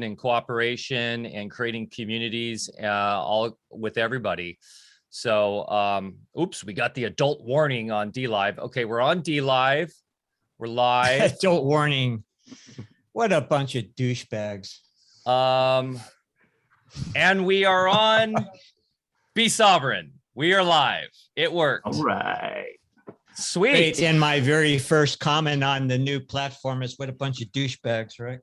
and cooperation and creating communities all with everybody. So, oops, we got the adult warning on D Live. Okay, we're on D Live. We're live. Adult warning. What a bunch of douchebags. And we are on Be Sovereign. We are live. It worked. All right. Sweet. And my very first comment on the new platform is what a bunch of douchebags, right?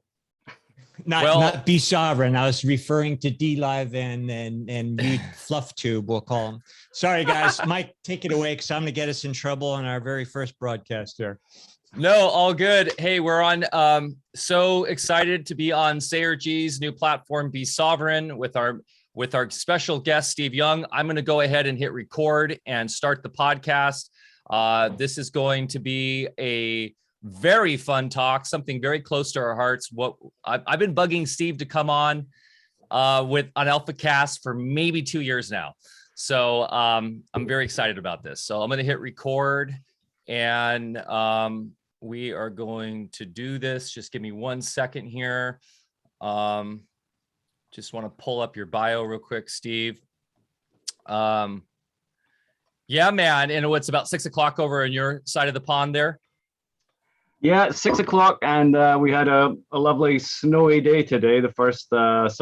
Not Be Sovereign. I was referring to D Live and you Fluff Tube, we'll call them. Sorry, guys. Mike, take it away because I'm going to get us in trouble on our very first broadcast here. No, all good. Hey, we're on. So excited to be on Sayer G's new platform, Be Sovereign, with our special guest, Steve Young. I'm going to go ahead and hit record and start the podcast. This is going to be a very fun talk, something very close to our hearts. What I've been bugging Steve to come on on Alpha Cast for maybe 2 years now. So I'm very excited about this. So I'm going to hit record and we are going to do this. Just give me 1 second here. Just want to pull up your bio real quick, Steve. Yeah, man. And it's about 6 o'clock over on your side of the pond there. Yeah, 6 o'clock, and we had a lovely snowy day today. The first first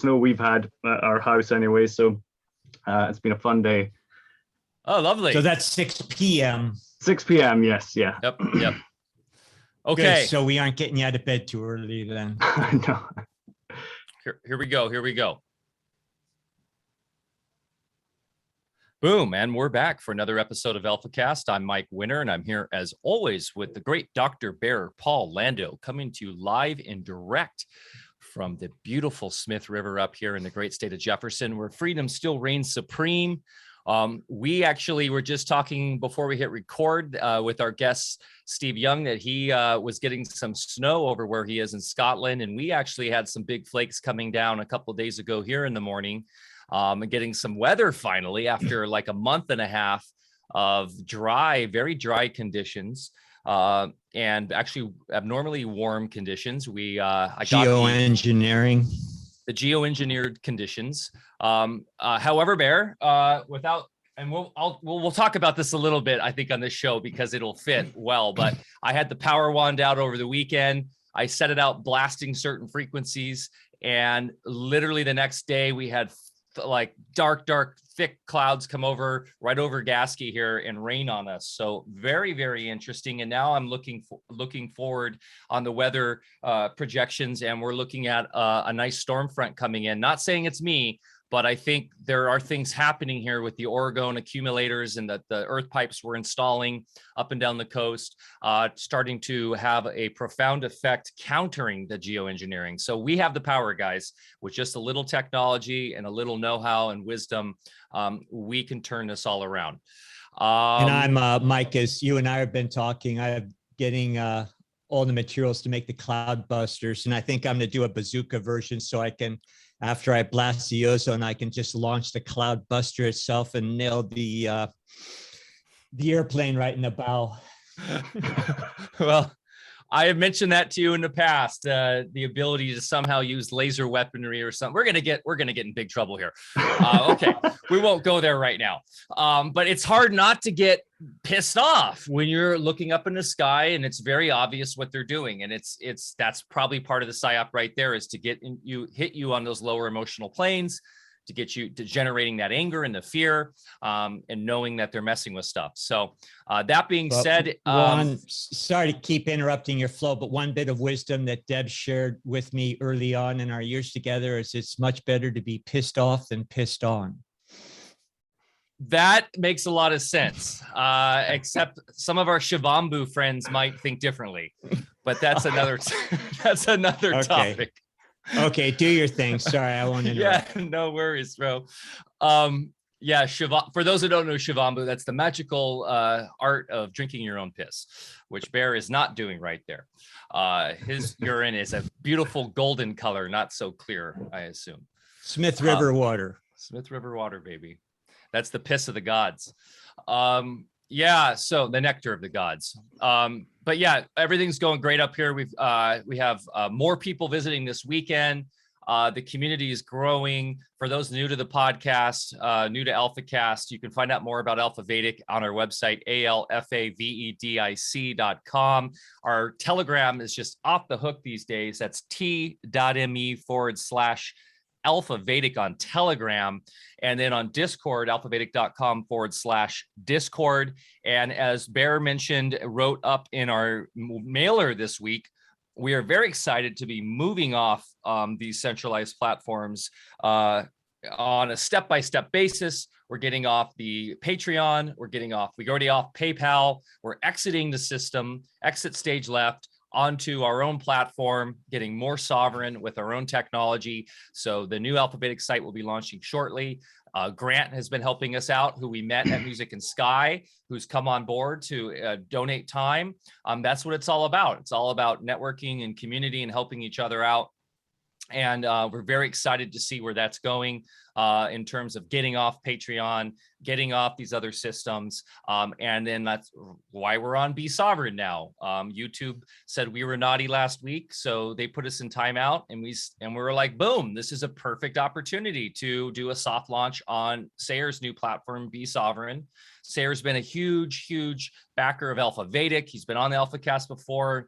snow we've had at our house anyway. So it's been a fun day. Oh, lovely. So that's 6 p.m. 6 p.m. Yes, yeah. Yep. Okay. Good, so we aren't getting you out of bed too early then. No. Here we go. Boom, and we're back for another episode of Alpha Cast. I'm Mike Winner, and I'm here as always with the great Dr. Barre, Paul Lando, coming to you live and direct from the beautiful Smith River up here in the great state of Jefferson, where freedom still reigns supreme. We actually were just talking before we hit record with our guest, Steve Young, that he was getting some snow over where he is in Scotland. And we actually had some big flakes coming down a couple of days ago here in the morning. And getting some weather finally after like a month and a half of very dry conditions and actually abnormally warm conditions. Geoengineering. The geoengineered conditions. However, Barre, we'll talk about this a little bit, I think, on this show because it'll fit well. But I had the power wand out over the weekend. I set it out blasting certain frequencies, and literally the next day we had like dark, thick clouds come over right over Gasky here and rain on us. So very, very interesting. And now I'm looking forward on the weather projections, and we're looking at a nice storm front coming in. Not saying it's me, but I think there are things happening here with the Oregon accumulators and the earth pipes we're installing up and down the coast, starting to have a profound effect countering the geoengineering. So we have the power, guys, with just a little technology and a little know-how and wisdom, we can turn this all around. And I'm, Mike, as you and I have been talking, I'm getting all the materials to make the cloud busters. And I think I'm going to do a bazooka version so I can, after I blast the ozone, I can just launch the cloud buster itself and nail the airplane right in the bow. Well, I have mentioned that to you in the past, the ability to somehow use laser weaponry or something. We're gonna get in big trouble here. Okay, we won't go there right now. But it's hard not to get pissed off when you're looking up in the sky and it's very obvious what they're doing. And that's probably part of the psyop right there, is to hit you on those lower emotional planes, to get you to generating that anger and the fear, and knowing that they're messing with stuff. So that being said, sorry to keep interrupting your flow, but one bit of wisdom that Deb shared with me early on in our years together is it's much better to be pissed off than pissed on. That makes a lot of sense, except some of our Shivambu friends might think differently, but that's another topic. Okay, do your thing. Sorry, I won't interrupt. Yeah, no worries, bro. Yeah, for those who don't know Shivambu, that's the magical art of drinking your own piss, which Barre is not doing right there. His urine is a beautiful golden color, not so clear, I assume. Smith River water. Smith River water, baby. That's the piss of the gods. Yeah, so the nectar of the gods. But yeah, everything's going great up here. We have more people visiting this weekend. The community is growing. For those new to the podcast, new to AlphaCast, you can find out more about Alfa Vedic on our website, alfavedic.com. Our Telegram is just off the hook these days. That's t.me/Alfa Vedic on Telegram. And then on Discord, alfavedic.com/Discord. And as Barre mentioned, wrote up in our mailer this week, we are very excited to be moving off these centralized platforms on a step-by-step basis. We're getting off the Patreon. We're already off PayPal. We're exiting the system, exit stage left, onto our own platform, getting more sovereign with our own technology. So the new Alfa Vedic site will be launching shortly. Grant has been helping us out, who we met at Music and Sky, who's come on board to donate time. That's what it's all about. It's all about networking and community and helping each other out. And we're very excited to see where that's going in terms of getting off Patreon, getting off these other systems. And then that's why we're on Be Sovereign now. YouTube said we were naughty last week, so they put us in timeout, and we were like, boom, this is a perfect opportunity to do a soft launch on Sayer's new platform, Be Sovereign. Sayer's been a huge backer of Alfa Vedic. He's been on the AlphaCast before.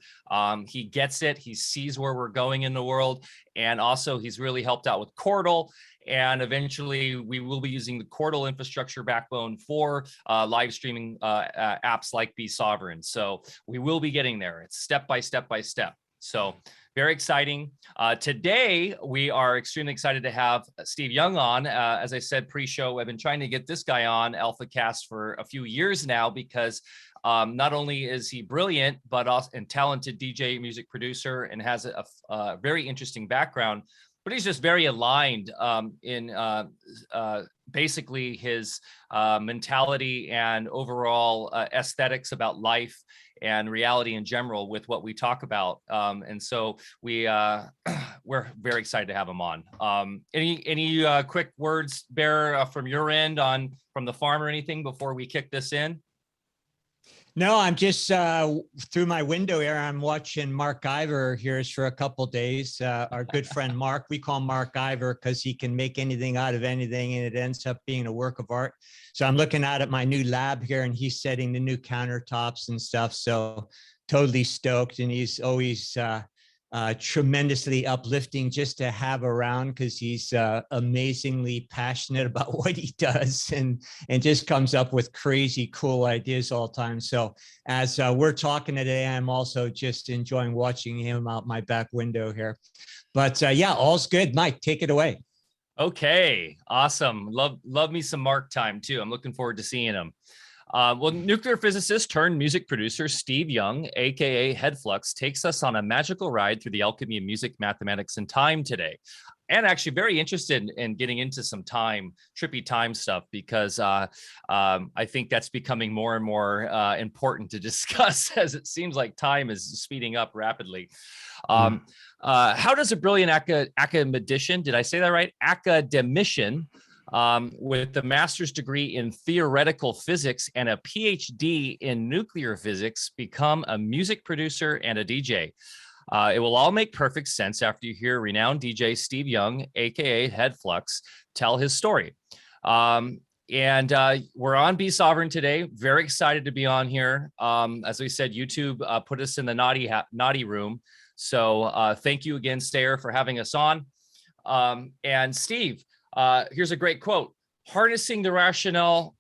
He gets it. He sees where we're going in the world. And also he's really helped out with Cordal. And eventually we will be using the Cordal infrastructure backbone for live streaming apps like Be Sovereign. So we will be getting there. It's step by step by step. So very exciting. Today, we are extremely excited to have Steve Young on. As I said pre-show, I've been trying to get this guy on AlphaCast for a few years now because not only is he brilliant, but also and talented DJ, music producer, and has a very interesting background, but he's just very aligned in basically his mentality and overall aesthetics about life and reality in general with what we talk about. And so we're very excited to have him on. Any quick words, Barre, from your end from the farm or anything before we kick this in? No, I'm just through my window here. I'm watching Mark Ivor here for a couple days. Our good friend Mark, we call Mark Ivor because he can make anything out of anything, and it ends up being a work of art. So I'm looking out at my new lab here, and he's setting the new countertops and stuff. So totally stoked, and he's always tremendously uplifting just to have around because he's amazingly passionate about what he does and just comes up with crazy cool ideas all the time. So as we're talking today, I'm also just enjoying watching him out my back window here. But yeah, all's good. Mike, take it away. Okay, awesome. Love me some Mark time too. I'm looking forward to seeing him. Well, nuclear physicist turned music producer Steve Young, aka Hedflux, takes us on a magical ride through the alchemy of music, mathematics, and time today. And actually very interested in getting into some trippy time stuff, because I think that's becoming more and more important to discuss as it seems like time is speeding up rapidly. How does a brilliant academician, did I say that right? Academician, with a master's degree in theoretical physics and a PhD in nuclear physics become a music producer and a DJ? It will all make perfect sense after you hear renowned DJ Steve Young, aka Hedflux, tell his story. And we're on Be Sovereign today. Very excited to be on here. As we said, YouTube put us in the naughty room. So thank you again, Sayer, for having us on. And Steve, here's a great quote: harnessing the rational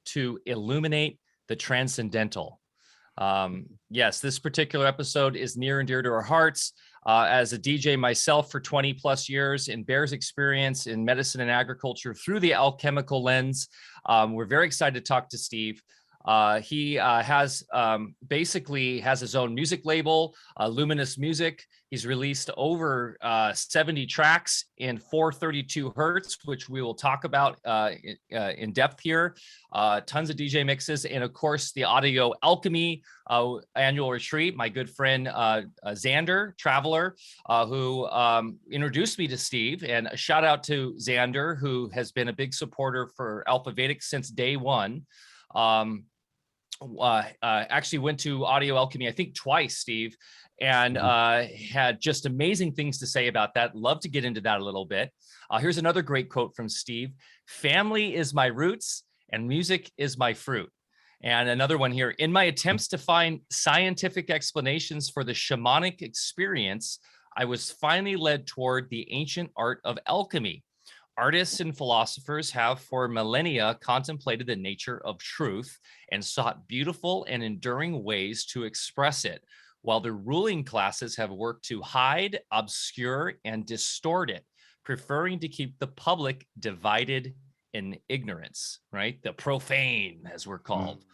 to illuminate the transcendental. Yes, this particular episode is near and dear to our hearts. As a DJ myself for 20 plus years, in Barre's experience in medicine and agriculture through the alchemical lens, we're very excited to talk to Steve. He has basically has his own music label, Luminus Music. He's released over 70 tracks in 432 hertz, which we will talk about in depth here. Tons of DJ mixes, and of course the Audio Alchemy annual retreat. My good friend Xander Traveler, who introduced me to Steve, and a shout out to Xander, who has been a big supporter for Alfa Vedic since day one. Actually went to Audio Alchemy, I think twice, Steve, and had just amazing things to say about that. Love to get into that a little bit. Here's another great quote from Steve: "Family is my roots and music is my fruit." And another one here: "In my attempts to find scientific explanations for the shamanic experience, I was finally led toward the ancient art of alchemy. Artists and philosophers have for millennia contemplated the nature of truth and sought beautiful and enduring ways to express it, while the ruling classes have worked to hide, obscure, and distort it, preferring to keep the public divided in ignorance," right? The profane, as we're called.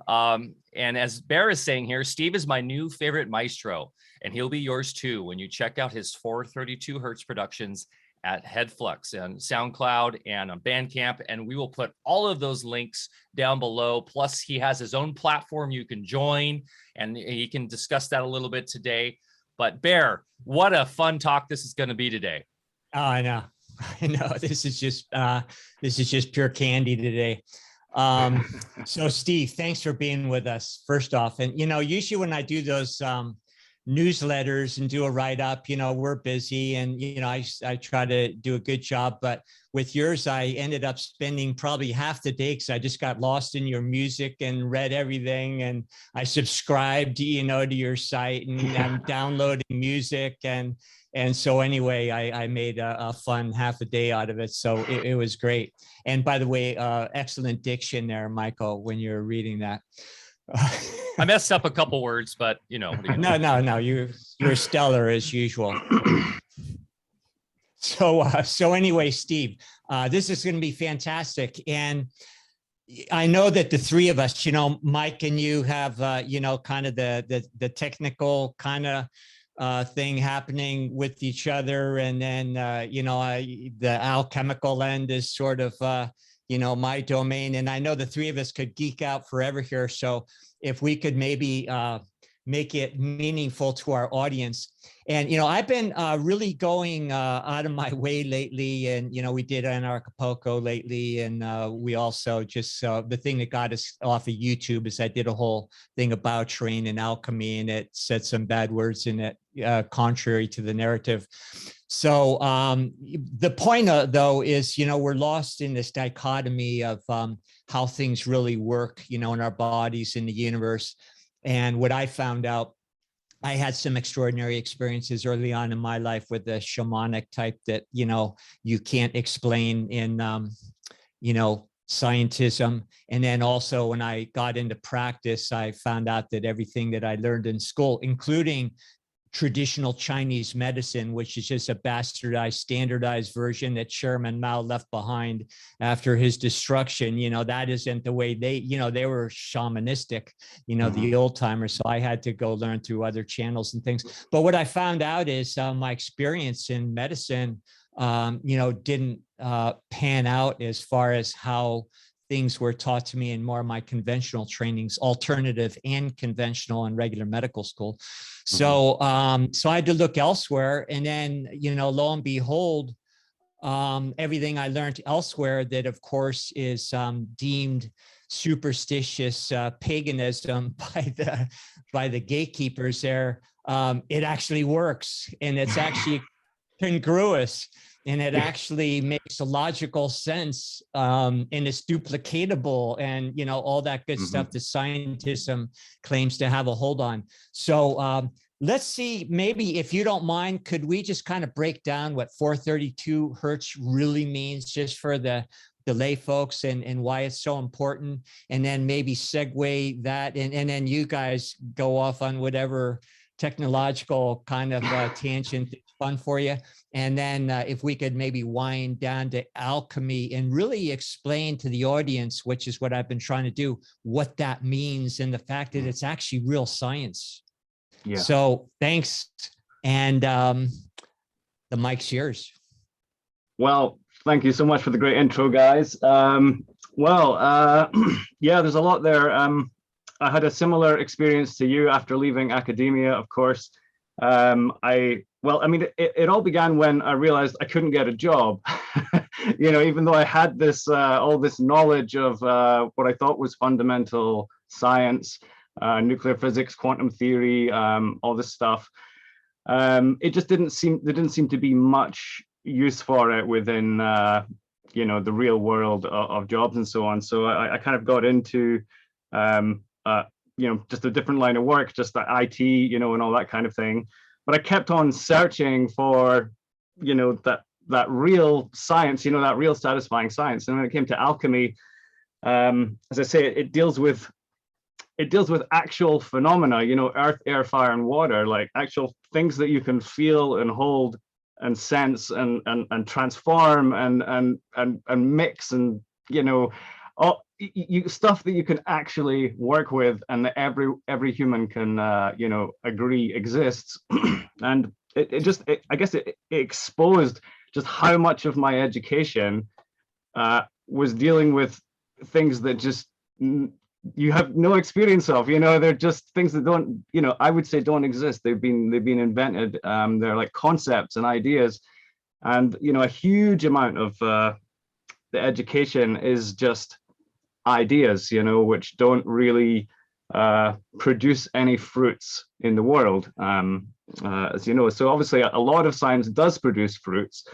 And as Barre is saying here, Steve is my new favorite maestro, and he'll be yours too when you check out his 432 hertz productions at Hedflux and SoundCloud and on Bandcamp. And we will put all of those links down below. Plus, he has his own platform you can join, and he can discuss that a little bit today. But Barre, what a fun talk this is going to be today. Oh, I know. I know. This is just pure candy today. So Steve, thanks for being with us first off. And, usually when I do those newsletters and do a write-up, we're busy, and I try to do a good job, but with yours I ended up spending probably half the day because I just got lost in your music and read everything, and I subscribed to your site, and I'm downloading music, and so anyway, I made a fun half a day out of it, so it was great. And by the way, excellent diction there, Michael, when you're reading that. I messed up a couple words, but No, you're stellar as usual. So anyway, Steve, this is going to be fantastic, and I know that the three of us, Mike and you have, kind of the technical kind of thing happening with each other, and then the alchemical end is sort of my domain, and I know the three of us could geek out forever here. So if we could maybe make it meaningful to our audience. And, I've been really going out of my way lately, and, we did an Acapulco lately, and we also just, the thing that got us off of YouTube is I did a whole thing about terrain and alchemy, and it said some bad words in it, contrary to the narrative. So the point though is, we're lost in this dichotomy of how things really work, in our bodies, in the universe. And what I found out, I had some extraordinary experiences early on in my life with the shamanic type that, you can't explain in, scientism. And then also when I got into practice, I found out that everything that I learned in school, including traditional Chinese medicine, which is just a bastardized, standardized version that Chairman Mao left behind after his destruction, that isn't the way they were shamanistic, the old timers. So I had to go learn through other channels and things. But what I found out is my experience in medicine, didn't pan out as far as how things were taught to me in more of my conventional trainings, alternative and conventional and regular medical school. So, so I had to look elsewhere, and then, lo and behold, everything I learned elsewhere that of course is deemed superstitious paganism by the gatekeepers there, it actually works, and it's actually congruous. And it actually makes a logical sense, and it's duplicatable, and all that good stuff that scientism claims to have a hold on. So let's see, maybe if you don't mind, could we just kind of break down what 432 hertz really means, just for the lay folks, and why it's so important, and then maybe segue that, and then you guys go off on whatever technological kind of tangent, fun for you. And then if we could maybe wind down to alchemy and really explain to the audience, which is what I've been trying to do, what that means and the fact that it's actually real science. Yeah. So thanks. And the mic's yours. Well, thank you so much for the great intro, guys. Yeah, there's a lot there. I had a similar experience to you after leaving academia, of course. It all began when I realized I couldn't get a job. Even though I had this all this knowledge of what I thought was fundamental science, nuclear physics, quantum theory, all this stuff. It just there didn't seem to be much use for it within the real world of jobs and so on. So I kind of got into just a different line of work, just the IT, and all that kind of thing. But I kept on searching for, that real science, that real satisfying science. And when it came to alchemy, as I say, it deals with actual phenomena, earth, air, fire, and water, like actual things that you can feel and hold and sense and transform and mix and stuff that you can actually work with and that every human can agree exists. And I guess it exposed just how much of my education was dealing with things that just you have no experience of. They're just things that don't, I would say don't exist. They've been invented. They're like concepts and ideas, and a huge amount of the education is just ideas, which don't really produce any fruits in the world, as you know. So obviously a lot of science does produce fruits,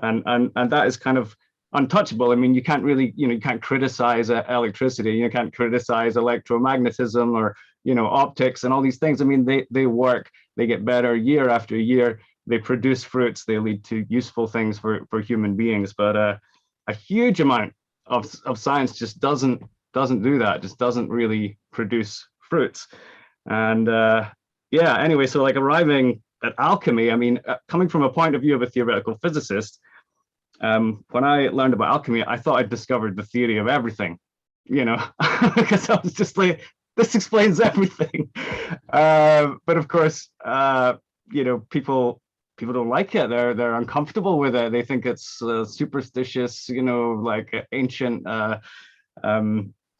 and that is kind of untouchable. I mean, you can't really, you can't criticize electricity, you can't criticize electromagnetism or, optics and all these things. I mean, they work, they get better year after year, they produce fruits, they lead to useful things for human beings. But a huge amount of science just doesn't do that, just doesn't really produce fruits. And anyway, so like arriving at alchemy, I mean, coming from a point of view of a theoretical physicist, when I learned about alchemy, I thought I'd discovered the theory of everything, because I was just like, this explains everything. But of course, people don't like it. They're uncomfortable with it. They think it's superstitious, like ancient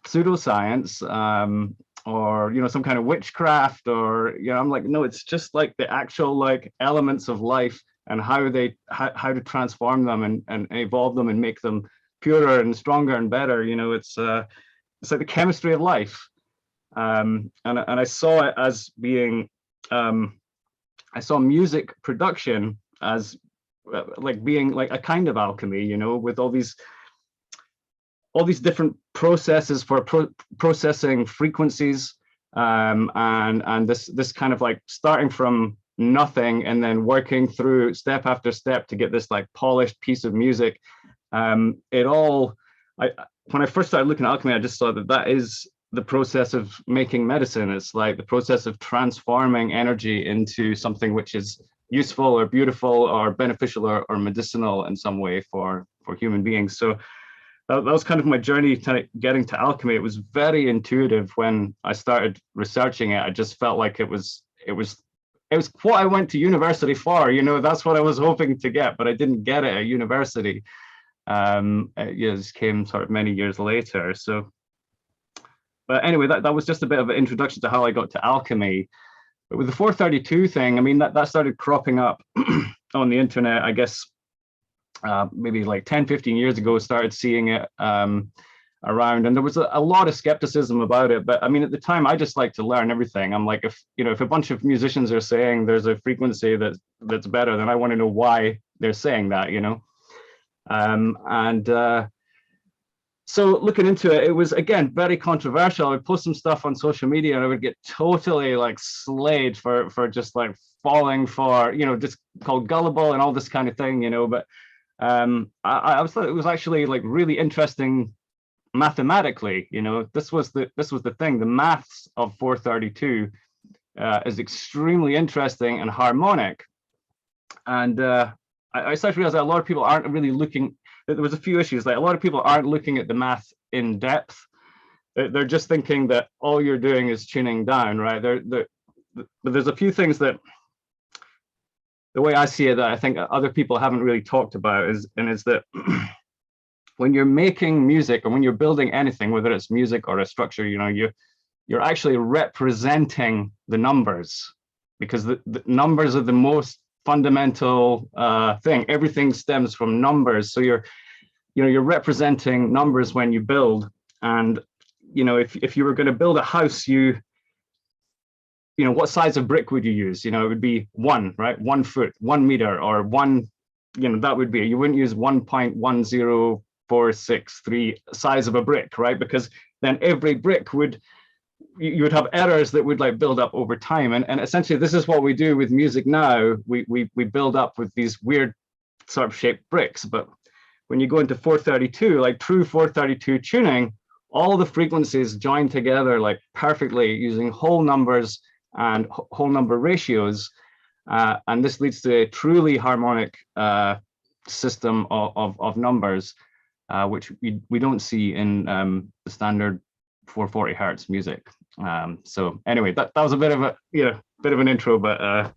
pseudoscience, or some kind of witchcraft, or I'm like, no, it's just like the actual like elements of life and how to transform them and evolve them and make them purer and stronger and better. It's like the chemistry of life. And I saw it as being, I saw music production as like being like a kind of alchemy, with all these different processes for processing frequencies, and this kind of like starting from nothing and then working through step after step to get this like polished piece of music. When I first started looking at alchemy, I just saw that is the process of making medicine. It's like the process of transforming energy into something which is useful or beautiful or beneficial or medicinal in some way for human beings. So that was kind of my journey to getting to alchemy. It was very intuitive when I started researching it. I just felt like it was what I went to university for. That's what I was hoping to get, but I didn't get it at university. It just came sort of many years later. So, but anyway, that was just a bit of an introduction to how I got to alchemy. But with the 432 thing, I mean, that started cropping up on the internet, I guess, maybe like 10, 15 years ago, started seeing it around, and there was a lot of skepticism about it. But I mean, at the time, I just like to learn everything. I'm like, if a bunch of musicians are saying there's a frequency that's better, then I want to know why they're saying that, so looking into it, it was, again, very controversial. I would post some stuff on social media and I would get totally like slayed for just like falling for, just called gullible and all this kind of thing, but I thought it was actually like really interesting mathematically. This was the thing. The maths of 432 is extremely interesting and harmonic. And I started to realize that a lot of people aren't really looking. There was a few issues, like a lot of people aren't looking at the math in depth. They're just thinking that all you're doing is tuning down, right? But there's a few things that, the way I see it, that I think other people haven't really talked about is that when you're making music or when you're building anything, whether it's music or a structure, you know, you're actually representing the numbers, because the numbers are the most fundamental thing. Everything stems from numbers. So you're representing numbers when you build. And you know, if you were going to build a house, you know, what size of brick would you use? You know, it would be 1, right? 1 foot, 1 meter, or 1, you know, that would be, you wouldn't use 1.10463 size of a brick, right? Because then every brick would, you would have errors that would like build up over time. And essentially this is what we do with music now. We build up with these weird sort of shaped bricks. But when you go into 432, like true 432 tuning, all the frequencies join together like perfectly using whole numbers and whole number ratios. And this leads to a truly harmonic system of numbers, which we don't see in the standard 440 hertz music. So anyway, that was a bit of a, you know, bit of an intro, but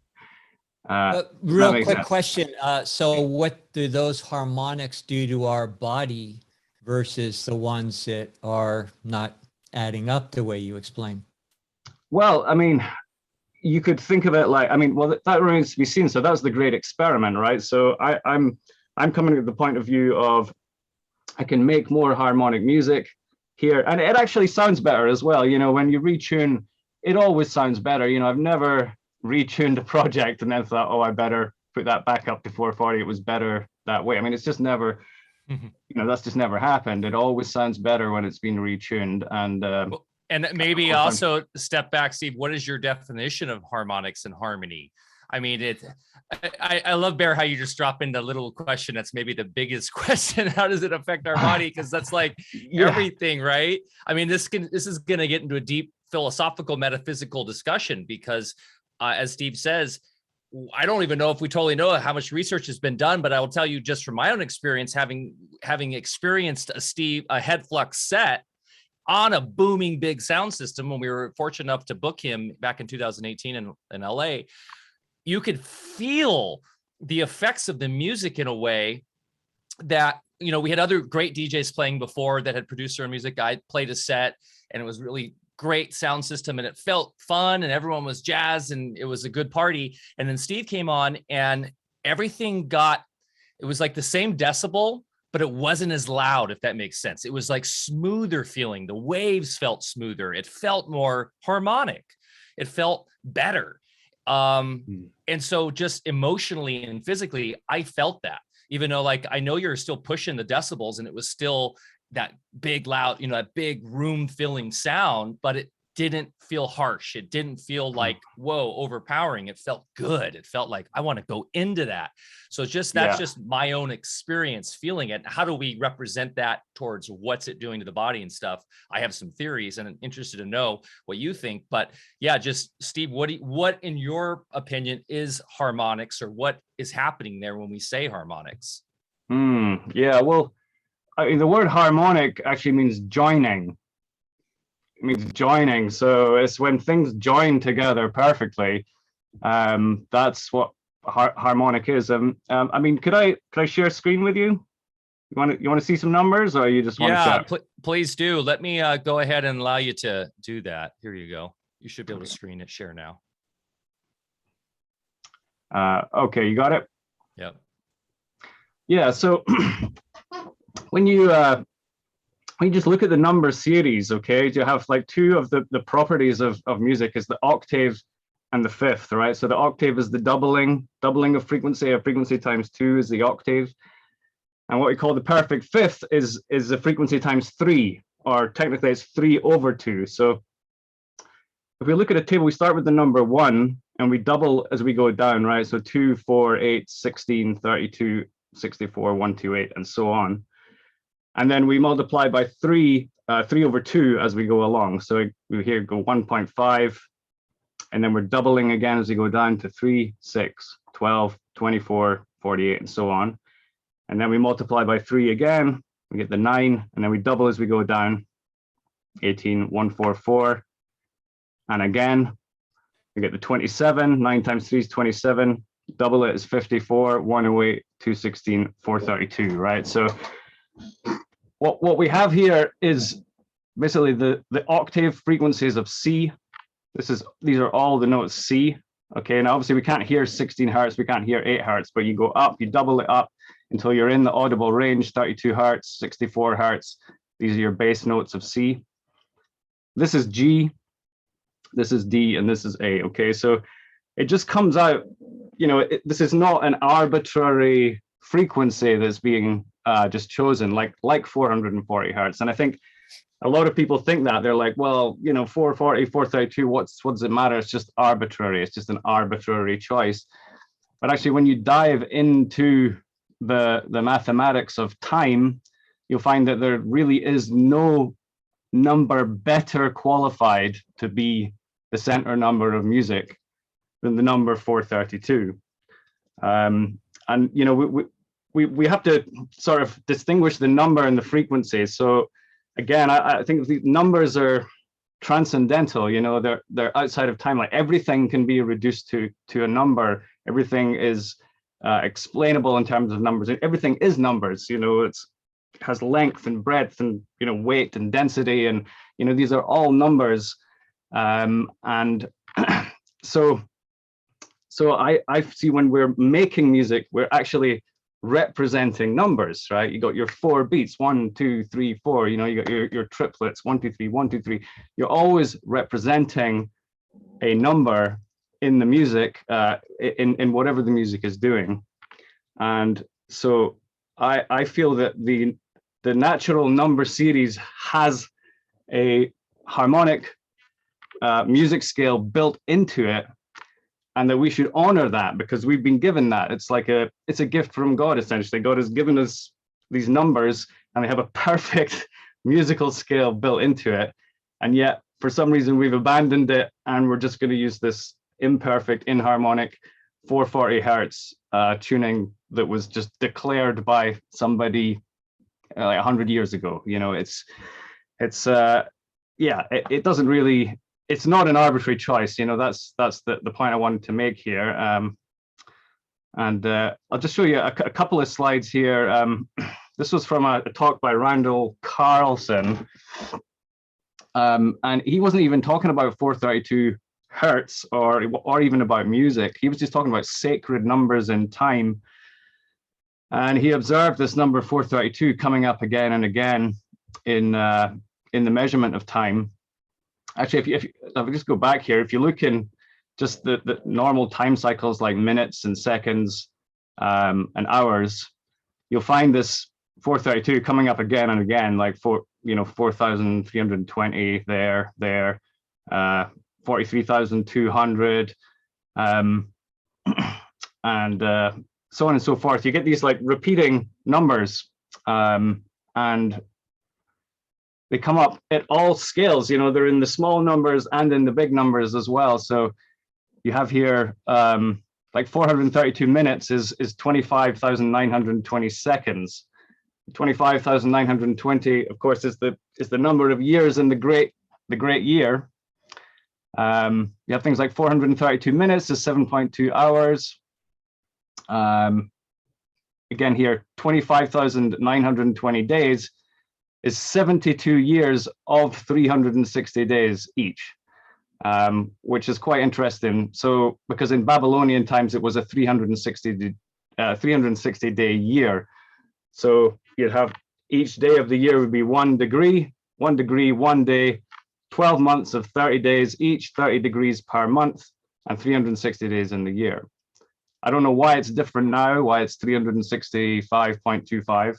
real quick question. So what do those harmonics do to our body versus the ones that are not adding up the way you explain? Well, I mean, you could think of it like, I mean, well, that remains to be seen. So that's the great experiment, right? So I'm coming at the point of view of, I can make more harmonic music here, and it actually sounds better as well. You know, when you retune, it always sounds better. You know, I've never retuned a project and then thought, oh, I better put that back up to 440. It was better that way. I mean, it's just never, you know, that's just never happened. It always sounds better when it's been retuned. And maybe also step back, Steve, what is your definition of harmonics and harmony? I mean, I love, Barre, how you just drop in the little question that's maybe the biggest question. How does it affect our body? Because that's like everything, right? I mean, this is going to get into a deep philosophical, metaphysical discussion, because as Steve says, I don't even know if we totally know how much research has been done, but I will tell you just from my own experience, having experienced a Hedflux set on a booming big sound system when we were fortunate enough to book him back in 2018 in LA, you could feel the effects of the music in a way that, you know, we had other great DJs playing before that had produced their music. I played a set and it was really great sound system and it felt fun and everyone was jazzed and it was a good party. And then Steve came on and everything it was like the same decibel, but it wasn't as loud, if that makes sense. It was like smoother feeling. The waves felt smoother. It felt more harmonic. It felt better. And so just emotionally and physically, I felt that, even though like, I know you're still pushing the decibels and it was still that big loud, you know, that big room filling sound, but it didn't feel harsh. It didn't feel like, whoa, overpowering. It felt good. It felt like I want to go into that. So that's just my own experience feeling it. How do we represent that towards what's it doing to the body and stuff? I have some theories and I'm interested to know what you think, but yeah, just Steve, what in your opinion is harmonics, or what is happening there when we say harmonics? Yeah, well, I mean, the word harmonic actually means joining. It means joining. So it's when things join together perfectly. That's what harmonic is. I mean, could I share screen with you? You want to see some numbers, or you just want to chat? Please do. Let me go ahead and allow you to do that. Here you go. You should be able to share now. Okay, you got it? Yep. Yeah, so when you just look at the number series, okay, you have like two of the properties of music is the octave and the fifth, right? So the octave is the doubling of frequency. A frequency times 2 is the octave. And what we call the perfect fifth is the frequency times 3, or technically it's 3 over 2. So if we look at a table, we start with the number 1 and we double as we go down, right? So 2, 4, 8, 16, 32, 64, 128, and so on. And then we multiply by 3 over 2 as we go along. So we here go 1.5, and then we're doubling again as we go down to 3, 6, 12, 24, 48, and so on. And then we multiply by 3 again, we get the 9, and then we double as we go down, 18, 144. And again, we get the 27, 9 times 3 is 27, double it is 54, 108, 216, 432, right? So what we have here is basically the octave frequencies of C. These are all the notes C. Okay, now obviously we can't hear 16 hertz, we can't hear 8 hertz, but you go up, you double it up until you're in the audible range, 32 hertz, 64 hertz. These are your base notes of C. This is G, this is D, and this is A. Okay, so it just comes out, you know, this is not an arbitrary frequency that's being just chosen, like 440 hertz. And I think a lot of people think that. They're like, well, you know, 440, 432, what does it matter? It's just arbitrary. It's just an arbitrary choice. But actually, when you dive into the mathematics of time, you'll find that there really is no number better qualified to be the center number of music than the number 432. And, you know, we have to sort of distinguish the number and the frequency. So again, I think the numbers are transcendental, you know, they're outside of time. Like everything can be reduced to a number. Everything is explainable in terms of numbers. Everything is numbers, you know, it has length and breadth and, you know, weight and density. And, you know, these are all numbers. And so I see when we're making music, we're actually representing numbers, right? You got your 4 beats, 1, 2, 3, 4, you know, you got your triplets, 1, 2, 3, 1, 2, 3. You're always representing a number in the music, in whatever the music is doing. And so I feel that the natural number series has a harmonic music scale built into it, and that we should honor that because we've been given that. It's like it's a gift from God, essentially. God has given us these numbers and they have a perfect musical scale built into it. And yet for some reason we've abandoned it and we're just going to use this imperfect, inharmonic 440 hertz tuning that was just declared by somebody like 100 years ago. You know, it doesn't really, it's not an arbitrary choice, you know. That's the point I wanted to make here. And I'll just show you a couple of slides here. This was from a talk by Randall Carlson, and he wasn't even talking about 432 hertz or even about music. He was just talking about sacred numbers in time, and he observed this number 432 coming up again and again in the measurement of time. Actually, if we just go back here, if you look in just the normal time cycles like minutes and seconds and hours, you'll find this 432 coming up again and again, like 4,320 there, 43,200, and so on and so forth. You get these like repeating numbers, and they come up at all scales, you know, they're in the small numbers and in the big numbers as well. So you have here, like 432 minutes is 25,920 seconds. 25,920, of course, is the number of years in the great year. You have things like 432 minutes is 7.2 hours. Again here, 25,920 days is 72 years of 360 days each, which is quite interesting. So, because in Babylonian times, it was a 360 day year. So you'd have each day of the year would be 1 degree, 1 degree, 1 day, 12 months of 30 days each, 30 degrees per month, and 360 days in the year. I don't know why it's different now, why it's 365.25.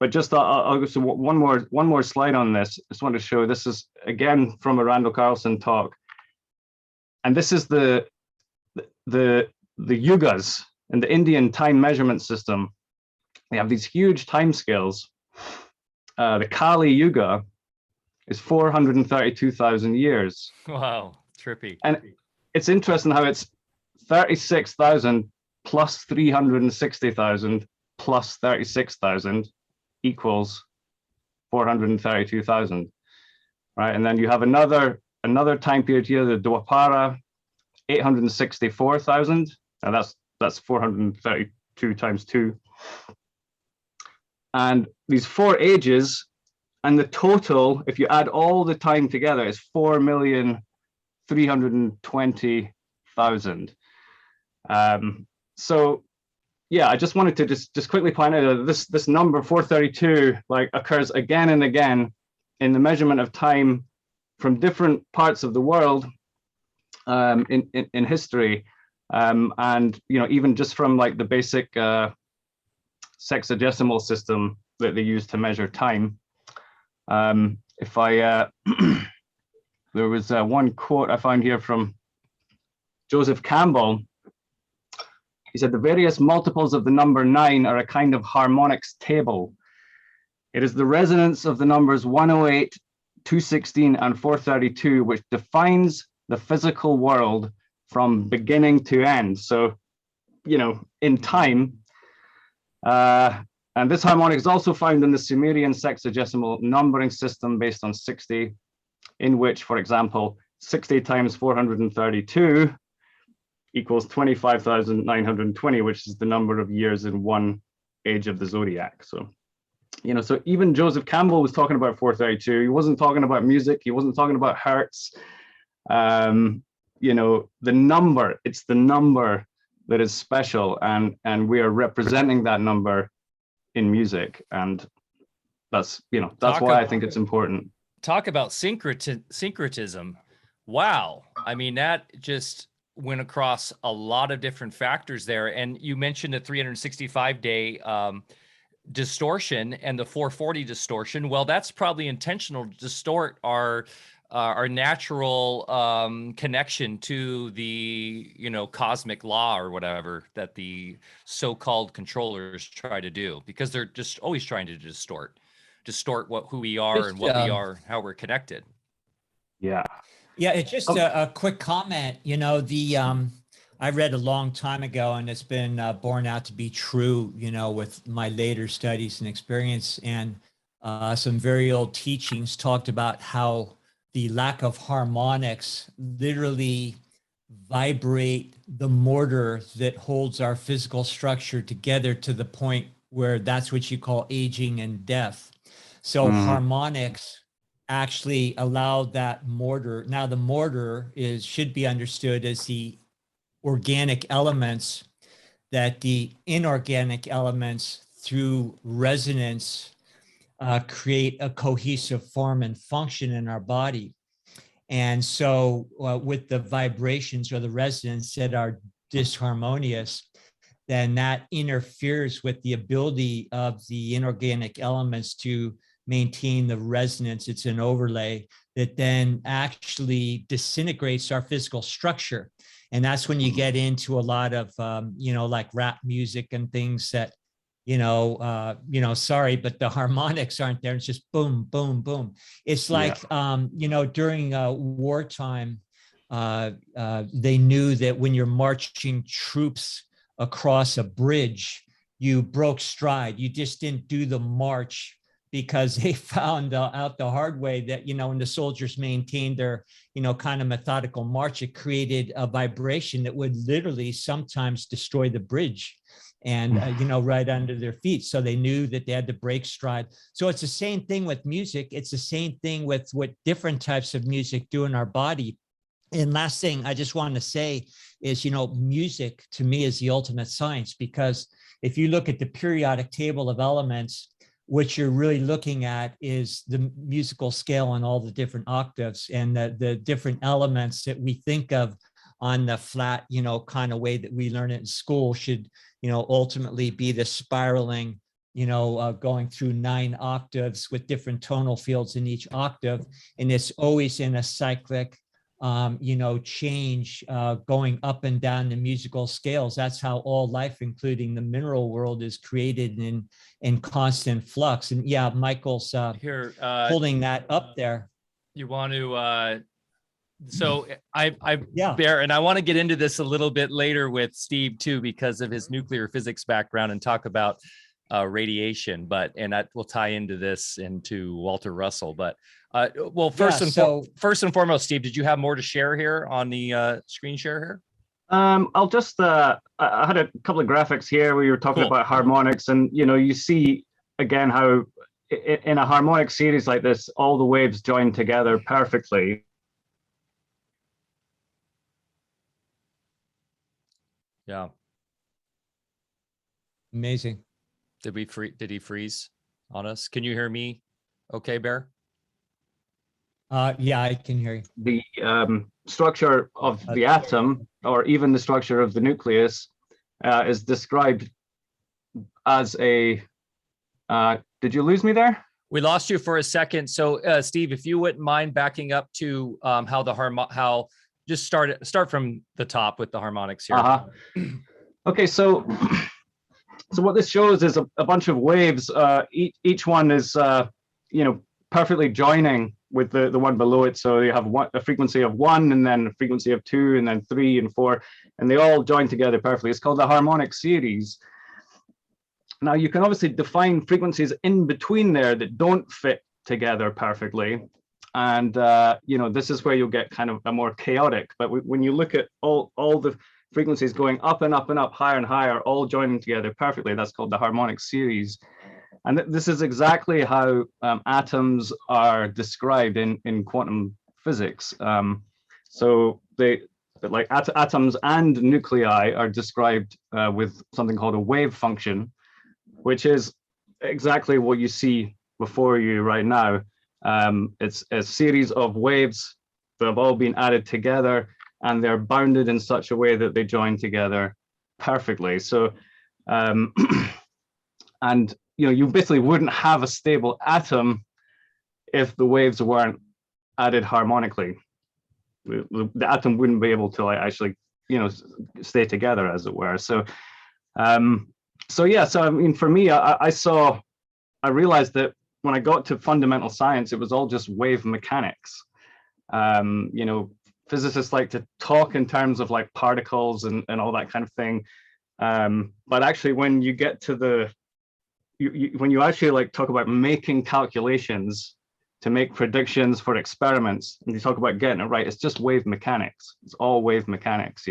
But just I'll go to one more slide on this. I just want to show, this is again from a Randall Carlson talk, and this is the yugas in the Indian time measurement system. They have these huge time scales. The Kali Yuga is 432,000 years. Wow. Trippy. And it's interesting how it's 36,000 plus 360,000 plus 36,000 equals 432,000, right? And then you have another time period here, the Dwapara, 864,000, and that's 432 times 2. And these 4 ages, and the total, if you add all the time together, is 4,320,000. So yeah, I just wanted to just quickly point out that this number 432 like occurs again and again in the measurement of time from different parts of the world in history, and even just from like the basic sexagesimal system that they use to measure time. If I there was one quote I found here from Joseph Campbell. He said, the various multiples of the number 9 are a kind of harmonics table. It is the resonance of the numbers 108, 216, and 432, which defines the physical world from beginning to end. So, in time. And this harmonic is also found in the Sumerian sexagesimal numbering system based on 60, in which, for example, 60 times 432 equals 25,920, which is the number of years in one age of the zodiac. So, so even Joseph Campbell was talking about 432. He wasn't talking about music. He wasn't talking about hertz. The number, it's the number that is special, and we are representing that number in music. And that's, that's why I think it's important. Talk about syncretism. Wow. I mean, that just went across a lot of different factors there. And you mentioned the 365-day distortion and the 440 distortion. Well, that's probably intentional to distort our natural connection to the cosmic law or whatever that the so-called controllers try to do, because they're just always trying to distort who we are and what we are, how we're connected. Yeah, it's just a quick comment. I read a long time ago, and it's been borne out to be true, with my later studies and experience, and some very old teachings talked about how the lack of harmonics literally vibrate the mortar that holds our physical structure together to the point where that's what you call aging and death. So harmonics actually allow that mortar. Now the mortar should be understood as the organic elements that the inorganic elements through resonance create a cohesive form and function in our body. And so with the vibrations or the resonance that are disharmonious, then that interferes with the ability of the inorganic elements to maintain the resonance. It's an overlay that then actually disintegrates our physical structure. And that's when you get into a lot of, like rap music and things that, sorry, but the harmonics aren't there. It's just boom, boom, boom. It's like, during wartime, they knew that when you're marching troops across a bridge, you broke stride. You just didn't do the march, because they found out the hard way that, when the soldiers maintained their, kind of methodical march, it created a vibration that would literally sometimes destroy the bridge and, right under their feet. So they knew that they had to break stride. So it's the same thing with music. It's the same thing with what different types of music do in our body. And last thing I just want to say is, music to me is the ultimate science, because if you look at the periodic table of elements, what you're really looking at is the musical scale on all the different octaves, and the different elements that we think of on the flat, kind of way that we learn it in school should, ultimately be the spiraling, going through 9 octaves with different tonal fields in each octave. And it's always in a cyclic, change, going up and down the musical scales. That's how all life, including the mineral world, is created in constant flux. And yeah, Michael's here holding that up there. You want to So Yeah. Barre, and I want to get into this a little bit later with Steve too, because of his nuclear physics background, and talk about radiation, and that will tie into this into Walter Russell. But well, first and foremost, Steve, did you have more to share here on the screen share here? I'll just I had a couple of graphics here where you were talking about harmonics, and you see again how in a harmonic series like this, all the waves join together perfectly. Yeah. Amazing. Did he freeze on us? Can you hear me okay, Barre? Yeah, I can hear you. The structure of the atom, or even the structure of the nucleus, is described as a did you lose me there? We lost you for a second. So Steve, if you wouldn't mind backing up to how just start from the top with the harmonics here. Okay, so what this shows is a bunch of waves. Each one is perfectly joining with the one below it. So you have a frequency of 1, and then a frequency of 2, and then 3 and 4, and they all join together perfectly. It's called the harmonic series. Now you can obviously define frequencies in between there that don't fit together perfectly. And this is where you'll get kind of a more chaotic. But when you look at all the frequencies going up and up and up, higher and higher, all joining together perfectly, that's called the harmonic series. And this is exactly how atoms are described in quantum physics. So atoms and nuclei are described with something called a wave function, which is exactly what you see before you right now. It's a series of waves that have all been added together, and they're bounded in such a way that they join together perfectly. So, and you basically wouldn't have a stable atom if the waves weren't added harmonically. The atom wouldn't be able to actually, stay together, as it were. So, so I mean, for me, I realized that when I got to fundamental science, it was all just wave mechanics. Physicists like to talk in terms of like particles and all that kind of thing. But actually, when you get to when you actually like talk about making calculations to make predictions for experiments, and you talk about getting it right, it's just wave mechanics. It's all wave mechanics,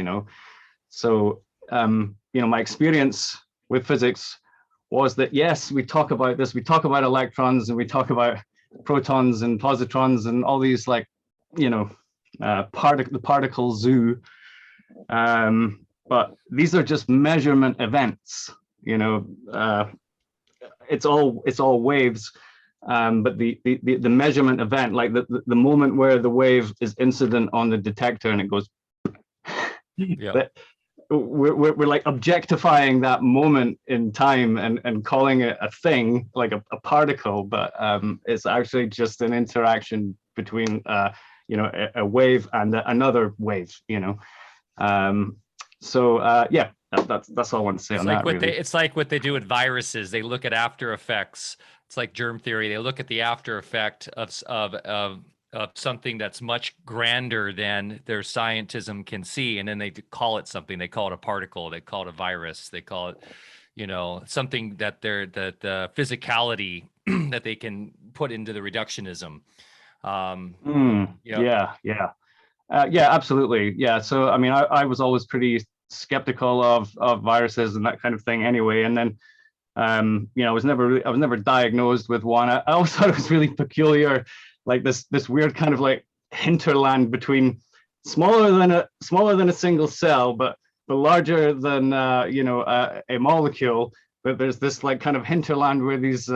So, my experience with physics was that, yes, we talk about this, we talk about electrons, and we talk about protons and positrons and all these the particle zoo, but these are just measurement events. It's all waves, but the measurement event, like the moment where the wave is incident on the detector and it goes, yeah. We're like objectifying that moment in time and calling it a thing, like a particle, but it's actually just an interaction between a wave and another wave. Yeah, that's all I want to say on that. It's like what they do with viruses. They look at after effects. It's like germ theory. They look at the after effect of something that's much grander than their scientism can see, and then they call it something. They call it a particle. They call it a virus. They call it, something that the physicality that they can put into the reductionism. Yeah, absolutely. Yeah. So I mean, I was always pretty skeptical of viruses and that kind of thing anyway. And then I was never diagnosed with one. I always thought it was really peculiar, like this weird kind of like hinterland between smaller than a single cell, but larger than a molecule. But there's this like kind of hinterland where these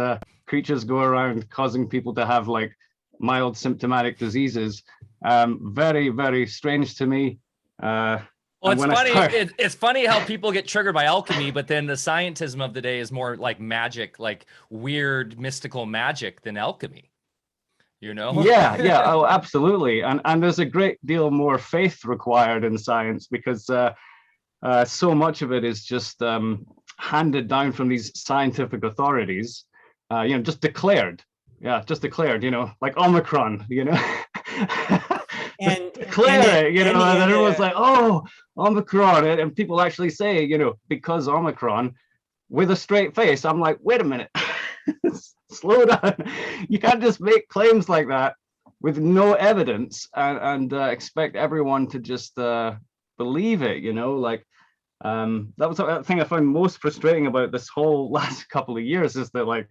creatures go around causing people to have like mild symptomatic diseases. Very, very strange to me. Well, it's funny. It's funny how people get triggered by alchemy, but then the scientism of the day is more like magic, like weird mystical magic than alchemy. Yeah. Oh, absolutely. And there's a great deal more faith required in science, because so much of it is just handed down from these scientific authorities, just declared. Yeah, just declared, like Omicron, And declare it, and then everyone's like, oh, Omicron, and people actually say, because Omicron, with a straight face. I'm like, wait a minute, slow down. You can't just make claims like that with no evidence and expect everyone to just believe it, that was the thing I found most frustrating about this whole last couple of years, is that like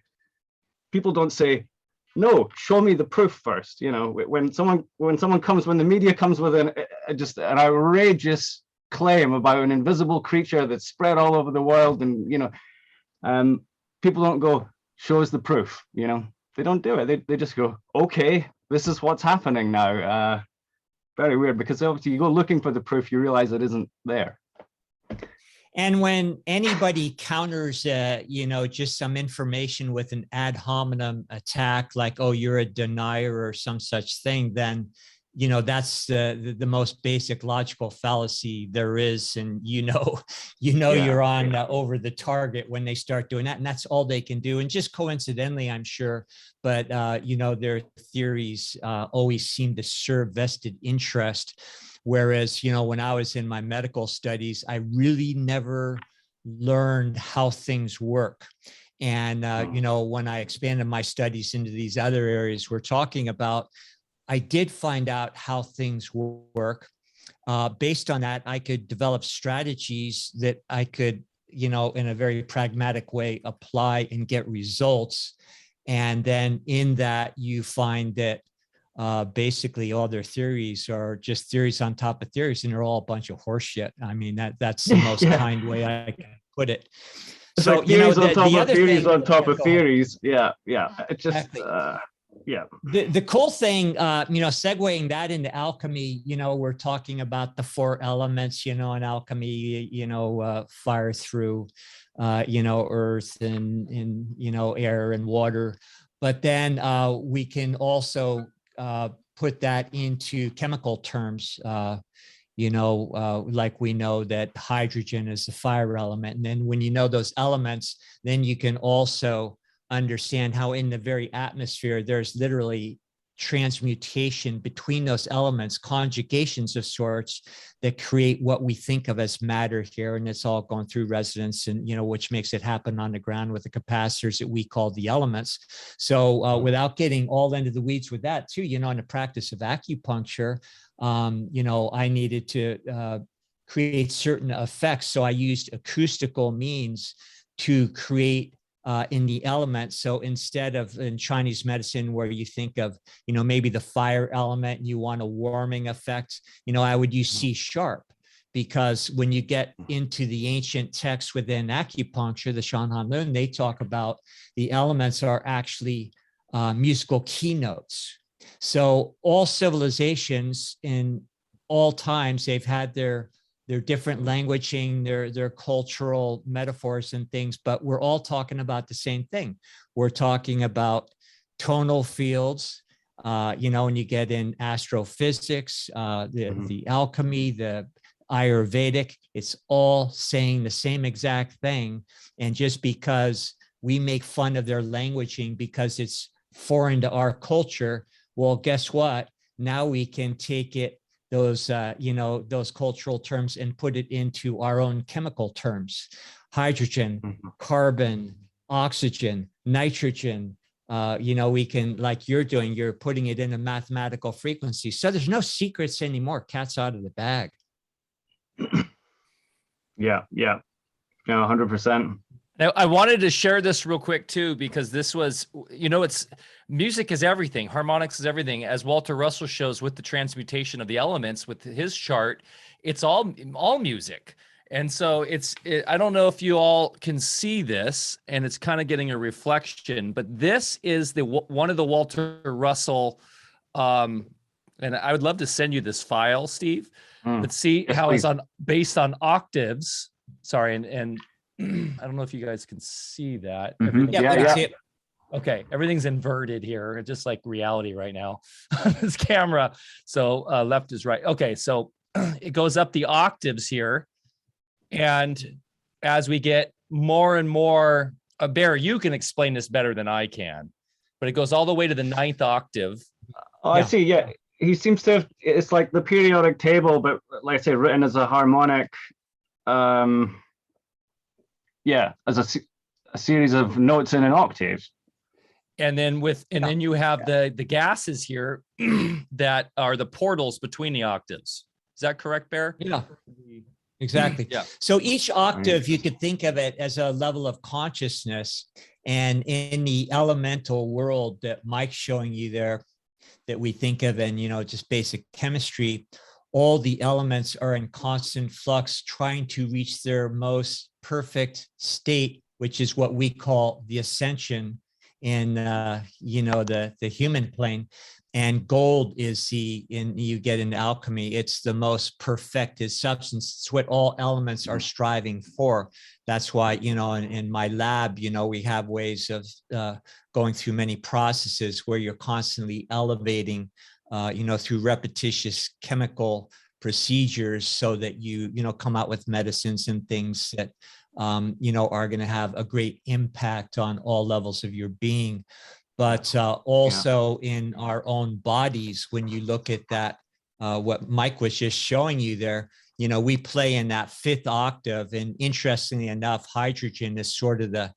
people don't say, no, show me the proof first. When the media comes with just an outrageous claim about an invisible creature that's spread all over the world, and people don't go, show us the proof. They don't do it. They just go, okay, this is what's happening now. Very weird, because obviously you go looking for the proof, you realize it isn't there. And when anybody counters, just some information with an ad hominem attack, like, oh, you're a denier or some such thing, then, that's the most basic logical fallacy there is. And, you're on over the target when they start doing that. And that's all they can do. And just coincidentally, I'm sure, but, their theories always seem to serve vested interest. Whereas, when I was in my medical studies, I really never learned how things work. And, when I expanded my studies into these other areas we're talking about, I did find out how things work. Based on that, I could develop strategies that I could, in a very pragmatic way, apply and get results. And then in that, you find that basically all their theories are just theories on top of theories, and they're all a bunch of horseshit. I mean, that's the most kind way I can put it. It's so, like theories on top of theories on top of theories. Yeah. It just, exactly. Yeah. The cool thing, segueing that into alchemy, we're talking about the 4 elements, in alchemy, fire, through, earth and air and water. But then we can also put that into chemical terms, like we know that hydrogen is the fire element. And then when you know those elements, then you can also understand how in the very atmosphere, there's literally transmutation between those elements, conjugations of sorts that create what we think of as matter here. And it's all going through resonance, and, which makes it happen on the ground with the capacitors that we call the elements. So without getting all into the weeds with that too, in the practice of acupuncture, I needed to create certain effects. So I used acoustical means to create in the elements. So instead of in Chinese medicine, where you think of, maybe the fire element and you want a warming effect, I would use C sharp, because when you get into the ancient texts within acupuncture, the Shan Han Lun, they talk about the elements are actually musical keynotes. So all civilizations in all times, they've had their different languaging, their cultural metaphors and things, but we're all talking about the same thing. We're talking about tonal fields, and you get in astrophysics, the alchemy, the Ayurvedic, it's all saying the same exact thing. And just because we make fun of their languaging because it's foreign to our culture, well, guess what? Now we can take those cultural terms and put it into our own chemical terms: hydrogen, carbon, oxygen, nitrogen. We can, like you're doing, you're putting it in a mathematical frequency. So there's no secrets anymore. Cat's out of the bag. Yeah, 100%. Now, I wanted to share this real quick too, because this was, it's music is everything. Harmonics is everything. As Walter Russell shows with the transmutation of the elements with his chart, it's all music. And so I don't know if you all can see this, and it's kind of getting a reflection, but this is one of the Walter Russell, and I would love to send you this file, Steve. But see how it's based on octaves. Sorry, and I don't know if you guys can see that. Yeah. Okay, everything's inverted here, just like reality right now on this camera. So left is right. Okay, so it goes up the octaves here. And as we get more and more, Barre, you can explain this better than I can, but it goes all the way to the 9th octave. Oh, I see. Yeah. he seems to have, it's like the periodic table, but like I say, written as a harmonic, yeah, as a series of notes in an octave. And then then you have the gases here that are the portals between the octaves. Is that correct, Barre? Yeah, exactly. Yeah. So each octave, you could think of it as a level of consciousness. And in the elemental world that Mike's showing you there, that we think of in, just basic chemistry, all the elements are in constant flux, trying to reach their most perfect state, which is what we call the ascension in, the human plane. And gold is you get in alchemy, it's the most perfected substance. It's what all elements are striving for. That's why, in my lab, we have ways of going through many processes where you're constantly elevating, through repetitious chemical procedures so that you come out with medicines and things that, are going to have a great impact on all levels of your being. But also in our own bodies, when you look at that, what Mike was just showing you there, we play in that fifth octave. And interestingly enough, hydrogen is sort of the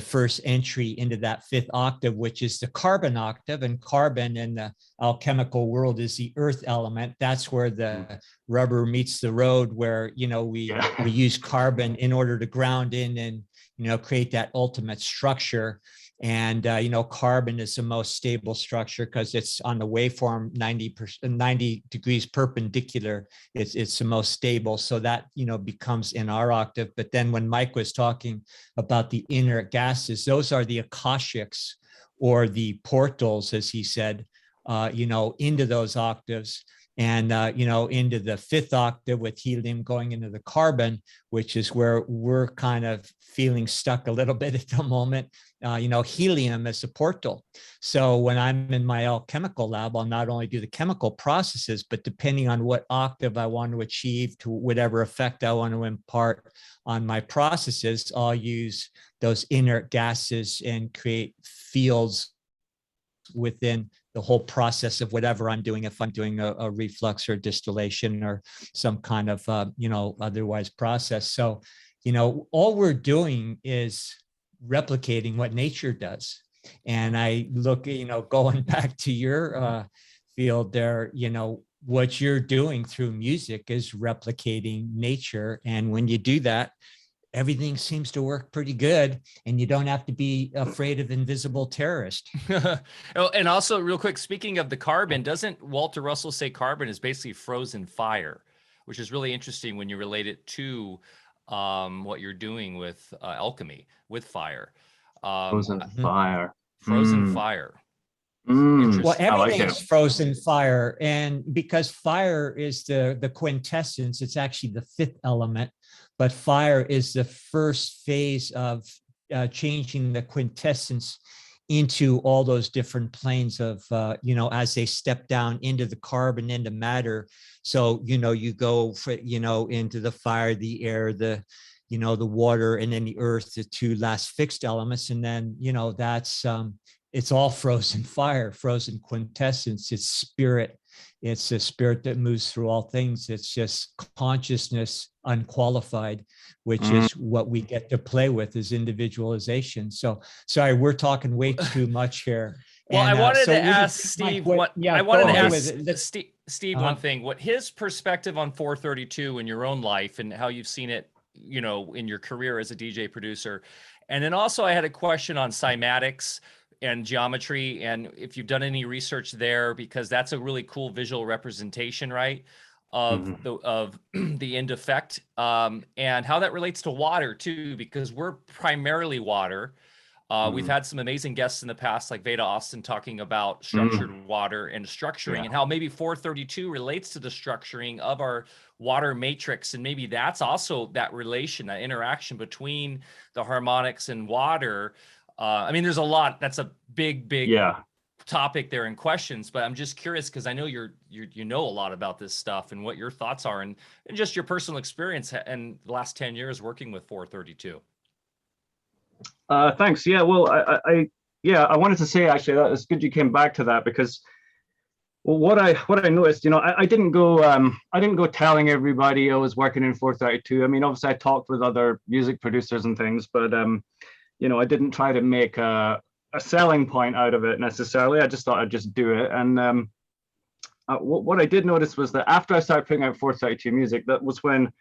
first entry into that fifth octave, which is the carbon octave. And carbon in the alchemical world is the earth element. That's where the rubber meets the road, where, we use carbon in order to ground in and, create that ultimate structure. And, carbon is the most stable structure because it's on the waveform 90 degrees perpendicular. It's the most stable. So that, becomes in our octave. But then when Mike was talking about the inert gases, those are the akashics, or the portals, as he said, into those octaves. And, into the fifth octave with helium going into the carbon, which is where we're kind of feeling stuck a little bit at the moment. Helium is a portal. So when I'm in my alchemical lab, I'll not only do the chemical processes, but depending on what octave I want to achieve, to whatever effect I want to impart on my processes, I'll use those inert gases and create fields within the whole process of whatever I'm doing, if I'm doing a reflux or distillation or some kind of, otherwise process. So, all we're doing is replicating what nature does. And I look, going back to your field there, what you're doing through music is replicating nature. And when you do that, everything seems to work pretty good, and you don't have to be afraid of invisible terrorists. Oh, and also real quick, speaking of the carbon, doesn't Walter Russell say carbon is basically frozen fire, which is really interesting when you relate it to what you're doing with alchemy, with fire. Frozen fire. Frozen fire. Well, everything like is frozen fire. And because fire is the quintessence, it's actually the fifth element, but fire is the first phase of changing the quintessence into all those different planes of, as they step down into the carbon, into matter. So, you go for, into the fire, the air, the water, and then the earth, the two last fixed elements. And then, that's, it's all frozen fire, frozen quintessence. It's spirit. It's a spirit that moves through all things. It's just consciousness unqualified, which is what we get to play with, is individualization. So sorry, we're talking way too much here. Well, and, I wanted so to ask Steve one thing, what his perspective on 432 in your own life and how you've seen it, in your career as a DJ producer. And then also I had a question on cymatics and geometry, and if you've done any research there, because that's a really cool visual representation, right, of the end effect, and how that relates to water too, because we're primarily water. We've had some amazing guests in the past, like Veda Austin, talking about structured water and structuring, and how maybe 432 relates to the structuring of our water matrix. And maybe that's also that relation, that interaction between the harmonics and water. I mean, there's a lot. That's a big topic there in questions, but I'm just curious because I know you know a lot about this stuff and what your thoughts are, and just your personal experience in the last 10 years working with 432. Thanks. Yeah, well, I wanted to say, actually, that it's good you came back to that, because Well, what I noticed, I didn't go telling everybody I was working in 432. I mean, obviously I talked with other music producers and things, but I didn't try to make a selling point out of it necessarily. I just thought I'd just do it. And what I did notice was that after I started putting out 432 music, that was when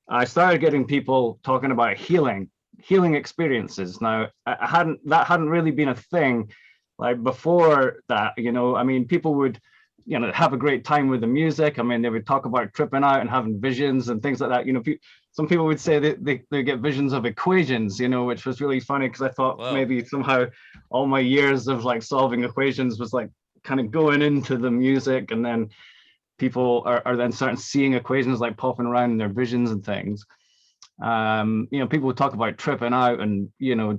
I started getting people talking about healing experiences. Now, that hadn't really been a thing like before that. I mean, people would have a great time with the music. I mean, they would talk about tripping out and having visions and things like that. Some people would say that they get visions of equations, which was really funny because I thought maybe somehow all my years of like solving equations was like kind of going into the music, and then people are then starting seeing equations like popping around in their visions and things. People would talk about tripping out and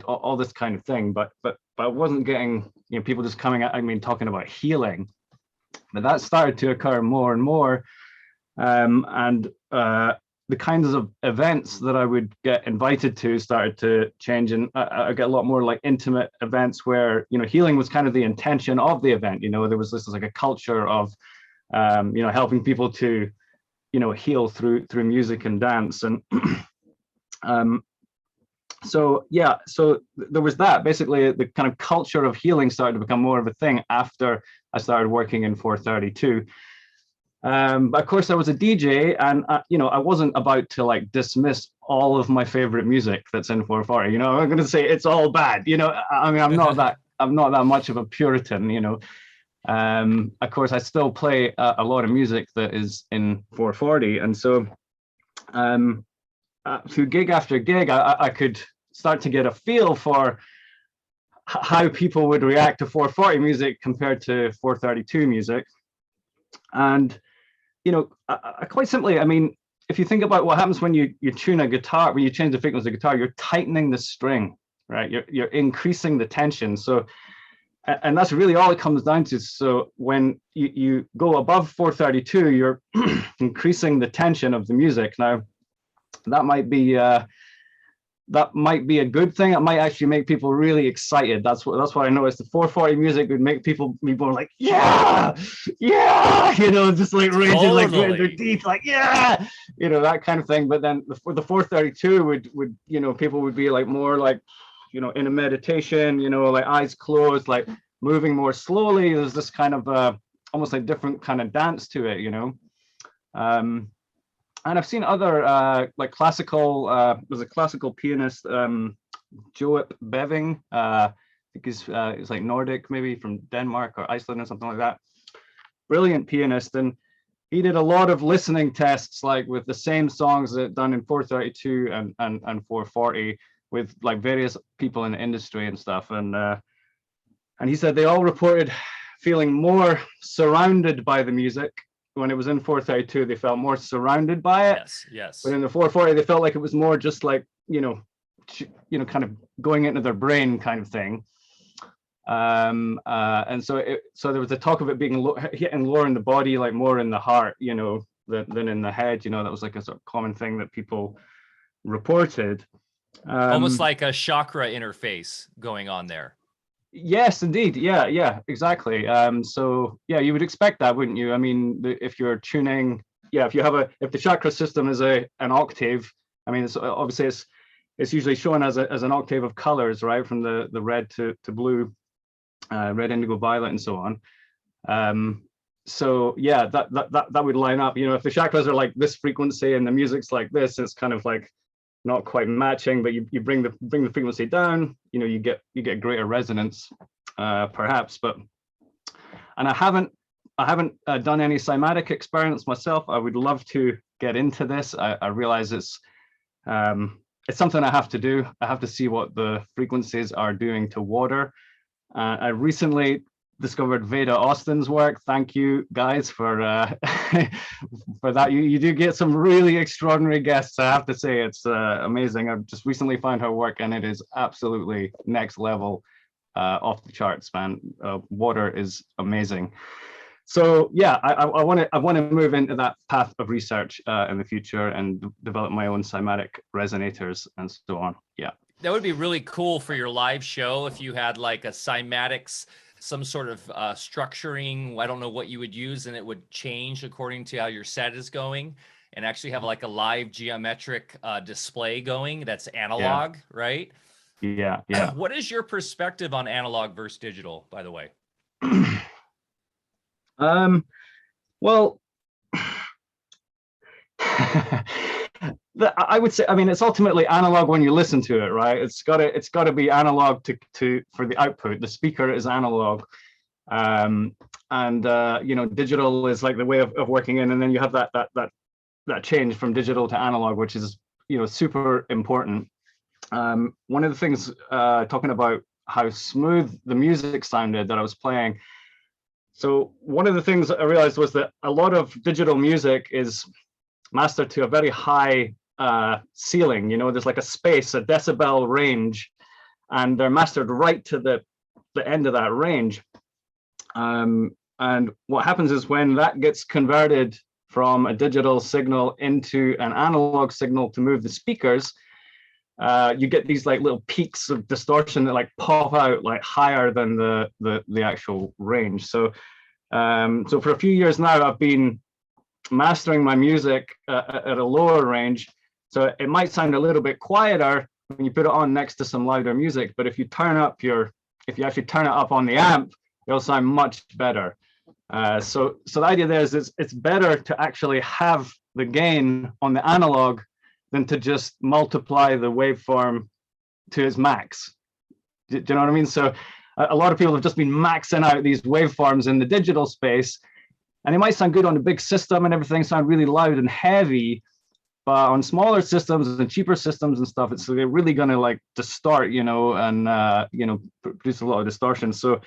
all this kind of thing, but I wasn't getting people just coming out, talking about healing. But that started to occur more and more, and the kinds of events that I would get invited to started to change, and I get a lot more like intimate events where healing was kind of the intention of the event. There was this like a culture of helping people to heal through music and dance, and so there was that. Basically, the kind of culture of healing started to become more of a thing after I started working in 432. But of course, I was a DJ, and I wasn't about to like dismiss all of my favorite music that's in 440. I'm going to say it's all bad. I'm not that much of a Puritan. Of course, I still play a lot of music that is in 440, and so through gig after gig, I could start to get a feel for how people would react to 440 music compared to 432 music. And quite simply, if you think about what happens when you tune a guitar, when you change the frequency of the guitar, you're tightening the string, right? You're increasing the tension. So, and that's really all it comes down to. So when you go above 432, you're increasing the tension of the music. Now, that might be a good thing. It might actually make people really excited. That's what I noticed. The 440 music would make people like, yeah, just like raging, like gritting their teeth, like yeah, that kind of thing. But then the 432 would people would be like more like, in a meditation, like eyes closed, like moving more slowly. There's this kind of almost like different kind of dance to it, And I've seen other like classical. There's a classical pianist, Joep Beving. I think he's like Nordic, maybe from Denmark or Iceland or something like that. Brilliant pianist, and he did a lot of listening tests, like with the same songs that done in 432 and 440, with like various people in the industry and stuff. And he said they all reported feeling more surrounded by the music. When it was in 432, they felt more surrounded by it. Yes. But in the 440, they felt like it was more just like, kind of going into their brain kind of thing. And so there was a talk of it being hitting lower in the body, like more in the heart, than in the head. That was like a sort of common thing that people reported. Almost like a chakra interface going on there. Yes, indeed. Yeah, exactly. So yeah, you would expect that, wouldn't you? If you're tuning, if the chakra system is an octave, it's obviously it's usually shown as an octave of colors, right? From the red to blue, red, indigo, violet, and so on. So yeah, that would line up. If the chakras are like this frequency and the music's like this, it's kind of like not quite matching, but you bring the frequency down, you get greater resonance, perhaps. And I haven't done any cymatic experiments myself. I would love to get into this. I realize it's something I have to do. I have to see what the frequencies are doing to water. I recently discovered Veda Austin's work. Thank you guys for for that. You do get some really extraordinary guests. I have to say, it's amazing. I've just recently found her work, and it is absolutely next level, off the charts, man. Water is amazing. So yeah, I want to move into that path of research in the future and develop my own cymatic resonators and so on. Yeah. That would be really cool for your live show if you had like a cymatics some sort of structuring. I don't know what you would use, and it would change according to how your set is going, and actually have like a live geometric display going that's analog, right? Yeah, yeah. What is your perspective on analog versus digital, by the way? Well, I would say, I mean, it's ultimately analog when you listen to it, right? It's got to be analog to for the output. The speaker is analog, and you know, digital is like the way of working in, and then you have that change from digital to analog, which is, you know, super important. One of the things talking about how smooth the music sounded that I was playing. So one of the things I realized was that a lot of digital music is mastered to a very high ceiling. You know, there's like a space, a decibel range, and they're mastered right to the end of that range. And what happens is when that gets converted from a digital signal into an analog signal to move the speakers, you get these like little peaks of distortion that like pop out like higher than the actual range. So so for a few years now, I've been mastering my music at a lower range, so it might sound a little bit quieter when you put it on next to some louder music, but if you actually turn it up on the amp, it'll sound much better. So the idea there is it's better to actually have the gain on the analog than to just multiply the waveform to its max. Do you know what I mean? So a lot of people have just been maxing out these waveforms in the digital space, and it might sound good on a big system and everything sound really loud and heavy, but on smaller systems and cheaper systems and stuff, it's really going to like distort, you know, and you know, produce a lot of distortion. So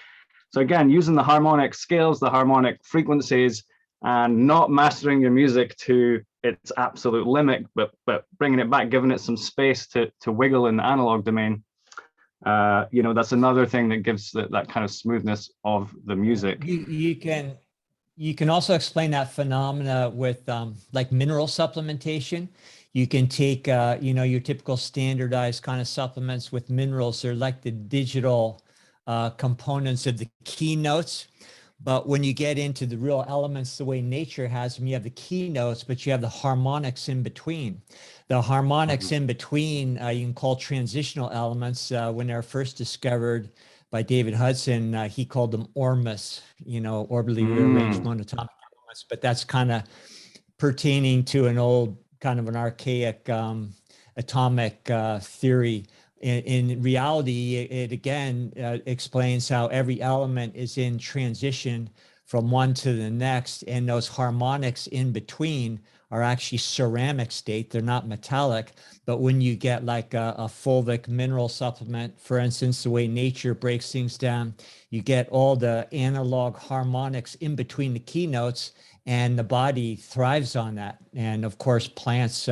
again, using the harmonic scales, the harmonic frequencies, and not mastering your music to its absolute limit, but bringing it back, giving it some space to wiggle in the analog domain. You know, that's another thing that gives that kind of smoothness of the music. You can also explain that phenomena with like mineral supplementation. You can take, you know, your typical standardized kind of supplements with minerals. They're like the digital components of the keynotes. But when you get into the real elements, the way nature has them, you have the keynotes, but you have the harmonics in between. The harmonics in between, you can call transitional elements. When they were first discovered by David Hudson, he called them ormus, you know, orbitally rearranged monatomic elements, but that's kind of pertaining to an old, kind of an archaic atomic theory. In reality, it again explains how every element is in transition from one to the next, and those harmonics in between are actually ceramic state. They're not metallic, but when you get like a fulvic mineral supplement, for instance, the way nature breaks things down, you get all the analog harmonics in between the keynotes, and the body thrives on that. And of course, plants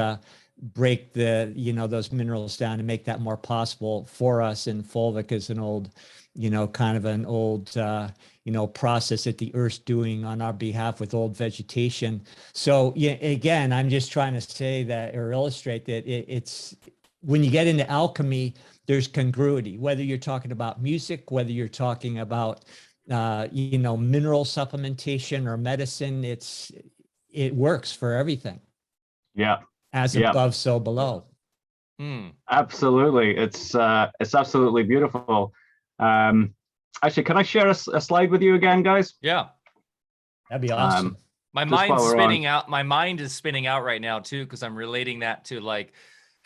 break the, you know, those minerals down to make that more possible for us. And fulvic is an old, you know, kind of an old, you know, process that the Earth's doing on our behalf with old vegetation. So yeah, again, I'm just trying to say that, or illustrate that it's, when you get into alchemy, there's congruity, whether you're talking about music, whether you're talking about, you know, mineral supplementation or medicine, it works for everything. Yeah. As above, so below. Absolutely. It's absolutely beautiful. Actually, can I share a slide with you again, guys? Yeah. That'd be awesome. My mind's spinning out. My mind is spinning out right now too, because I'm relating that to like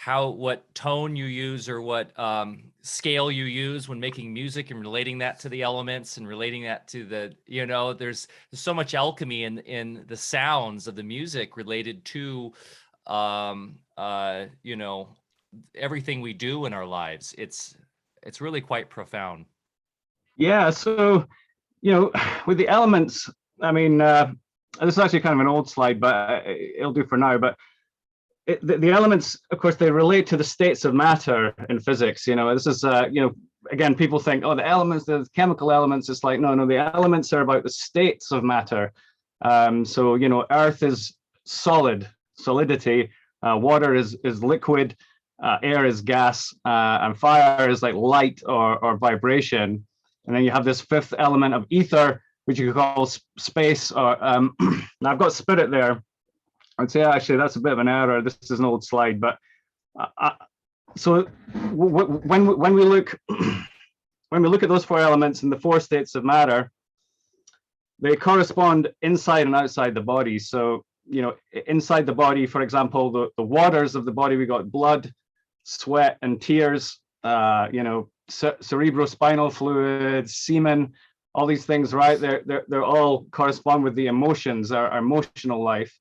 what tone you use or what scale you use when making music, and relating that to the elements and relating that to the, you know, there's so much alchemy in the sounds of the music related to you know, everything we do in our lives. It's really quite profound. Yeah, so, you know, with the elements, I mean, this is actually kind of an old slide, but it'll do for now. But the elements, of course, they relate to the states of matter in physics. You know, this is, you know, again, people think, oh, the elements, the chemical elements. It's like, no, the elements are about the states of matter. So, you know, Earth is solidity, water is liquid, air is gas, and fire is like light or vibration. And then you have this fifth element of ether, which you could call space. Or now I've got spirit there. I'd say actually that's a bit of an error. This is an old slide, but so when we look at those four elements and the four states of matter, they correspond inside and outside the body. So, you know, inside the body, for example, the waters of the body, we got blood, sweat, and tears, you know, cerebrospinal fluid, semen, all these things, right? They're all correspond with the emotions, our emotional life.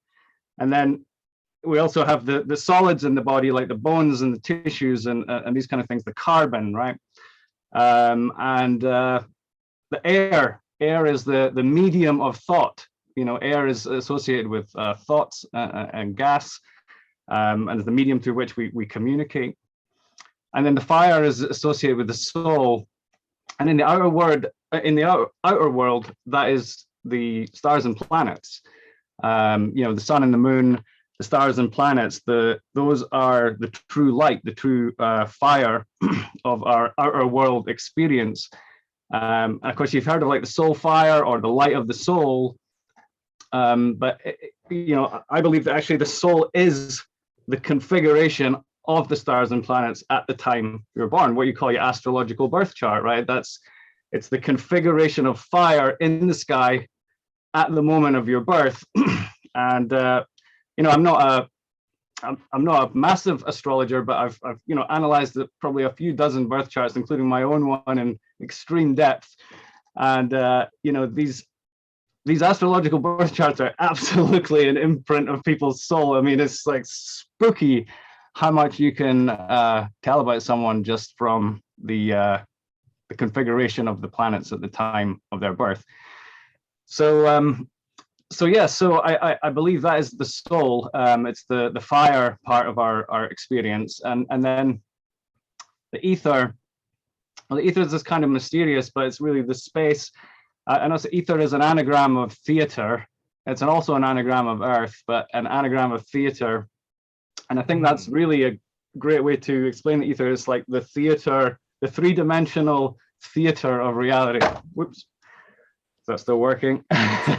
And then we also have the solids in the body, like the bones and the tissues and these kind of things, the carbon, right? The air is the medium of thought. You know, air is associated with thoughts and gas, and is the medium through which we communicate. And then the fire is associated with the soul. And in the outer world, that is the stars and planets. You know, the sun and the moon, the stars and planets. Those are the true light, the true fire of our outer world experience. And of course, you've heard of like the soul fire or the light of the soul. But you know, I believe that actually the soul is the configuration of the stars and planets at the time you were born, what you call your astrological birth chart, right? It's the configuration of fire in the sky at the moment of your birth. And you know, I'm not a massive astrologer, but I've you know, analyzed probably a few dozen birth charts, including my own one in extreme depth. And you know, these astrological birth charts are absolutely an imprint of people's soul. I mean, it's like spooky how much you can tell about someone just from the configuration of the planets at the time of their birth. So yeah, so I believe that is the soul. It's the fire part of our experience, and then the ether. Well, the ether is this kind of mysterious, but it's really the space. And also, ether is an anagram of theater. It's also an anagram of earth, but an anagram of theater. And I think that's really a great way to explain the ether. It's like the theater, the three-dimensional theater of reality. Whoops. Is that still working?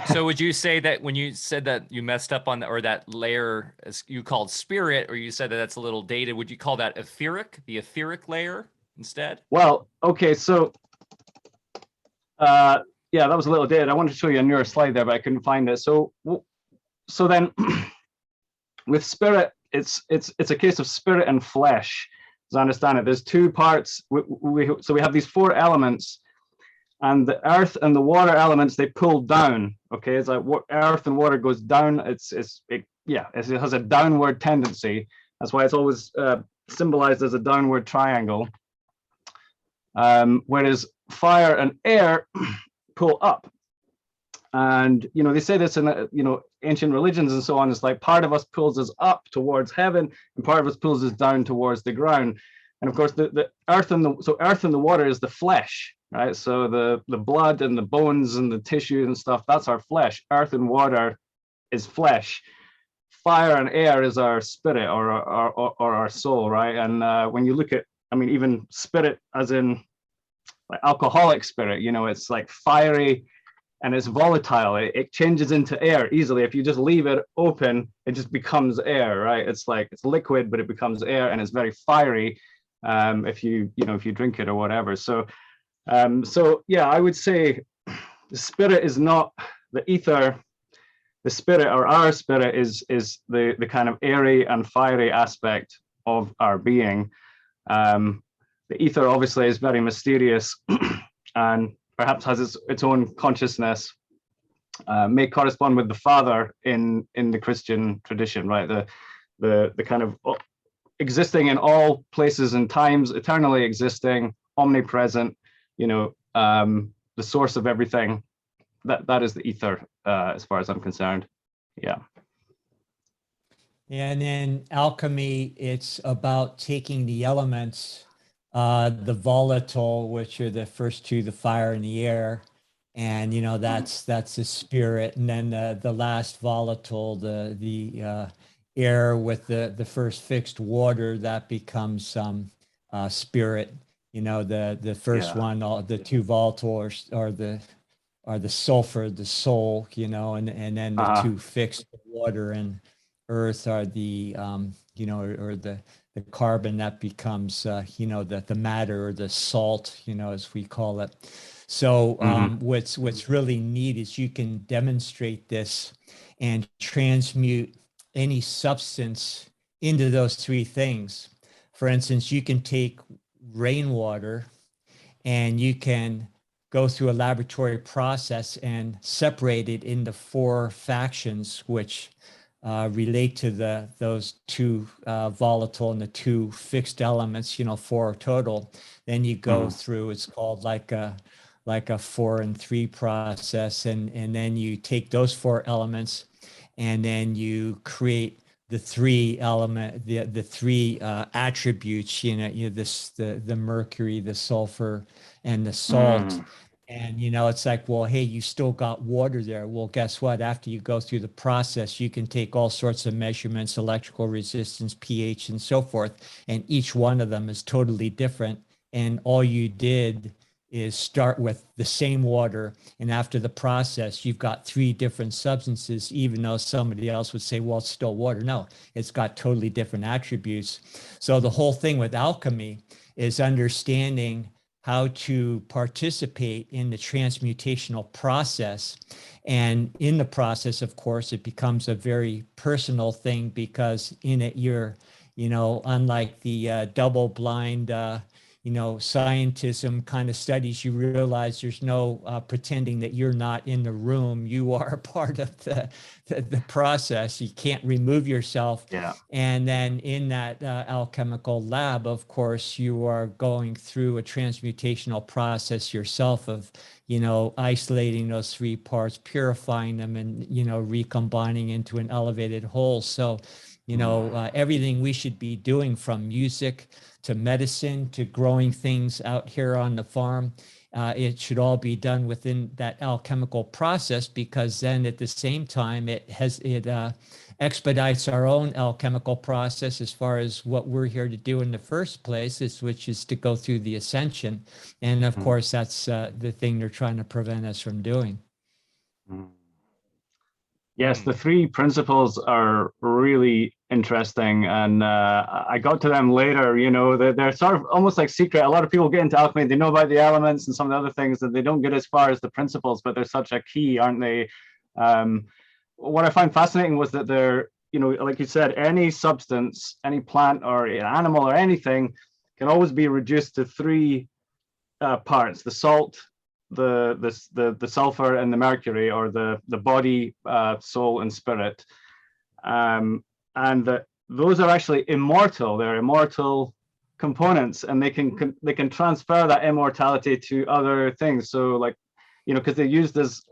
So would you say that when you said that you messed up on or that layer, as you called spirit, or you said that that's a little dated, would you call that etheric, the etheric layer instead? Well, okay, so yeah, that was a little dated. I wanted to show you a newer slide there, but I couldn't find it. So then with spirit, it's a case of spirit and flesh, as I understand it. There's two parts. So we have these four elements, and the earth and the water elements, they pull down. Okay, it's like what earth and water goes down. It has a downward tendency. That's why it's always symbolized as a downward triangle. Whereas fire and air pull up. And you know, they say this in you know, ancient religions and so on. It's like part of us pulls us up towards heaven, and part of us pulls us down towards the ground. And of course, the earth and the water is the flesh, right? So the blood and the bones and the tissue and stuff, that's our flesh. Earth and water is flesh. Fire and air is our spirit or our soul, right? And when you look at, I mean, even spirit, as in like alcoholic spirit, you know, it's like fiery. And it's volatile. It changes into air easily. If you just leave it open, it just becomes air, right? It's like it's liquid, but it becomes air, and it's very fiery if you drink it or whatever. So yeah, I would say the spirit is not the ether. The spirit, or our spirit, is the kind of airy and fiery aspect of our being. The ether obviously is very mysterious and perhaps has its own consciousness, may correspond with the Father in the Christian tradition, right? The kind of existing in all places and times, eternally existing, omnipresent, you know, the source of everything. That is the ether, as far as I'm concerned. Yeah. And in alchemy, it's about taking the elements, the volatile, which are the first two, the fire and the air, and you know, that's the spirit, and then the last volatile, the air with the first fixed water, that becomes spirit. the first one, all the two volatile are the sulfur, the soul, and then the two fixed, water and earth, are the or the carbon that becomes the matter, or the salt, as we call it. So what's really neat is you can demonstrate this and transmute any substance into those three things. For instance, you can take rainwater and you can go through a laboratory process and separate it into four factions, which relate to those two volatile and the two fixed elements, four total. Then you go through, it's called like a 4 and 3 process, and then you take those four elements and then you create the three attributes, the mercury, the sulfur, and the salt. And, it's like, well, hey, you still got water there. Well, guess what? After you go through the process, you can take all sorts of measurements, electrical resistance, pH, and so forth. And each one of them is totally different. And all you did is start with the same water. And after the process, you've got three different substances, even though somebody else would say, well, it's still water. No, it's got totally different attributes. So the whole thing with alchemy is understanding how to participate in the transmutational process. And in the process, of course, it becomes a very personal thing, because in it, you're, unlike the double-blind, scientism kind of studies, you realize there's no pretending that you're not in the room. You are a part of the process. You can't remove yourself. Yeah. And then in that alchemical lab, of course, you are going through a transmutational process yourself of, isolating those three parts, purifying them, and, recombining into an elevated whole. So, everything we should be doing, from music to medicine to growing things out here on the farm, it should all be done within that alchemical process, because then at the same time it expedites our own alchemical process as far as what we're here to do in the first place, which is to go through the ascension. And of course, that's the thing they're trying to prevent us from doing. Yes, the three principles are really interesting, and I got to them later. They're sort of almost like secret. A lot of people get into alchemy, they know about the elements and some of the other things, that they don't get as far as the principles, but they're such a key, aren't they? What I find fascinating was that they're, like you said, any substance, any plant or an animal or anything can always be reduced to three parts: the salt, the sulfur, and the mercury, or the body, soul, and spirit, and those are actually immortal. They're immortal components, and they can transfer that immortality to other things. So, like, because they're used as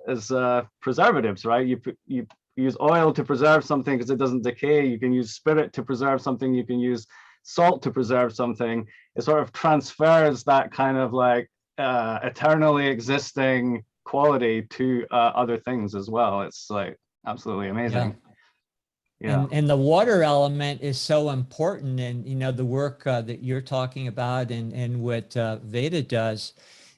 preservatives, right? You use oil to preserve something because it doesn't decay. You can use spirit to preserve something. You can use salt to preserve something. It sort of transfers that kind of like eternally existing quality to other things as well. It's like absolutely amazing. Yeah. And the water element is so important. And the work that you're talking about, and what Veda does,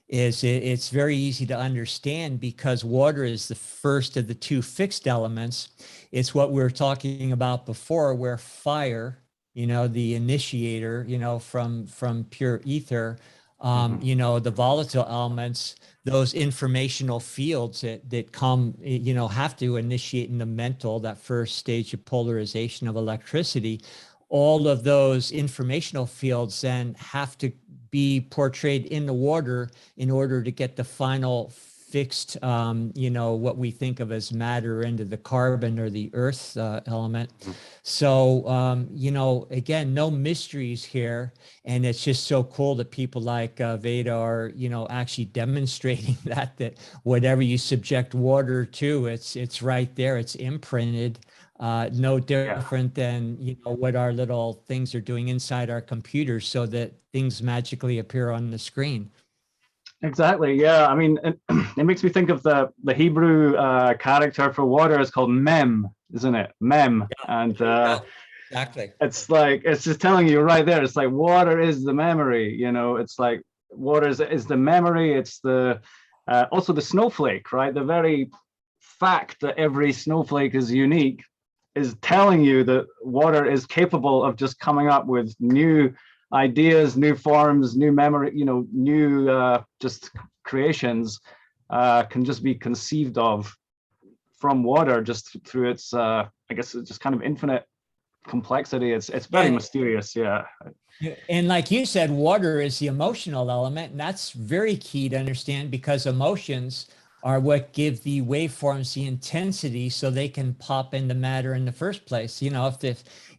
is it's very easy to understand, because water is the first of the two fixed elements. It's what we were talking about before, where fire, the initiator, from pure ether, the volatile elements, those informational fields that come, have to initiate in the mental, that first stage of polarization of electricity. All of those informational fields then have to be portrayed in the water in order to get the final fixed, what we think of as matter into the carbon or the earth element. So, again, no mysteries here. And it's just so cool that people like Veda are, actually demonstrating that whatever you subject water to, it's right there. It's imprinted. No different than what our little things are doing inside our computers, so that things magically appear on the screen. Exactly. Yeah. I mean, it makes me think of the Hebrew character for water is called mem, isn't it? Mem. And exactly. It's like, it's just telling you right there. It's like water is the memory. It's like water is the memory. It's the also the snowflake, right? The very fact that every snowflake is unique is telling you that water is capable of just coming up with new ideas, new forms, new memory, new just creations can just be conceived of from water just through its, I guess, it's just kind of infinite complexity. It's very mysterious, yeah. And like you said, water is the emotional element, and that's very key to understand, because emotions are what give the waveforms the intensity so they can pop into matter in the first place.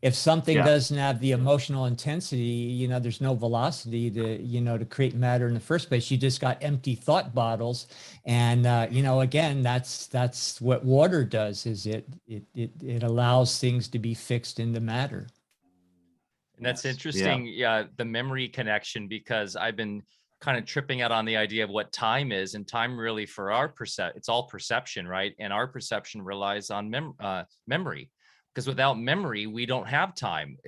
If something doesn't have the emotional intensity, there's no velocity to create matter in the first place. You just got empty thought bottles. And again, that's what water does, is it allows things to be fixed into matter. And that's interesting. Yeah, the memory connection, because I've been kind of tripping out on the idea of what time is, and time really for our it's all perception, right? And our perception relies on memory, because without memory, we don't have time.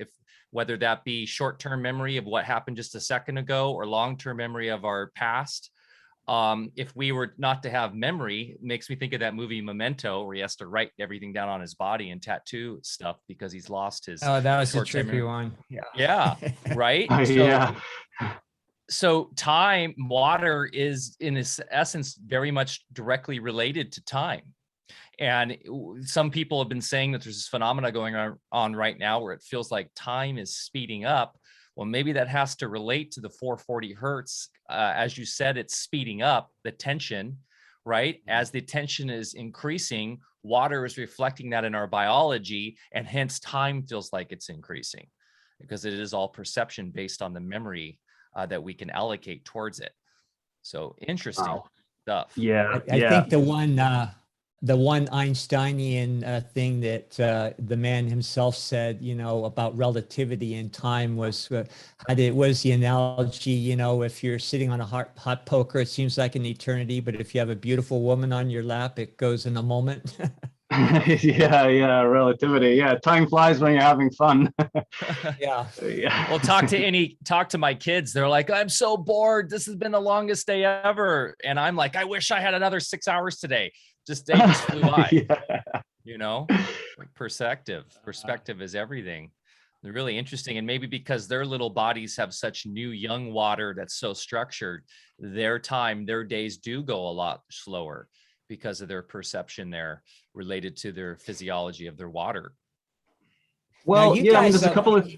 Whether that be short-term memory of what happened just a second ago, or long-term memory of our past. If we were not to have memory, it makes me think of that movie Memento, where he has to write everything down on his body and tattoo stuff because he's lost his. Oh, that was a trippy one. Yeah. Right. So time, water is in its essence very much directly related to time. And some people have been saying that there's this phenomena going on right now where it feels like time is speeding up. Well, maybe that has to relate to the 440 hertz. As you said, it's speeding up the tension, right? As the tension is increasing, water is reflecting that in our biology, and hence time feels like it's increasing, because it is all perception based on the memory that we can allocate towards it. So interesting stuff. Yeah, I think the one Einsteinian thing that the man himself said, about relativity and time was the analogy, if you're sitting on a hot poker, it seems like an eternity, but if you have a beautiful woman on your lap, it goes in a moment. yeah, relativity. Yeah, time flies when you're having fun. Yeah. Well, talk to my kids. They're like, I'm so bored. This has been the longest day ever. And I'm like, I wish I had another 6 hours today. They just flew by. Like perspective is everything. They're really interesting. And maybe because their little bodies have such new young water that's so structured, their days do go a lot slower because of their perception there related to their physiology of their water. Well, there's a couple of...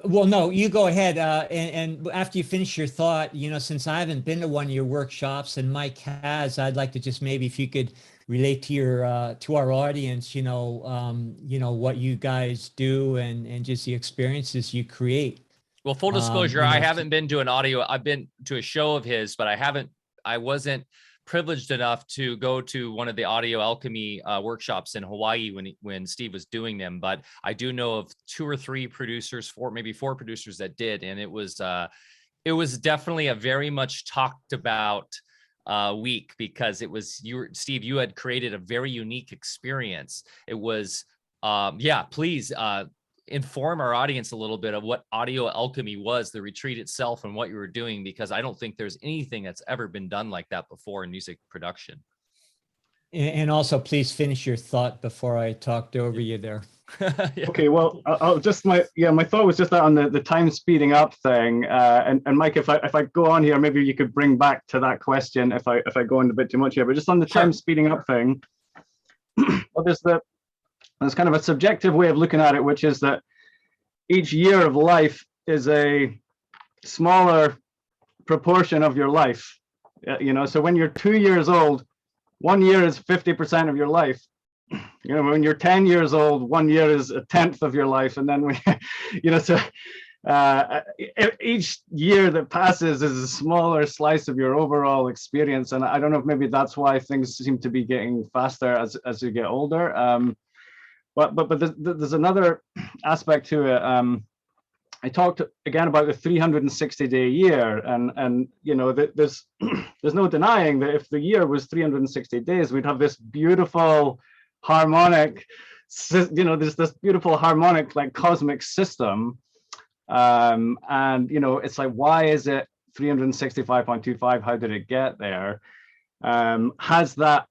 well, no, you go ahead. And after you finish your thought, since I haven't been to one of your workshops and Mike has, I'd like to just maybe if you could relate to to our audience, what you guys do and just the experiences you create. Well, full disclosure, I haven't been to an audio. I've been to a show of his, but I wasn't privileged enough to go to one of the audio alchemy workshops in Hawaii when Steve was doing them, but I do know of 2 or 3 producers, maybe 4 producers that did, and it was definitely a very much talked about week, because it was Steve, you had created a very unique experience. It was please inform our audience a little bit of what audio alchemy was, the retreat itself, and what you were doing, because I don't think there's anything that's ever been done like that before in music production. And also, please finish your thought before I talked over you there. Okay, well, I'll just my thought was just that on the time speeding up thing, and Mike, if I go on here, maybe you could bring back to that question if I go into a bit too much here, but just on the time speeding up thing. Well, there's kind of a subjective way of looking at it, which is that each year of life is a smaller proportion of your life. So when you're 2 years old, 1 year is 50% of your life. When you're 10 years old, 1 year is 1/10 of your life. And then each year that passes is a smaller slice of your overall experience. And I don't know if maybe that's why things seem to be getting faster as you get older. But there's another aspect to it. I talked again about the 360-day year, and there's no denying that if the year was 360 days, we'd have this beautiful harmonic, there's this beautiful harmonic like cosmic system. And it's like, why is it 365.25, how did it get there? Has that,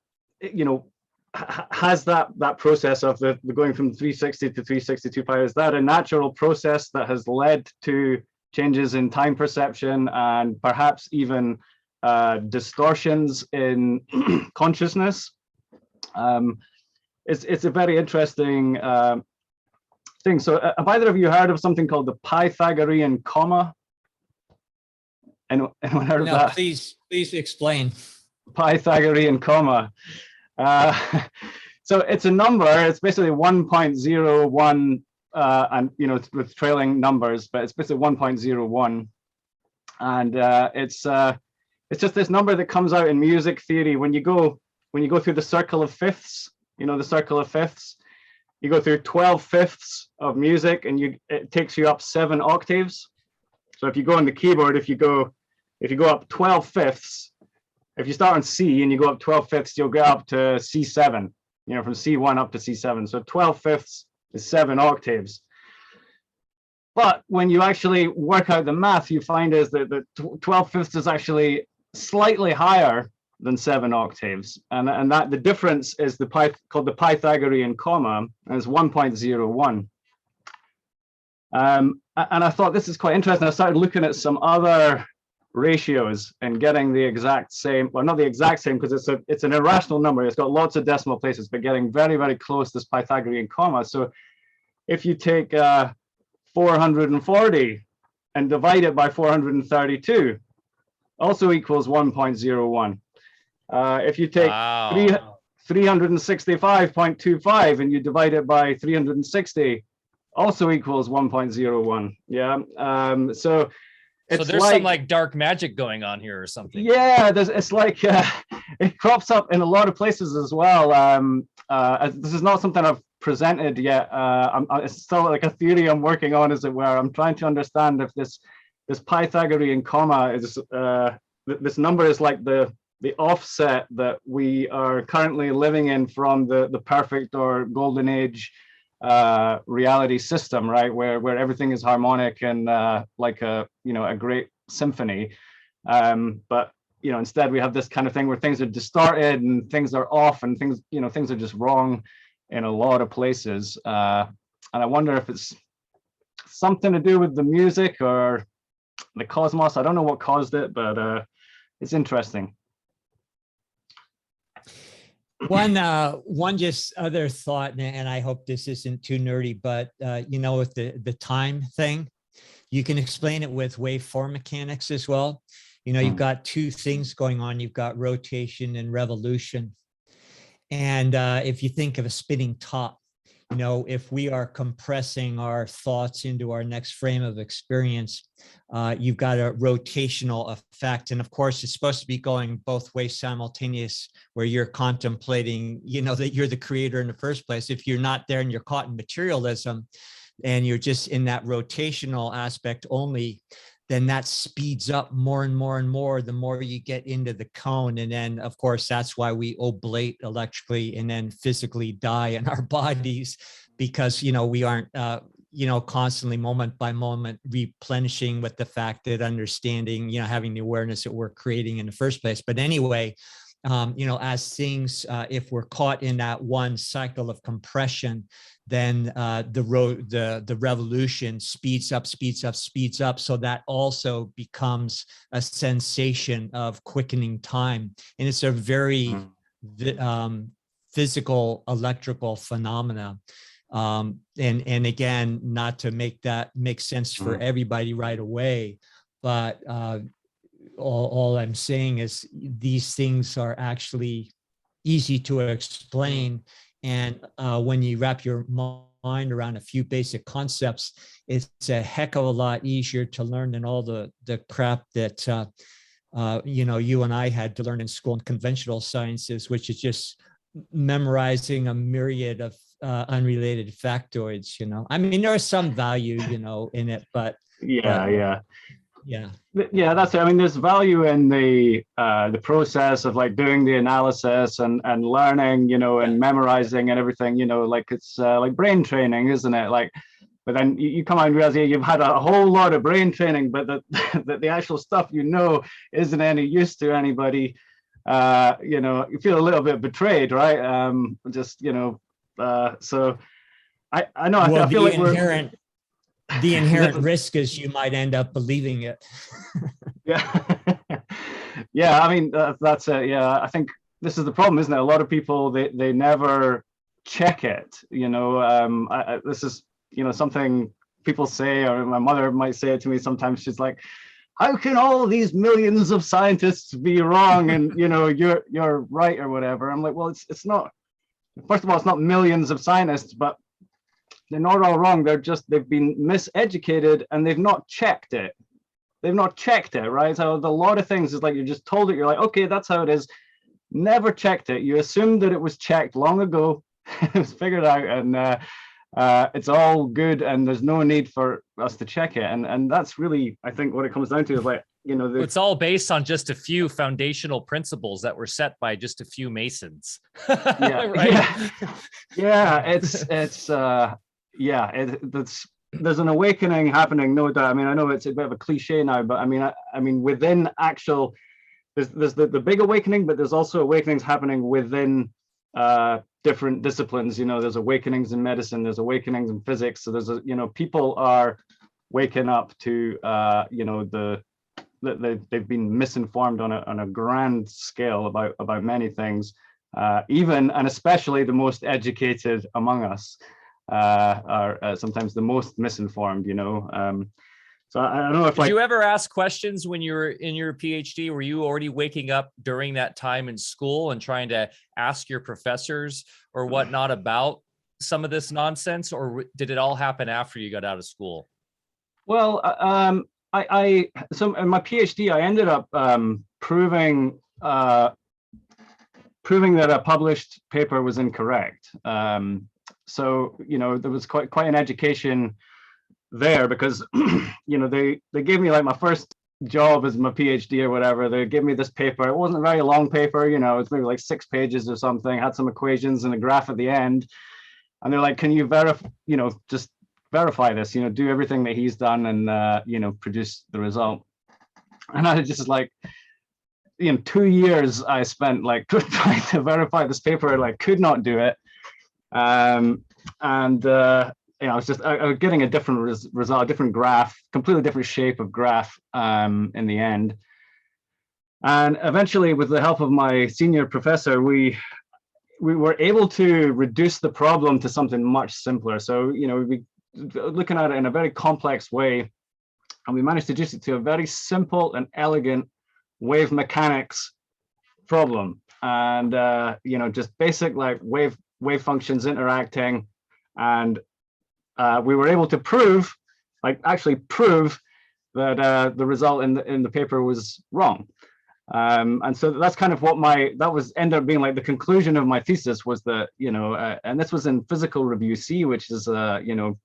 has that process of the going from 360 to 362 pi, is that a natural process that has led to changes in time perception and perhaps even distortions in consciousness? It's a very interesting thing. So have either of you heard of something called the Pythagorean comma? Anyone heard of that? Please explain. Pythagorean comma. So it's a number. It's basically 1.01, and with trailing numbers, but it's basically 1.01, and it's just this number that comes out in music theory when you go through the circle of fifths. The circle of fifths. You go through 12 fifths of music, and it takes you up 7 octaves. So if you go on the keyboard, if you go up 12 fifths, if you start on C and you go up 12 fifths, you'll get up to C7, from C1 up to C7. So 12 fifths is 7 octaves. But when you actually work out the math, you find is that 12 fifths is actually slightly higher than 7 octaves. And that the difference is called the Pythagorean comma, and it's 1.01. And I thought this is quite interesting. I started looking at some other ratios and getting the exact same, well, not the exact same, because it's an irrational number. It's got lots of decimal places, but getting very, very close to this Pythagorean comma. So if you take 440 and divide it by 432, also equals 1.01. If you take 365.25 and you divide it by 360, also equals 1.01. Yeah. So there's some like dark magic going on here or something. Yeah, it's like it crops up in a lot of places as well. This is not something I've presented yet. It's still like a theory I'm working on, as it were. I'm trying to understand if this Pythagorean comma is this number is like the offset that we are currently living in from the perfect or golden age reality system, right, where everything is harmonic and like a great symphony, but instead we have this kind of thing where things are distorted and things are off and things are just wrong in a lot of places, and I wonder if it's something to do with the music or the cosmos. I don't know what caused it, but it's interesting. One just other thought, and I hope this isn't too nerdy, but with the time thing, you can explain it with waveform mechanics as well. You've got two things going on. You've got rotation and revolution. And if you think of a spinning top, if we are compressing our thoughts into our next frame of experience, you've got a rotational effect. And of course, it's supposed to be going both ways simultaneous, where you're contemplating, that you're the creator in the first place. If you're not there and you're caught in materialism and you're just in that rotational aspect only, then that speeds up more and more and more the more you get into the cone. And then, of course, that's why we oblate electrically and then physically die in our bodies, because, we aren't, constantly moment by moment replenishing with the fact that understanding, having the awareness that we're creating in the first place. But anyway, as things, if we're caught in that one cycle of compression, then the revolution speeds up. So that also becomes a sensation of quickening time. And it's a very physical, electrical phenomena. And again, not to make that make sense for everybody right away, but all I'm saying is these things are actually easy to explain. And when you wrap your mind around a few basic concepts, it's a heck of a lot easier to learn than all the crap that you and I had to learn in school in conventional sciences, which is just memorizing a myriad of unrelated factoids. I mean, there is some value, in it, but yeah, that's it. I mean, there's value in the process of like doing the analysis and learning, and memorizing and everything, like it's like brain training, isn't it? Like but then you come out and realize, yeah, you've had a whole lot of brain training, but that the actual stuff isn't any use to anybody. You feel a little bit betrayed, right? So I know. Well, I feel like the inherent risk is you might end up believing it. Yeah. Yeah, I mean, that's it. Yeah, I think this is the problem, isn't it? A lot of people, they never check it. This is, something people say, or my mother might say it to me sometimes. She's like, how can all these millions of scientists be wrong and, you're right or whatever? I'm like, well, it's not, first of all, it's not millions of scientists, but they're not all wrong. They've been miseducated and they've not checked it. They've not checked it, right? So a lot of things is like, you're just told it, you're like, okay, that's how it is. Never checked it. You assumed that it was checked long ago. It was figured out, and it's all good, and there's no need for us to check it. And that's really, I think, what it comes down to is like, it's all based on just a few foundational principles that were set by just a few Masons. Yeah, right? There's an awakening happening, no doubt. I mean, I know it's a bit of a cliche now, but I mean, within actual, there's the big awakening, but there's also awakenings happening within different disciplines. There's awakenings in medicine, there's awakenings in physics. So there's people are waking up to they've been misinformed on a grand scale about many things. Even and especially the most educated among us are sometimes the most misinformed. So I don't know if Did you ever ask questions when you were in your PhD? Were you already waking up during that time in school and trying to ask your professors or whatnot about some of this nonsense, or did it all happen after you got out of school? Well, so in my PhD, I ended up proving that a published paper was incorrect. So there was quite an education there, because they gave me like my first job as my PhD or whatever. They gave me this paper. It wasn't a very long paper, it's maybe like 6 pages or something, had some equations and a graph at the end, and they're like, can you just verify this, do everything that he's done and produce the result. And I just like, 2 years I spent like trying to verify this paper, like could not do it. I was getting a different result, a different graph, completely different shape of graph in the end. And eventually, with the help of my senior professor, we were able to reduce the problem to something much simpler. So, we looking at it in a very complex way, and we managed to reduce it to a very simple and elegant wave mechanics problem. And, just basic like wave functions interacting. And we were able to prove that the result in the paper was wrong. And so that's kind of what ended up being like the conclusion of my thesis, was that, and this was in Physical Review C, which is, an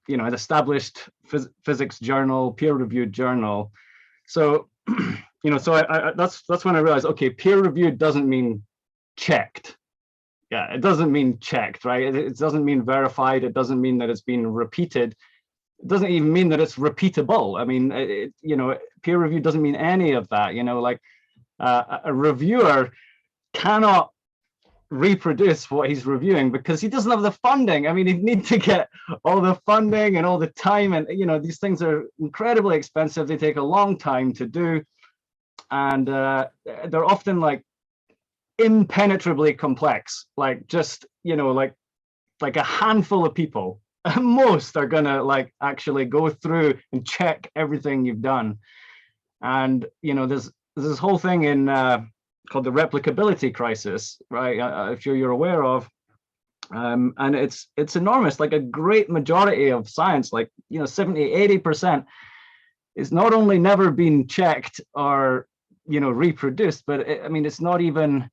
established physics journal, peer-reviewed journal. So, that's when I realized, okay, peer-reviewed doesn't mean checked. Yeah, it doesn't mean checked, right? It doesn't mean verified. It doesn't mean that it's been repeated. It doesn't even mean that it's repeatable. I mean, peer review doesn't mean any of that. Like a reviewer cannot reproduce what he's reviewing because he doesn't have the funding. I mean, he'd need to get all the funding and all the time, and these things are incredibly expensive. They take a long time to do, and they're often like impenetrably complex, like just like a handful of people most are gonna like actually go through and check everything you've done. And there's this whole thing in called the replicability crisis, right? If you're aware of, and it's enormous. Like a great majority of science, like 70-80%, is not only never been checked or reproduced, but it's not even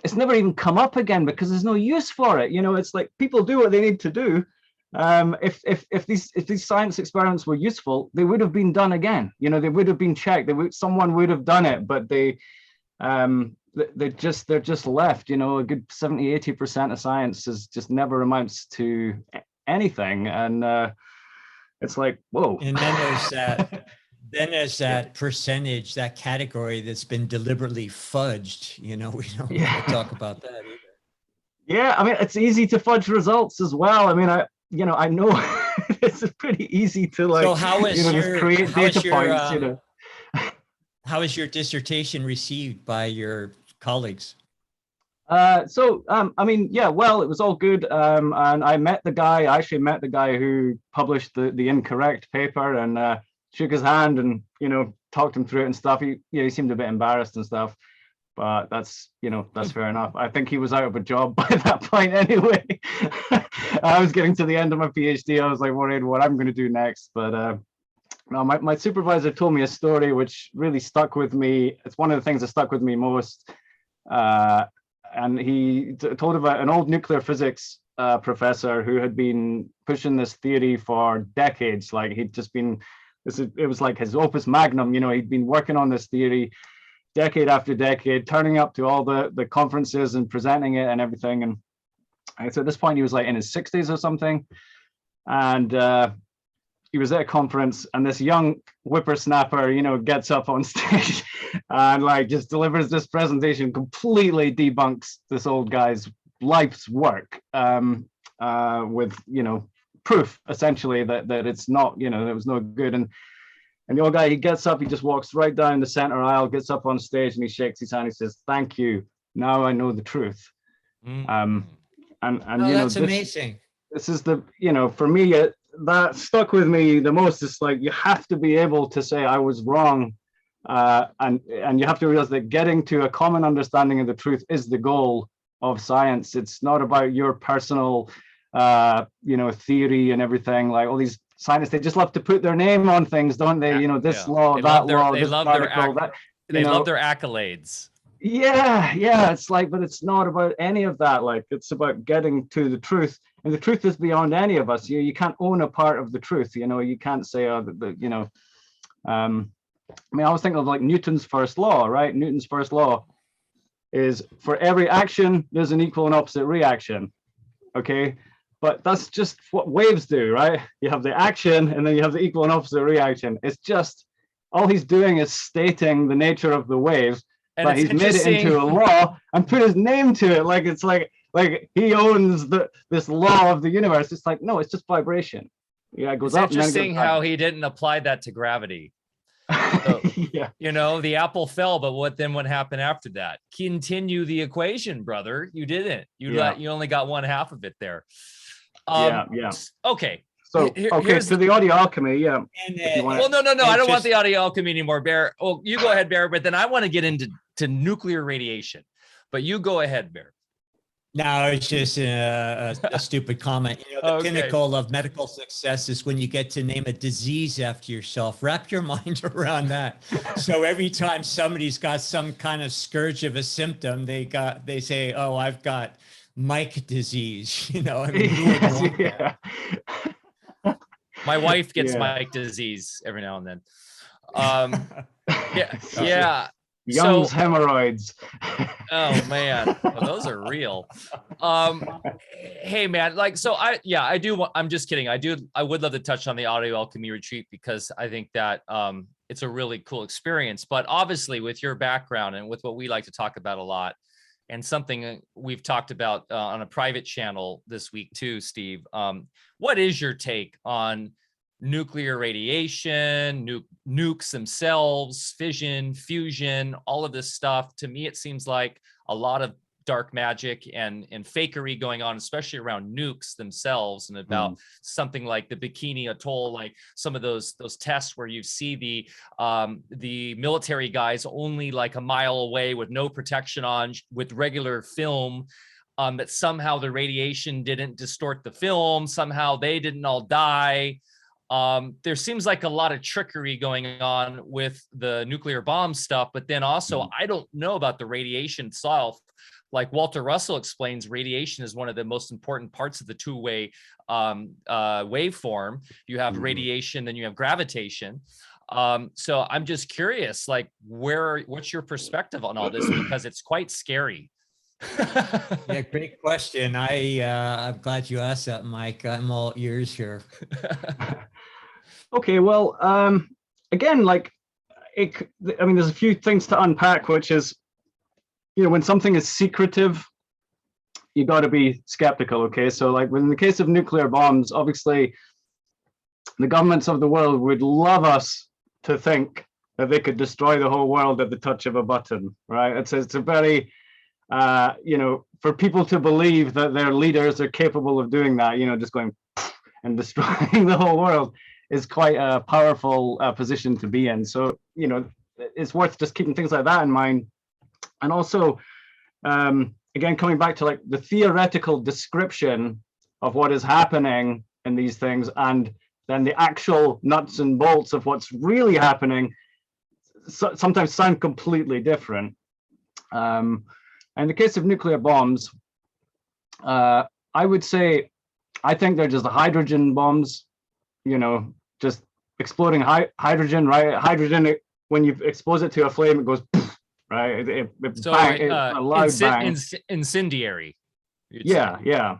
it's never even come up again because there's no use for it. It's like people do what they need to do. If these science experiments were useful, they would have been done again. They would have been checked. Someone would have done it, but they they're just left. You know, a good 70-80% of science is just never amounts to anything, and it's like, whoa. And then there's that percentage, that category that's been deliberately fudged. You know, we don't want to talk about that either. Yeah, I mean, it's easy to fudge results as well. I mean, I know it's pretty easy to, like, so how is just create data points, you know. How is your dissertation received by your colleagues? I mean, yeah, well, it was all good. And I actually met the guy who published the incorrect paper, and shook his hand and, you know, talked him through it and stuff. He seemed a bit embarrassed and stuff, but that's fair enough. I think he was out of a job by that point anyway. I was getting to the end of my PhD. I was like worried what I'm going to do next, but no, my supervisor told me a story which really stuck with me. It's one of the things that stuck with me most. And he told about an old nuclear physics professor who had been pushing this theory for decades. Like, he'd just been, it was like his opus magnum. You know, he'd been working on this theory decade after decade, turning up to all the conferences and presenting it and everything. And so at this point, he was like in his 60s or something. And he was at a conference, and this young whippersnapper, you know, gets up on stage and, like, just delivers this presentation, completely debunks this old guy's life's work, with, you know, proof essentially that it's not, you know, it was no good. And the old guy, he gets up, he just walks right down the center aisle, gets up on stage, and he shakes his hand. He says, "Thank you. Now I know the truth." And you know, that's amazing. This is the, you know, for me, that stuck with me the most. It's like, you have to be able to say I was wrong, and you have to realize that getting to a common understanding of the truth is the goal of science. It's not about your personal you know, theory and everything. Like, all these scientists, they just love to put their name on things, don't they? You know, this law, that law, this article, that. They love their accolades. Yeah, it's like, but it's not about any of that. Like, it's about getting to the truth, and the truth is beyond any of us. You can't own a part of the truth. You know, you can't say, you know, I mean, I was thinking of, like, Newton's first law, right? Newton's first law is, for every action, there's an equal and opposite reaction. Okay, but that's just what waves do, right? You have the action, and then you have the equal and opposite reaction. It's just, all he's doing is stating the nature of the wave. And but he's made it into a law and put his name to it. Like, it's like he owns this law of the universe. It's like, no, it's just vibration. Yeah, it goes up. It's interesting how he didn't apply that to gravity. So, yeah, you know, the apple fell, but what happened after that? Continue the equation, brother. You didn't. You only got one half of it there. Yeah. Okay. So, so the audio alchemy, yeah. Well, no. I don't want the audio alchemy anymore, Barre. Oh, you go ahead, Barre. But then I want to get into nuclear radiation. But you go ahead, Barre. No, it's just a stupid comment. You know, the pinnacle of medical success is when you get to name a disease after yourself. Wrap your mind around that. So every time somebody's got some kind of scourge of a symptom, they say, "Oh, I've got Mike disease." You know, I mean, who would want that? My wife gets Mike disease every now and then. Yeah. Young's hemorrhoids. Oh man, those are real. Hey man, like, so I do. I'm just kidding. I would love to touch on the audio alchemy retreat, because I think that it's a really cool experience. But obviously, with your background and with what we like to talk about a lot, and something we've talked about on a private channel this week too, Steve. What is your take on nuclear radiation, nukes themselves, fission, fusion, all of this stuff? To me, it seems like a lot of dark magic and fakery going on, especially around nukes themselves, and about something like the Bikini Atoll, like some of those tests where you see the military guys only like a mile away with no protection on, with regular film, that somehow the radiation didn't distort the film, somehow they didn't all die. There seems like a lot of trickery going on with the nuclear bomb stuff, but then also I don't know about the radiation itself. Like Walter Russell explains, radiation is one of the most important parts of the two-way waveform. You have radiation, then you have gravitation. So I'm just curious, like, what's your perspective on all this? Because it's quite scary. Yeah, great question. I'm glad you asked that, Mike. I'm all ears here. Okay, well, again, like, I mean, there's a few things to unpack, which is, when something is secretive, you got to be skeptical. Okay, so like in the case of nuclear bombs, obviously, the governments of the world would love us to think that they could destroy the whole world at the touch of a button, right? It's a very, for people to believe that their leaders are capable of doing that, just going and destroying the whole world is quite a powerful position to be in. So, it's worth just keeping things like that in mind. And also, again, coming back to like the theoretical description of what is happening in these things, and then the actual nuts and bolts of what's really happening sometimes sound completely different. In the case of nuclear bombs, I would say, I think they're just hydrogen bombs, just exploding hydrogen, right? Hydrogen, when you expose it to a flame, it goes, right? So bang, it's a loud bang. Incendiary. Yeah, yeah.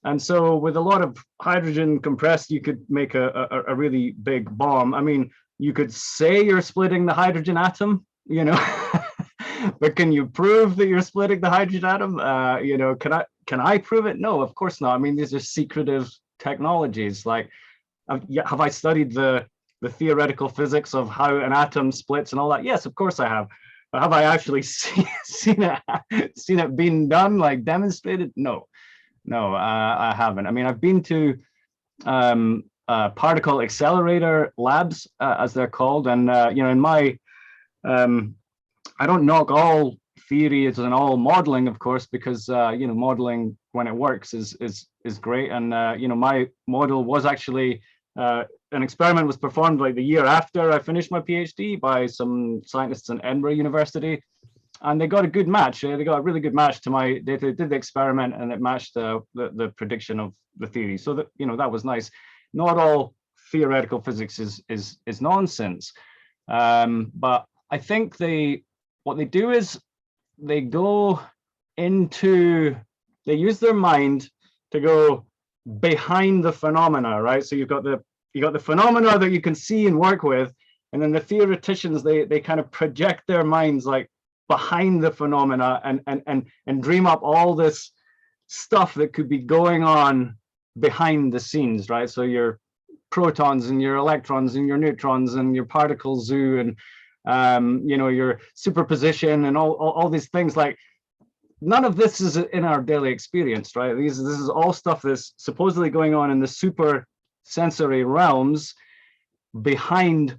And so with a lot of hydrogen compressed, you could make a really big bomb. I mean, you could say you're splitting the hydrogen atom, but can you prove that you're splitting the hydrogen atom? Can I prove it? No, of course not. I mean, these are secretive technologies. Like, have I studied the theoretical physics of how an atom splits and all that? Yes, of course I have. But have I actually seen it being done, like demonstrated? No, I haven't. I mean, I've been to particle accelerator labs, as they're called, and in my I don't knock all theories and all modeling, of course, because modeling when it works is great. And my model was actually an experiment was performed like the year after I finished my PhD by some scientists in Edinburgh University, and they got a good match. They got a really good match to my. They did the experiment and it matched the prediction of the theory. So that that was nice. Not all theoretical physics is nonsense, but I think what they do is they use their mind to go behind the phenomena, right? So you got the phenomena that you can see and work with, and then the theoreticians they kind of project their minds like behind the phenomena and dream up all this stuff that could be going on behind the scenes, right? So your protons and your electrons and your neutrons and your particle zoo and your superposition and all these things. Like, none of this is in our daily experience, right? This is all stuff that's supposedly going on in the super sensory realms behind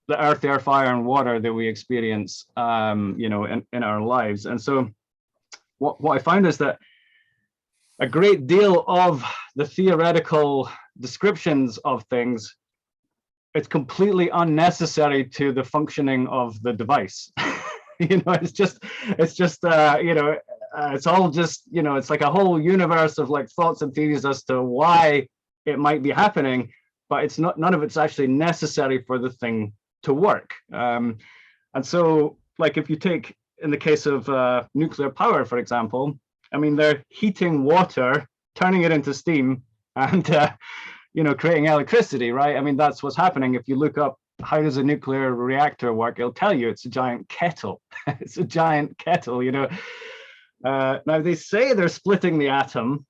the earth, air, fire, and water that we experience, in our lives. And so what I found is that a great deal of the theoretical descriptions of things, it's completely unnecessary to the functioning of the device. It's all just, it's like a whole universe of like thoughts and theories as to why it might be happening, but it's not, none of it's actually necessary for the thing to work. And so, like, if you take, in the case of nuclear power, for example, I mean, they're heating water, turning it into steam, and creating electricity, right? I mean, that's what's happening. If you look up how does a nuclear reactor work, it'll tell you it's a giant kettle. It's a giant kettle, Now they say they're splitting the atom.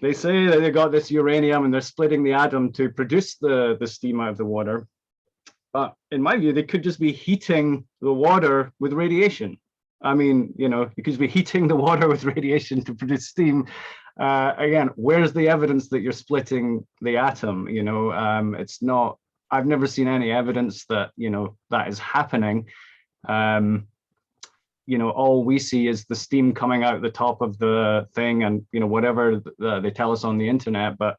They say that they got this uranium and they're splitting the atom to produce the steam out of the water. But in my view, they could just be heating the water with radiation. I mean, you could just be heating the water with radiation to produce steam. Again, where's the evidence that you're splitting the atom? It's not, I've never seen any evidence that, that is happening. All we see is the steam coming out the top of the thing and, whatever they tell us on the internet. But,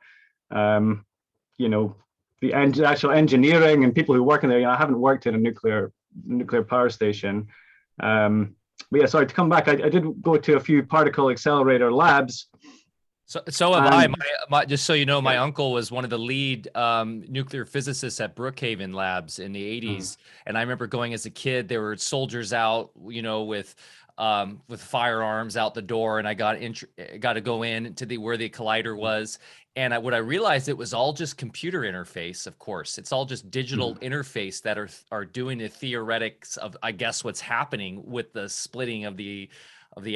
the actual engineering and people who work in there, I haven't worked in a nuclear power station. But yeah, sorry, to come back, I did go to a few particle accelerator labs. So have I. Just so you know, my uncle was one of the lead nuclear physicists at Brookhaven Labs in the 80s. And I remember going as a kid, there were soldiers out, with firearms out the door, and I got to go in to where the collider was. And what I realized, it was all just computer interface. Of course, it's all just digital interface that are doing the theoretics of, I guess, what's happening with the splitting of the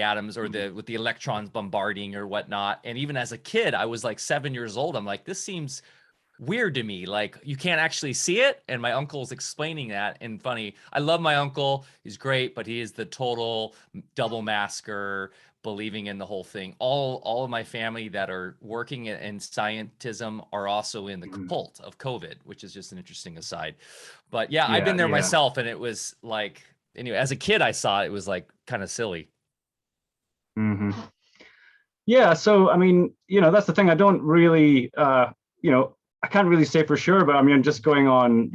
atoms, or with the electrons bombarding or whatnot. And even as a kid, I was like 7 years old. I'm like, this seems weird to me. Like, you can't actually see it. And my uncle's explaining that. And funny, I love my uncle. He's great, but he is the total double masker, believing in the whole thing. All of my family that are working in scientism are also in the cult of COVID, which is just an interesting aside. But yeah, I've been there myself, and it was like, anyway, as a kid, I saw it, it was like kind of silly. Yeah, so I mean, that's the thing. I don't really, I can't really say for sure, but I mean, I'm just going on,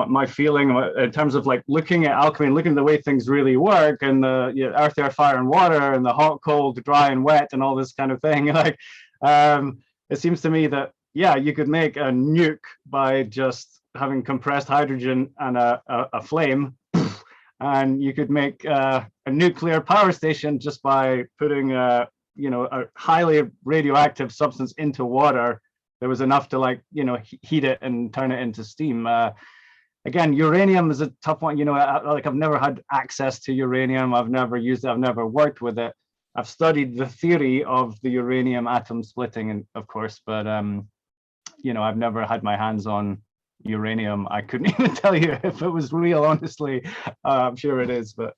my feeling in terms of like looking at alchemy and looking at the way things really work, and the earth, air, fire, and water, and the hot, cold, dry, and wet, and all this kind of thing. Like, it seems to me that you could make a nuke by just having compressed hydrogen and a flame. And you could make a nuclear power station just by putting a highly radioactive substance into water. There was enough to heat it and turn it into steam. Again, uranium is a tough one. I've never had access to uranium. I've never used it. I've never worked with it. I've studied the theory of the uranium atom splitting, and of course, but I've never had my hands on uranium. I couldn't even tell you if it was real, honestly. I'm sure it is, but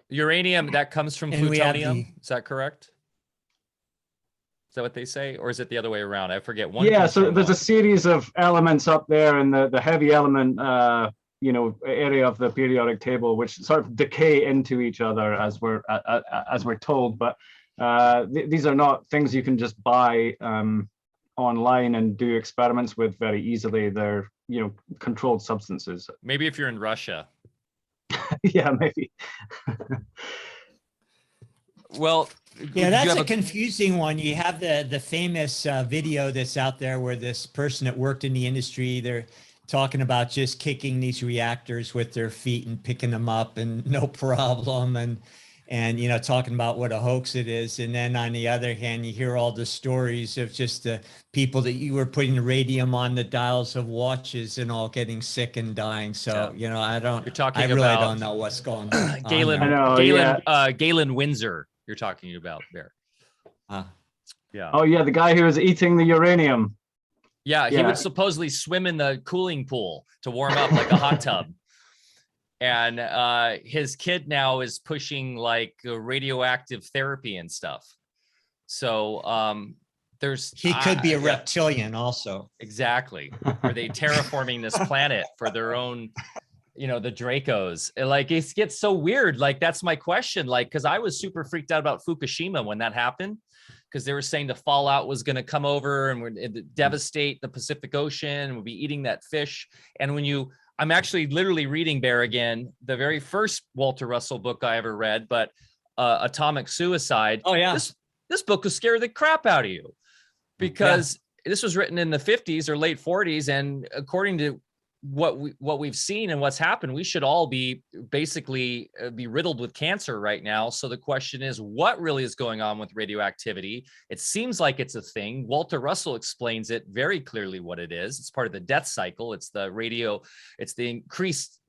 uranium, that comes from plutonium. Is that correct? Is that what they say, or is it the other way around? I forget. So there's a series of elements up there in the heavy element area of the periodic table, which sort of decay into each other as we're told, but these are not things you can just buy online and do experiments with very easily. They're controlled substances. Maybe if you're in Russia. Yeah, maybe. Well, yeah, that's a confusing one. You have the famous video that's out there where this person that worked in the industry, they're talking about just kicking these reactors with their feet and picking them up and no problem, and talking about what a hoax it is. And then on the other hand, you hear all the stories of just the people that you were putting radium on the dials of watches and all getting sick and dying. So, I really don't know what's going on. Galen Windsor, you're talking about there. Yeah. Oh yeah, the guy who was eating the uranium. Yeah, he would supposedly swim in the cooling pool to warm up like a hot tub. And his kid now is pushing like radioactive therapy and stuff. So he could be a reptilian also. Exactly. Are they terraforming this planet for their own, the Dracos? Like, it gets so weird. Like, that's my question. Like, because I was super freaked out about Fukushima when that happened, because they were saying the fallout was going to come over and would devastate the Pacific Ocean and would be eating that fish. And I'm actually literally reading Barre again, the very first Walter Russell book I ever read, but Atomic Suicide. Oh yeah. This book will scare the crap out of you, because this was written in the 50s or late 40s. And according to what we've seen and what's happened, we should all be basically be riddled with cancer right now. So the question is, what really is going on with radioactivity? It seems like it's a thing. Walter Russell explains it very clearly what it is. It's part of the death cycle. It's the increased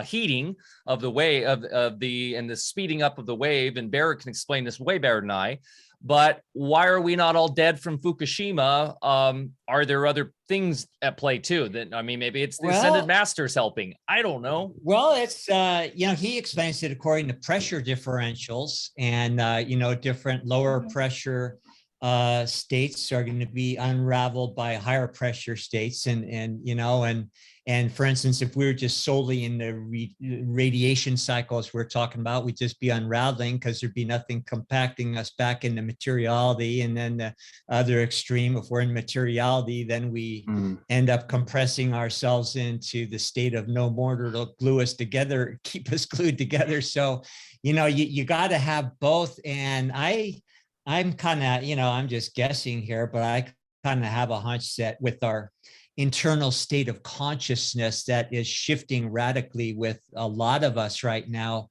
heating of the wave and the speeding up of the wave. And Barre can explain this way better than I. But why are we not all dead from Fukushima? Are there other things at play too? Maybe it's the Ascended Masters helping. I don't know. Well, it's, he explains it according to pressure differentials, and, different lower pressure states are going to be unraveled by higher pressure states. And for instance, if we were just solely in the radiation cycles we're talking about, we'd just be unraveling because there'd be nothing compacting us back into materiality. And then the other extreme, if we're in materiality, then we end up compressing ourselves into the state of no mortar to glue us together, keep us glued together. So, you got to have both. And I'm kind of, I'm just guessing here, but I kind of have a hunch that with our internal state of consciousness that is shifting radically with a lot of us right now,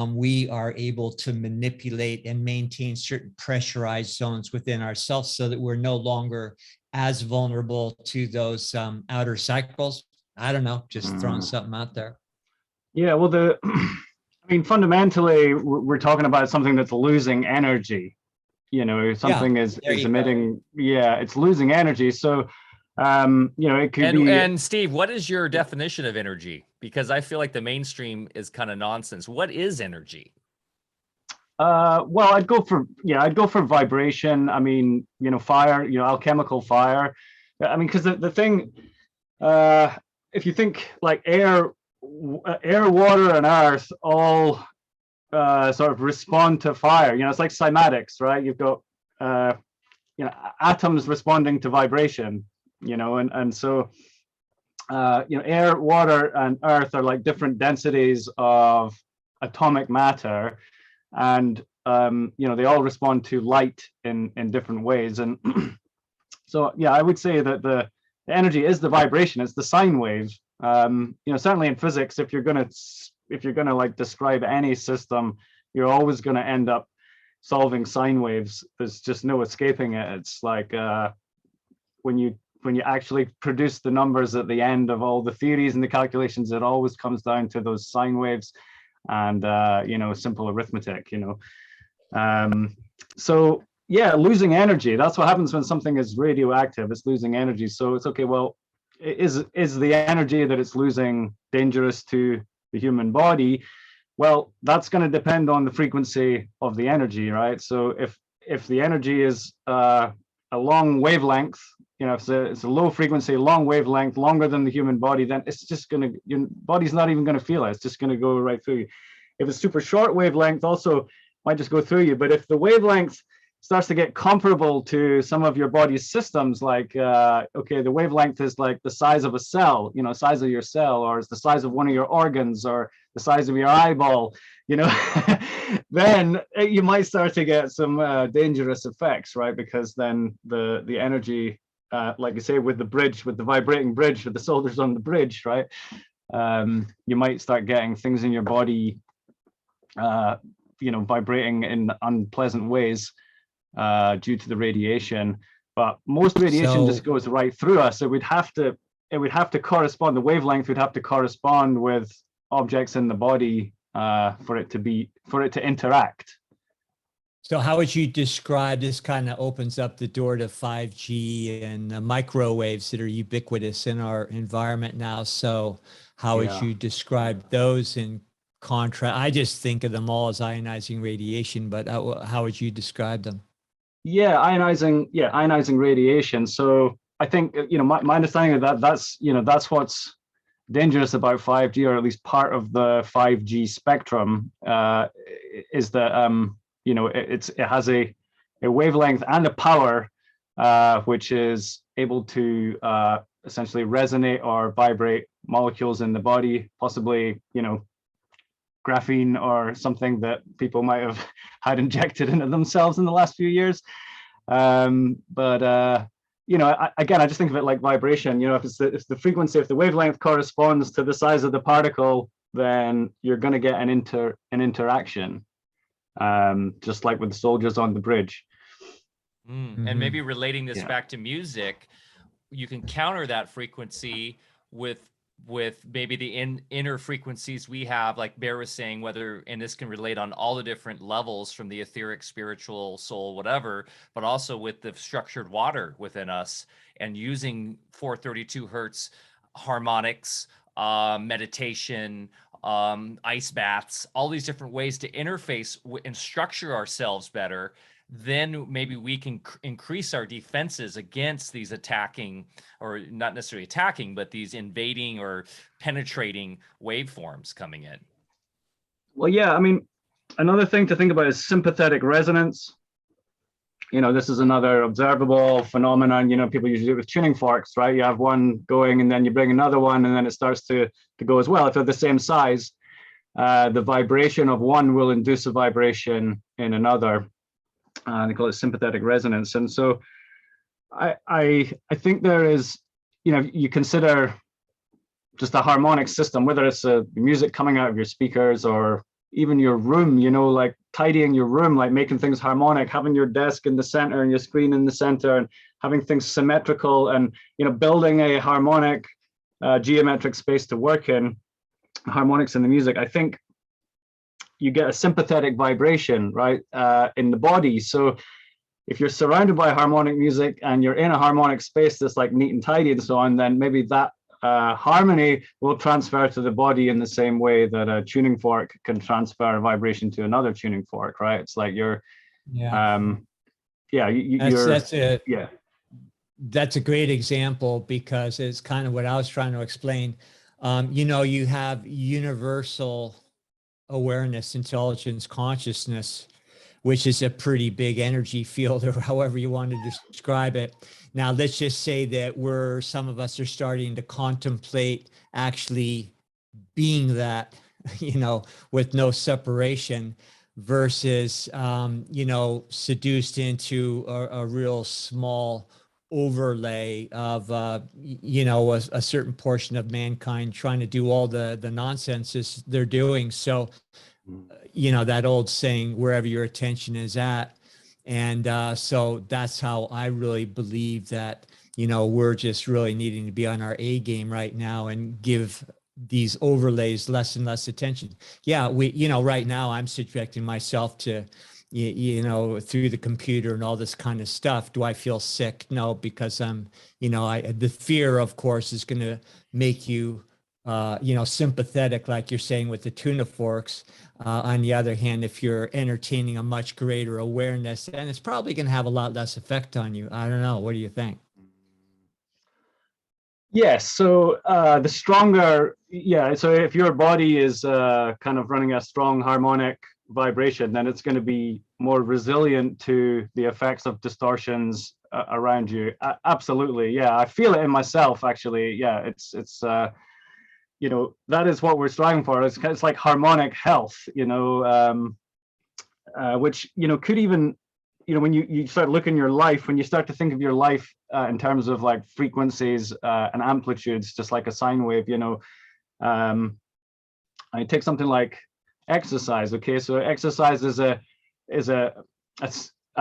we are able to manipulate and maintain certain pressurized zones within ourselves so that we're no longer as vulnerable to those outer cycles. I don't know, just throwing something out there. Yeah, well, I mean, fundamentally, we're talking about something that's losing energy. Something is emitting, it's losing energy. So, it could be. And Steve, what is your definition of energy? Because I feel like the mainstream is kind of nonsense. What is energy? Well, I'd go for vibration. I mean, fire, alchemical fire. I mean, because the thing, if you think like air, water, and earth all sort of respond to fire. It's like cymatics, right? You've got atoms responding to vibration. And so air, water, and earth are like different densities of atomic matter, and they all respond to light in different ways. And so I would say that the energy is the vibration, it's the sine wave. Certainly in physics, if you're gonna like describe any system, you're always going to end up solving sine waves. There's just no escaping it. It's like when you actually produce the numbers at the end of all the theories and the calculations, it always comes down to those sine waves and simple arithmetic. So yeah, losing energy, that's what happens when something is radioactive. It's losing energy. So it's okay, well, is the energy that it's losing dangerous to the human body? Well, that's going to depend on the frequency of the energy, right? So if the energy is a long wavelength, if it's a low frequency, long wavelength, longer than the human body, then it's just your body's not even going to feel it. It's just going to go right through you. If it's super short wavelength, also might just go through you. But if the wavelength starts to get comparable to some of your body's systems, like the wavelength is like the size of a cell, size of your cell, or it's the size of one of your organs, or the size of your eyeball, then you might start to get some dangerous effects, right? Because then the energy, like you say, with the vibrating bridge, with the soldiers on the bridge, right? You might start getting things in your body, vibrating in unpleasant ways due to the radiation. But most radiation just goes right through us. It would have to correspond, the wavelength would have to correspond with objects in the body for it to interact. So how would you describe this? Kind of opens up the door to 5G and microwaves that are ubiquitous in our environment now. So how would you describe those in contrast? I just think of them all as ionizing radiation, but how would you describe them? Ionizing radiation. So I think my understanding of that's what's dangerous about 5G, or at least part of the 5G spectrum, is that it has a wavelength and a power which is able to essentially resonate or vibrate molecules in the body, possibly graphene or something that people might have had injected into themselves in the last few years. Again, I just think of it like vibration. If the frequency, if the wavelength corresponds to the size of the particle, then you're going to get an interaction, just like with the soldiers on the bridge. And maybe relating this back to music, you can counter that frequency with maybe the inner frequencies we have, like Barre was saying, and this can relate on all the different levels, from the etheric, spiritual, soul, whatever, but also with the structured water within us, and using 432 hertz harmonics, meditation, ice baths, all these different ways to interface and structure ourselves better. Then maybe we can increase our defenses against these attacking, or not necessarily attacking, but these invading or penetrating waveforms coming in. Well, yeah, I mean, another thing to think about is sympathetic resonance. This is another observable phenomenon. People usually do it with tuning forks, right? You have one going and then you bring another one, and then it starts to go as well. If they're the same size, the vibration of one will induce a vibration in another. They call it sympathetic resonance. And so I think there is, you know, you consider just a harmonic system, whether it's music coming out of your speakers or even your room, you know, like tidying your room, like making things harmonic, having your desk in the center and your screen in the center, and having things symmetrical, and, you know, building a harmonic geometric space to work in, harmonics in the music. I think you get a sympathetic vibration, right, in the body. So if you're surrounded by harmonic music and you're in a harmonic space that's like neat and tidy and so on, then maybe that harmony will transfer to the body in the same way that a tuning fork can transfer a vibration to another tuning fork, right? It's like you're, that's a great example, because it's kind of what I was trying to explain. You know, you have universal awareness, intelligence, consciousness, which is a pretty big energy field, or however you want to describe it. Now, let's just say that some of us are starting to contemplate actually being that, you know, with no separation, versus, you know, seduced into a real small overlay of, you know, a certain portion of mankind trying to do all the nonsenses they're doing. So, you know, that old saying, wherever your attention is at. And so that's how I really believe that, you know, we're just really needing to be on our A game right now and give these overlays less and less attention. Yeah, you know, right now I'm subjecting myself to, you know, through the computer and all this kind of stuff. Do I feel sick? No, because I'm, you know, the fear, of course, is going to make you, you know, sympathetic, like you're saying with the tuna forks. On the other hand, if you're entertaining a much greater awareness, then it's probably going to have a lot less effect on you. I don't know. What do you think? Yes. So the stronger, so if your body is kind of running a strong harmonic vibration, then it's going to be more resilient to the effects of distortions around you. Absolutely. Yeah. I feel it in myself, actually. Yeah. It's you know, that is what we're striving for. It's like harmonic health, you know, which, you know, could even, you know, when you start looking your life, when you start to think of your life in terms of like frequencies and amplitudes, just like a sine wave, you know, I take something like exercise. Okay, so exercise is a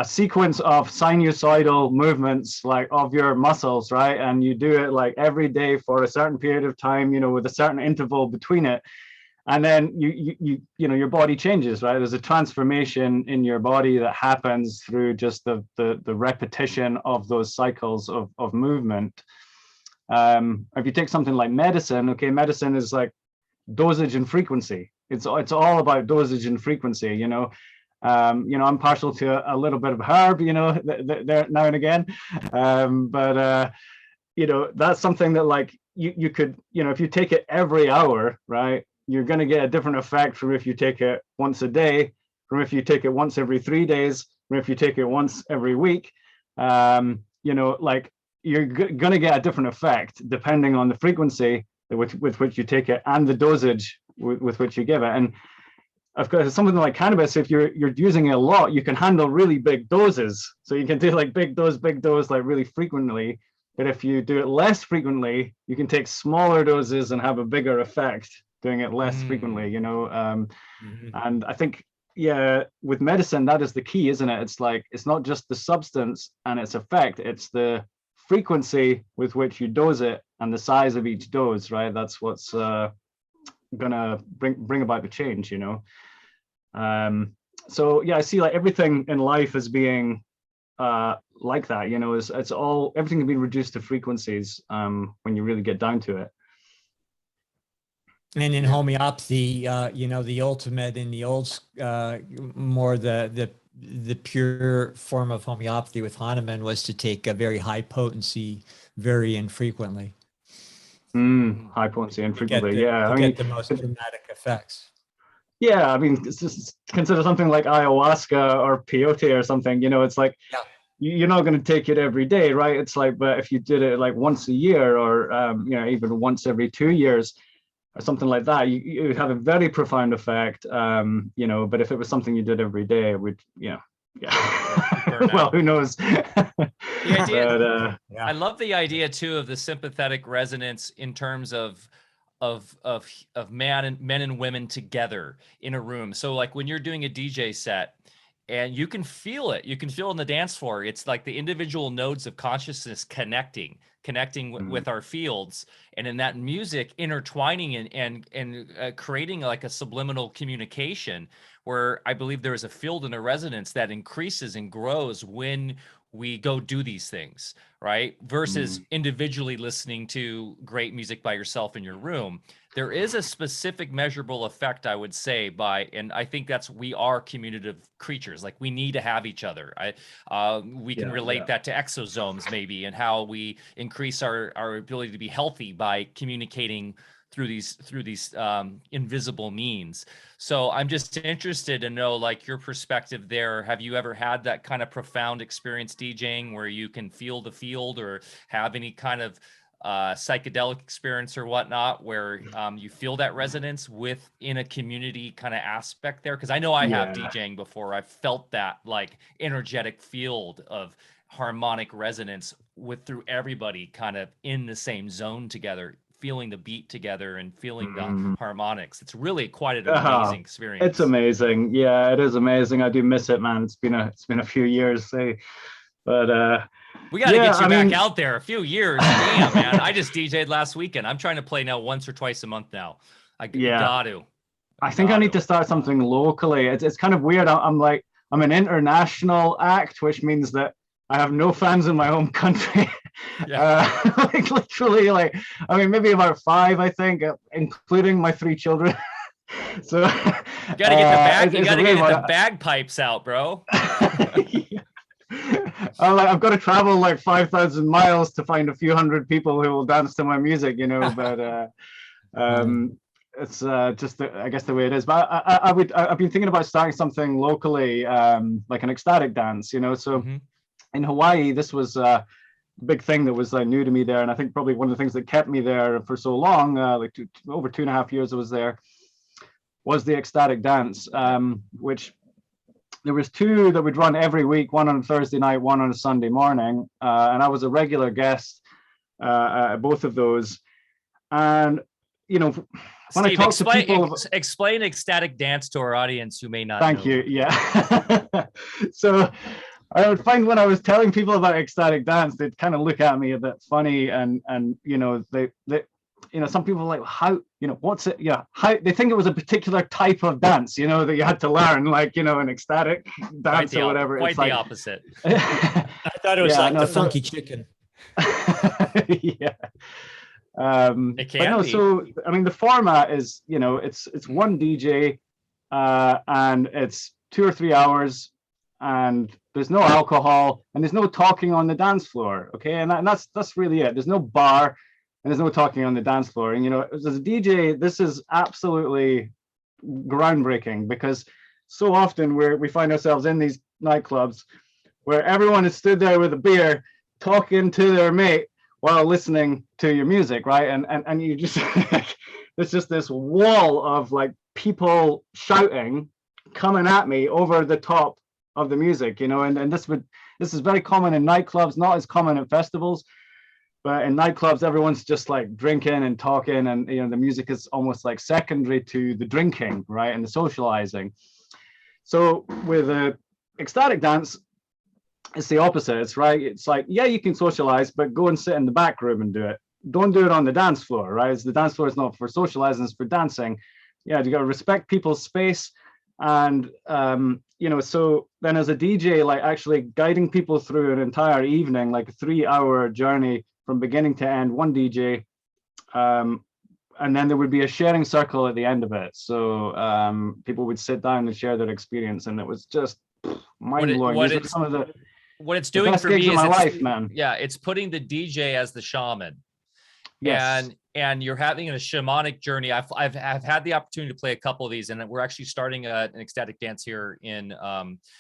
sequence of sinusoidal movements, like of your muscles, right? And you do it like every day for a certain period of time, you know, with a certain interval between it. And then you know, your body changes, right? There's a transformation in your body that happens through just the repetition of those cycles of movement. If you take something like medicine, okay, medicine is like dosage and frequency. It's all about dosage and frequency, you know. You know, I'm partial to a little bit of herb, you know, there now and again. But you know, that's something that like you could, you know, if you take it every hour, right, you're going to get a different effect from if you take it once a day, from if you take it once every 3 days, from if you take it once every week. You know, like you're going to get a different effect depending on the frequency with which you take it and the dosage with which you give it. And of course, something like cannabis, if you're using it a lot, you can handle really big doses. So you can do like big dose, like really frequently. But if you do it less frequently, you can take smaller doses and have a bigger effect doing it less frequently, you know. And I think, yeah, with medicine, that is the key, isn't it? It's like, it's not just the substance and its effect, it's the frequency with which you dose it and the size of each dose, right? That's what's gonna bring about the change, you know. So yeah, I see like everything in life as being like that, you know. It's all, everything can be reduced to frequencies when you really get down to it. And in homeopathy, you know, the ultimate in the old, more the pure form of homeopathy with Hahnemann was to take a very high potency very infrequently. High potency infrequently, to get the most dramatic effects. Yeah, I mean, just consider something like ayahuasca or peyote or something, you know. It's like, you're not going to take it every day, right? It's like, but if you did it like once a year or, you know, even once every 2 years or something like that, you have a very profound effect, you know. But if it was something you did every day, it would, you know, Yeah. Well, who knows? The idea, But, I love the idea too of the sympathetic resonance in terms of men and women together in a room. So like when you're doing a DJ set and you can feel it, you can feel it on the dance floor. It's like the individual nodes of consciousness connecting with our fields, and in that music intertwining and creating like a subliminal communication, where I believe there is a field and a resonance that increases and grows when we go do these things, right? Versus individually listening to great music by yourself in your room. There is a specific measurable effect, I would say, and I think we are communicative creatures. Like we need to have each other. We can relate that to exosomes maybe, and how we increase our ability to be healthy by communicating through these invisible means. So I'm just interested to know, like, your perspective there. Have you ever had that kind of profound experience DJing where you can feel the field, or have any kind of psychedelic experience or whatnot where you feel that resonance in a community kind of aspect there? Because I know I have DJing before. I've felt that like energetic field of harmonic resonance through everybody kind of in the same zone together, feeling the beat together and feeling the harmonics. It's really quite an amazing experience. It's amazing. Yeah, it is amazing. I do miss it, man. It's been a few years, but we got to get you back out there. A few years. Damn, man. I just DJ'd last weekend. I'm trying to play now once or twice a month now. I got to. I think I need to start something locally. It's kind of weird. I'm an international act, which means that I have no fans in my home country. Like literally, like, I mean, maybe about 5, I think, including my 3 children. So you gotta get the bagpipes out, bro. I've got to travel like 5,000 miles to find a few hundred people who will dance to my music, but it's just I guess the way it is. But I've been thinking about starting something locally, like an ecstatic dance, so in Hawaii, this was a big thing that was new to me there, and I think probably one of the things that kept me there for so long, like over 2.5 years I was there, was the ecstatic dance, which there was 2 that would run every week, one on a Thursday night, one on a Sunday morning, and I was a regular guest at both of those. And when Steve, I talk to people, explain ecstatic dance to our audience who may not. Thank you. Yeah. So I would find when I was telling people about ecstatic dance, they'd kind of look at me a bit funny, and they some people are like, how, what's it? Yeah, how they think it was a particular type of dance, that you had to learn, like, an ecstatic dance or whatever. Quite it's the like, opposite. I thought it was the funky chicken. Yeah. It can be. So I mean, the format is, it's one DJ, and it's 2 or 3 hours, and there's no alcohol, and there's no talking on the dance floor. Okay, and that's really it. There's no bar, and there's no talking on the dance floor. And as a DJ, this is absolutely groundbreaking, because so often we find ourselves in these nightclubs where everyone is stood there with a beer talking to their mate while listening to your music, right? And you just there's just this wall of like people shouting coming at me over the top of the music, and this is very common in nightclubs, not as common at festivals, but in nightclubs everyone's just like drinking and talking, and the music is almost like secondary to the drinking, right, and the socializing. So with a ecstatic dance, it's the opposite. It's right. It's like, yeah, you can socialize, but go and sit in the back room and do it. Don't do it on the dance floor, right? The dance floor is not for socializing, it's for dancing. Yeah, you got to respect people's space. And, so then as a DJ, like actually guiding people through an entire evening, like a 3-hour journey from beginning to end, one DJ. And then there would be a sharing circle at the end of it. So people would sit down and share their experience. And it was just mind-blowing. What it's doing for me is life, man. Yeah, it's putting the DJ as the shaman. Yes. And you're having a shamanic journey. I've had the opportunity to play a couple of these, and we're actually starting an ecstatic dance here in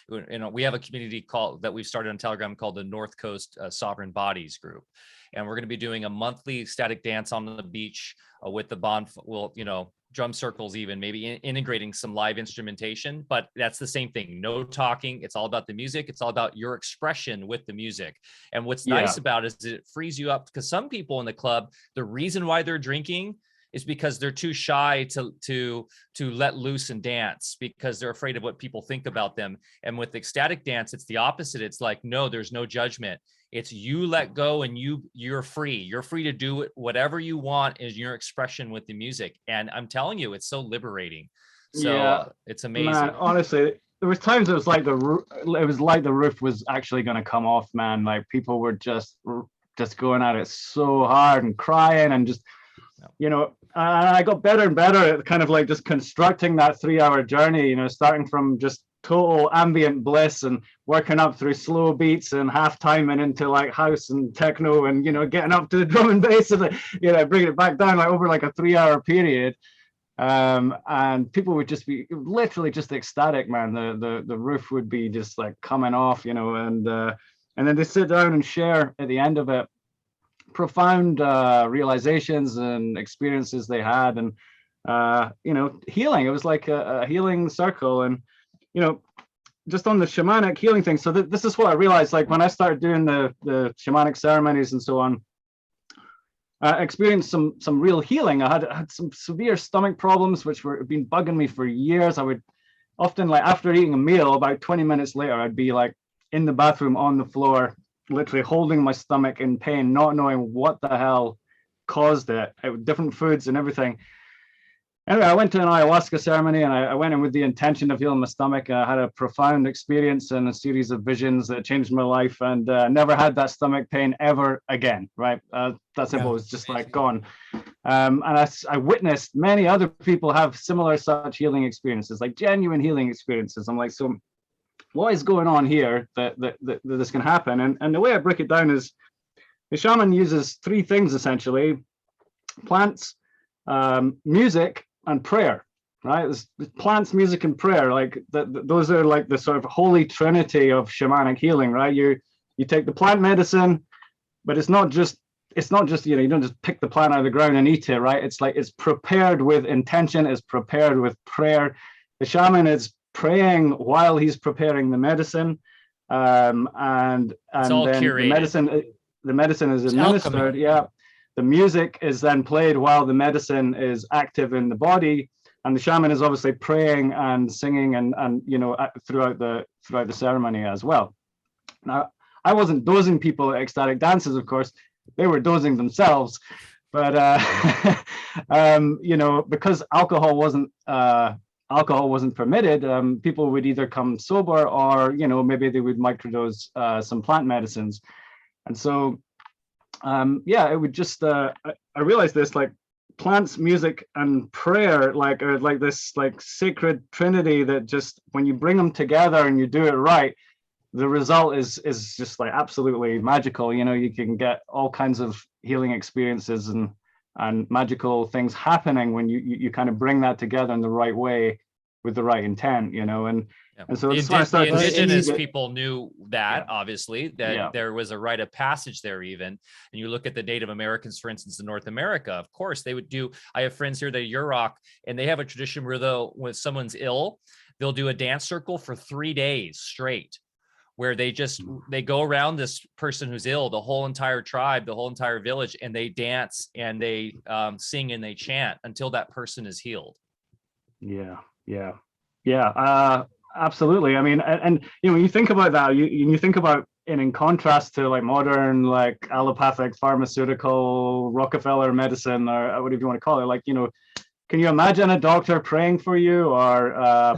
we have a community that we've started on Telegram called the North Coast Sovereign Bodies Group. and we're going to be doing a monthly ecstatic dance on the beach with the drum circles, even maybe integrating some live instrumentation, but that's the same thing. No talking. It's all about the music. It's all about your expression with the music. And what's nice about it is it frees you up, because some people in the club, the reason why they're drinking is because they're too shy to let loose and dance, because they're afraid of what people think about them. And with ecstatic dance, it's the opposite. It's like, no, there's no judgment. It's you let go and you're free. You're free to do whatever you want is your expression with the music. And I'm telling you, it's so liberating. So it's amazing. Man, honestly, there was times it was like the roof was actually going to come off, man. Like people were just going at it so hard and crying and just, I got better and better at kind of like just constructing that 3-hour journey, starting from just total ambient bliss and working up through slow beats and halftime and into like house and techno and, getting up to the drum and bass and, bringing it back down like over like a 3-hour period. And people would just be literally just ecstatic, man. The roof would be just like coming off, and then they sit down and share at the end of it profound realizations and experiences they had, and healing. It was like a healing circle. And just on the shamanic healing thing, so this is what I realized, like when I started doing the shamanic ceremonies and so on, I experienced some real healing. I had some severe stomach problems which were been bugging me for years. I would often, like after eating a meal, about 20 minutes later, I'd be like in the bathroom on the floor, literally holding my stomach in pain, not knowing what the hell caused it. Different foods and everything. Anyway, I went to an ayahuasca ceremony, and I went in with the intention of healing my stomach. I had a profound experience and a series of visions that changed my life, and never had that stomach pain ever again, right? That simple. It was just like gone. And I witnessed many other people have similar such healing experiences, like genuine healing experiences. I'm like, so what is going on here that this can happen? And the way I break it down is the shaman uses 3 things essentially: plants, music, and prayer. Right? There's plants, music, and prayer. Like those are like the sort of holy trinity of shamanic healing, right? You take the plant medicine, but it's not just you don't just pick the plant out of the ground and eat it, right? It's like it's prepared with intention, it's prepared with prayer. The shaman is praying while he's preparing the medicine, and then curated. the medicine is administered. Alchemy. Yeah, the music is then played while the medicine is active in the body, and the shaman is obviously praying and singing and throughout the ceremony as well. Now, I wasn't dosing people at ecstatic dances, of course. They were dosing themselves, but because alcohol wasn't permitted, people would either come sober or maybe they would microdose some plant medicines. And so it would just I realized this, like plants, music, and prayer are like this like sacred trinity that just when you bring them together and you do it right, the result is just like absolutely magical. You can get all kinds of healing experiences and magical things happening when you kind of bring that together in the right way with the right intent, and so the indigenous people knew that, obviously, that there was a rite of passage there even. And you look at the Native Americans, for instance, in North America, of course, they would do, I have friends here, the Yurok, and they have a tradition where when someone's ill, they'll do a dance circle for 3 days straight, where they go around this person who's ill, the whole entire tribe, the whole entire village, and they dance and they sing and they chant until that person is healed. Absolutely. I mean, and when you think about that, you think about it in contrast to like modern, like allopathic, pharmaceutical, Rockefeller medicine, or whatever you want to call it. Like, can you imagine a doctor praying for you, or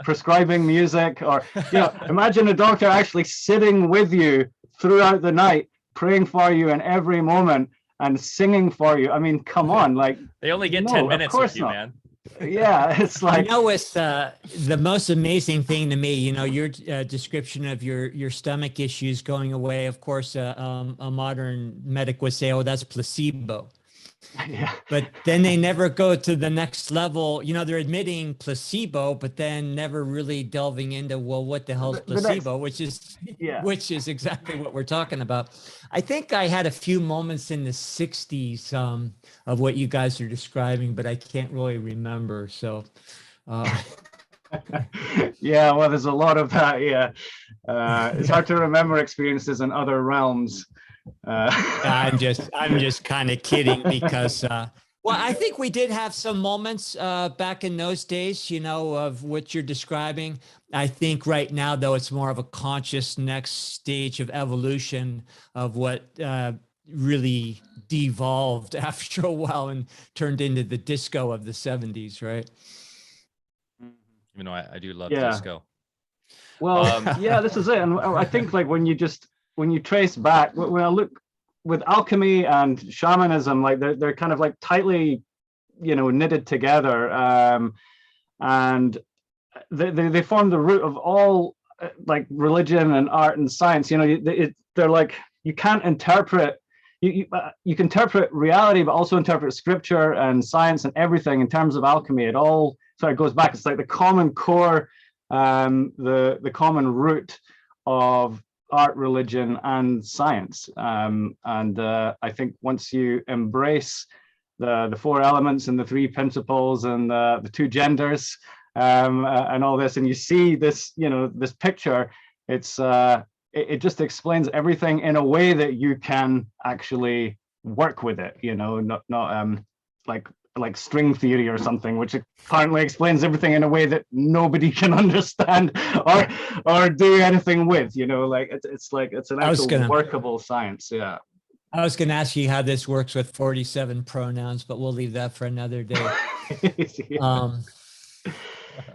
prescribing music, or imagine a doctor actually sitting with you throughout the night, praying for you in every moment and singing for you. I mean, come on, like they only get 10 minutes with you, man. Yeah, it's like, it's the most amazing thing to me, your description of your stomach issues going away. Of course, a modern medic would say, oh, that's placebo. Yeah. But then they never go to the next level. You know, they're admitting placebo, but then never really delving into, well, what the hell's placebo, which is exactly what we're talking about. I think I had a few moments in the 60s of what you guys are describing, but I can't really remember. So yeah, well, there's a lot of that. Yeah. It's hard to remember experiences in other realms. I'm just kind of kidding because, well, I think we did have some moments back in those days, you know, of what you're describing. I think right now, though, it's more of a conscious next stage of evolution of what really devolved after a while and turned into the disco of the 70s, right? Even though I do love disco. Well, yeah, this is it. And I think like when you trace back, when I look with alchemy and shamanism, like they're kind of like tightly, you know, knitted together, and they form the root of all like religion and art and science. You know, they're like, you can't interpret. You can interpret reality, but also interpret scripture and science and everything in terms of alchemy. It all sort of goes back. It's like the common core, the common root of art, religion, and science. And I think once you embrace the four elements and the three principles and the two genders and all this, and you see this, you know, this picture, it just explains everything in a way that you can actually work with it. You know, not like string theory or something, which apparently explains everything in a way that nobody can understand or do anything with. You know, like it's an actual workable science. Yeah. I was going to ask you how this works with 47 pronouns, but we'll leave that for another day. Yeah.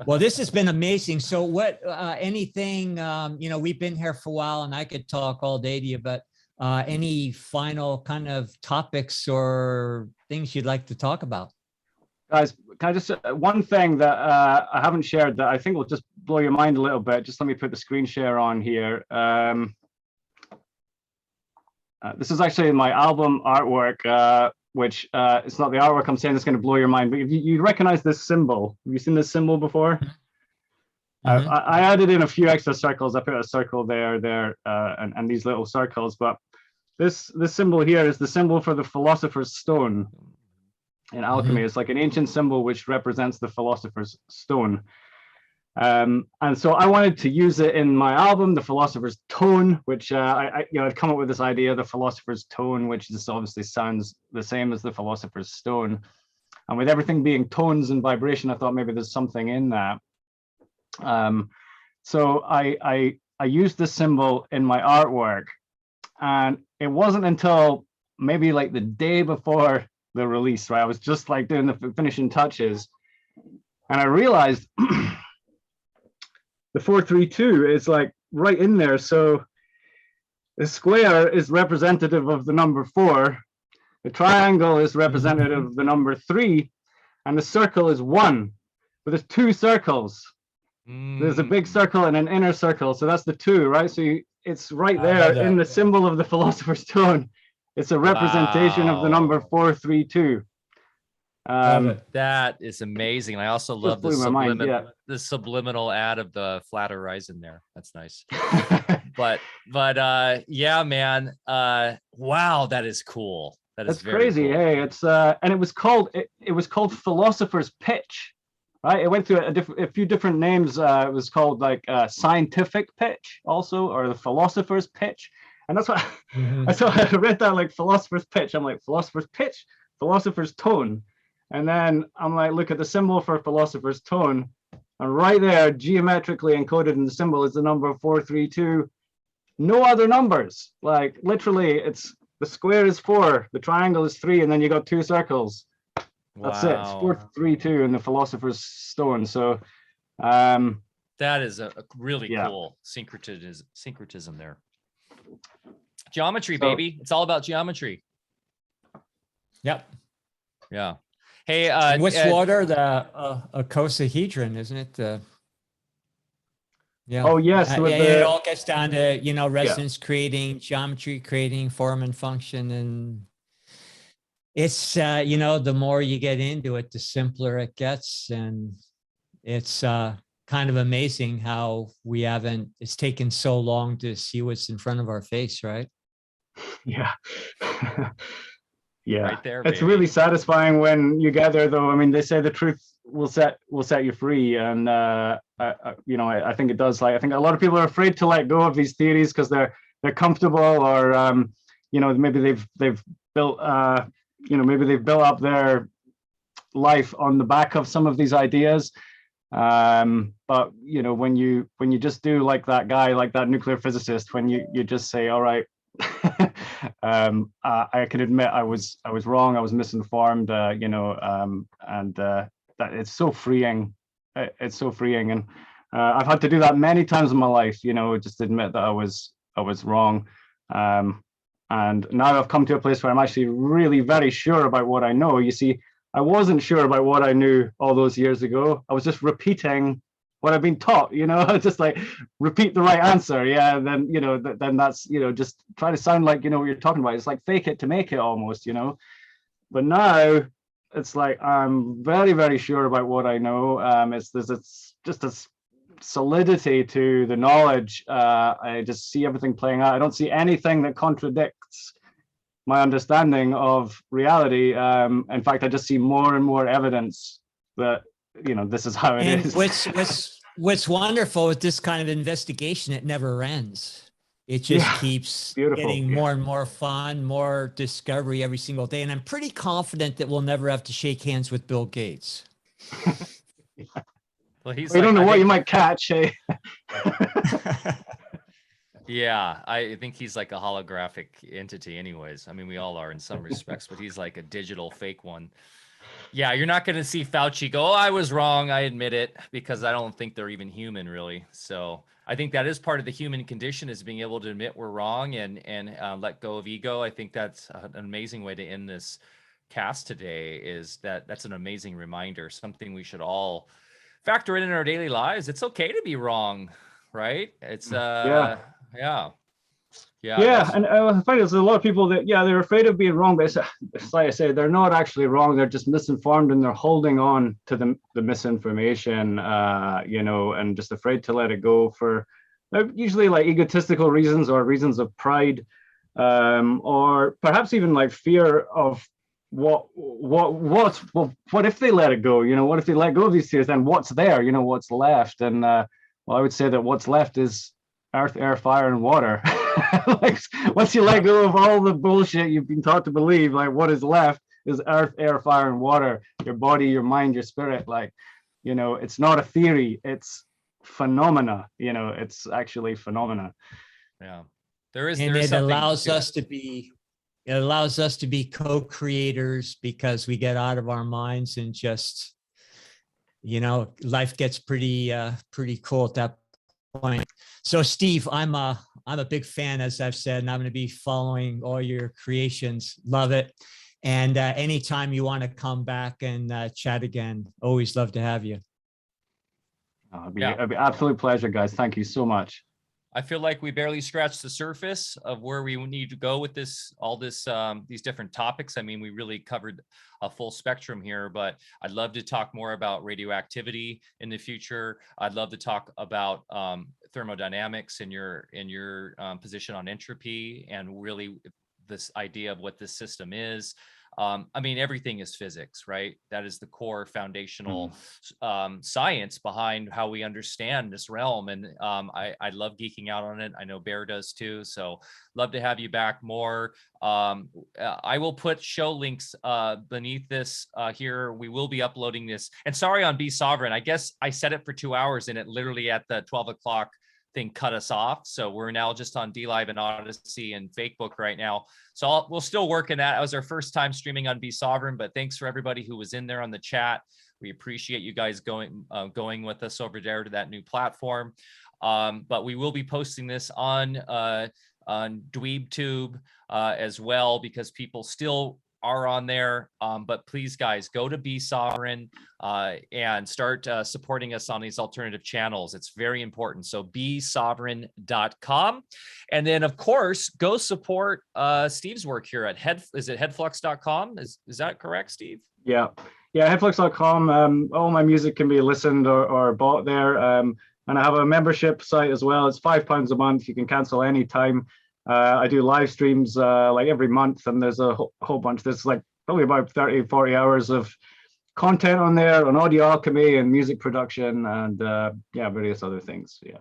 Well, this has been amazing. So what, anything, you know, we've been here for a while and I could talk all day to you, but any final kind of topics or things you'd like to talk about? Guys, can I just one thing that I haven't shared that I think will just blow your mind a little bit. Just let me put the screen share on here. This is actually my album artwork, which it's not the artwork I'm saying that's going to blow your mind, but if you recognize this symbol. Have you seen this symbol before? Mm-hmm. I added in a few extra circles. I put a circle there, and these little circles. But this symbol here is the symbol for the Philosopher's Stone in alchemy. Mm-hmm. It's like an ancient symbol which represents the Philosopher's Stone. And so I wanted to use it in my album, The Philosopher's Tone, which I'd come up with this idea, the Philosopher's Tone, which just obviously sounds the same as the Philosopher's Stone. And with everything being tones and vibration, I thought maybe there's something in that. So I used this symbol in my artwork, and it wasn't until maybe like the day before the release, right? I was just like doing the finishing touches, and I realized the 432 is like right in there. So the square is representative of the number 4, the triangle is representative of the number 3, and the circle is 1. But there's 2 circles. There's a big circle and an inner circle, so that's the 2, right? So it's right there in the symbol of the Philosopher's Stone. It's a representation of the number 432. That is amazing. I also love the subliminal add of the flat horizon there. That's nice. but yeah, man. Wow, that is cool. That's very crazy. Cool. Hey, it's and it was called Philosopher's Pitch. Right, it went through a few different names. It was called like Scientific Pitch, also, or the Philosopher's Pitch, and that's what I read that like Philosopher's Pitch. I'm like, Philosopher's Pitch, Philosopher's Tone, and then I'm like, look at the symbol for Philosopher's Tone, and right there, geometrically encoded in the symbol is the number 432. No other numbers. Like literally, it's the square is 4, the triangle is 3, and then you got 2 circles. That's it. It's 432 in the Philosopher's Stone. So that is a really cool syncretism there. Geometry, baby. It's all about geometry. Yep. Yeah. Hey, what's water? The icosahedron, isn't it? Yeah. Oh yes. It all gets down to, resonance creating, geometry creating, form and function, and It's you know, the more you get into it, the simpler it gets, and it's kind of amazing how it's taken so long to see what's in front of our face, right? Yeah. Yeah. Right there, It's baby. really satisfying when you get there, though. I mean, they say the truth will set you free, and you know, I think it does. Like, I think a lot of people are afraid to let go of these theories because they're comfortable, or you know, maybe they've built you know, maybe they've built up their life on the back of some of these ideas. But you know, when you just do like that guy, like that nuclear physicist, when you just say, all right, I can admit I was wrong, I was misinformed, you know, and that it's so freeing. It's so freeing, and I've had to do that many times in my life, you know, just admit that I was wrong. And now I've come to a place where I'm actually really very sure about what I know. You see, I wasn't sure about what I knew all those years ago. I was just repeating what I've been taught, you know, just like repeat the right answer. Yeah. And then, you know, then that's, you know, just try to sound like, you know, what you're talking about. It's like fake it to make it almost, you know. But now it's like I'm very, very sure about what I know. It's just a solidity to the knowledge. I just see everything playing out. I don't see anything that contradicts my understanding of reality. In fact, I just see more and more evidence that, you know, this is how it And is. what's wonderful with this kind of investigation, it never ends. It just keeps getting more and more fun, more discovery every single day. And I'm pretty confident that we'll never have to shake hands with Bill Gates. Well, he's you don't know what you might catch. Eh? Yeah, I think he's like a holographic entity anyways. I mean, we all are in some respects, but he's like a digital fake one. Yeah, you're not going to see Fauci go, oh, I was wrong, I admit it, because I don't think they're even human, really. So I think that is part of the human condition, is being able to admit we're wrong and let go of ego. I think that's an amazing way to end this cast today, is that's an amazing reminder, something we should all factor in our daily lives. It's okay to be wrong, right? It's yeah. And I find there's a lot of people that they're afraid of being wrong, but it's like I say, they're not actually wrong. They're just misinformed, and they're holding on to the misinformation, you know, and just afraid to let it go for usually like egotistical reasons or reasons of pride, or perhaps even like fear of what if they let it go? You know, what if they let go of these theories? Then what's there? You know, what's left? And well, I would say that what's left is earth, air, fire, and water. Like, once you let go of all the bullshit you've been taught to believe, like what is left is earth, air, fire, and water. Your body, your mind, your spirit. Like, you know, it's not a theory, it's phenomena. You know, it's actually phenomena. Yeah, there is. And it allows us to be. It allows us to be co-creators, because we get out of our minds and just, you know, life gets pretty cool at that point. So Steve, I'm a big fan, as I've said, and I'm going to be following all your creations. Love it. And anytime you want to come back and chat again, always love to have you. It'd be an absolute pleasure, guys. Thank you so much. I feel like we barely scratched the surface of where we need to go with this, these different topics. I mean, we really covered a full spectrum here, but I'd love to talk more about radioactivity in the future. I'd love to talk about thermodynamics in your position on entropy, and really this idea of what this system is. I mean, everything is physics, right? That is the core foundational science behind how we understand this realm. And I love geeking out on it. I know Barre does too. So love to have you back more. I will put show links beneath this here. We will be uploading this. And sorry on Be Sovereign. I guess I set it for 2 hours and it literally at the 12 o'clock thing cut us off. So we're now just on DLive and Odyssey and Facebook right now. So we'll still work in that. It was our first time streaming on Be Sovereign, but thanks for everybody who was in there on the chat. We appreciate you guys going with us over there to that new platform. But we will be posting this on DweebTube as well, because people still are on there. But please, guys, go to Be Sovereign and start supporting us on these alternative channels. It's very important. So besovereign.com. And then, of course, go support Steve's work here at hedflux.com. Is that correct, Steve? Yeah. Yeah, hedflux.com. All my music can be listened or bought there. And I have a membership site as well. It's £5 a month. You can cancel any time. I do live streams like every month, and there's a whole bunch. There's like probably about 30, 40 hours of content on there on audio alchemy and music production and yeah, various other things. Yeah.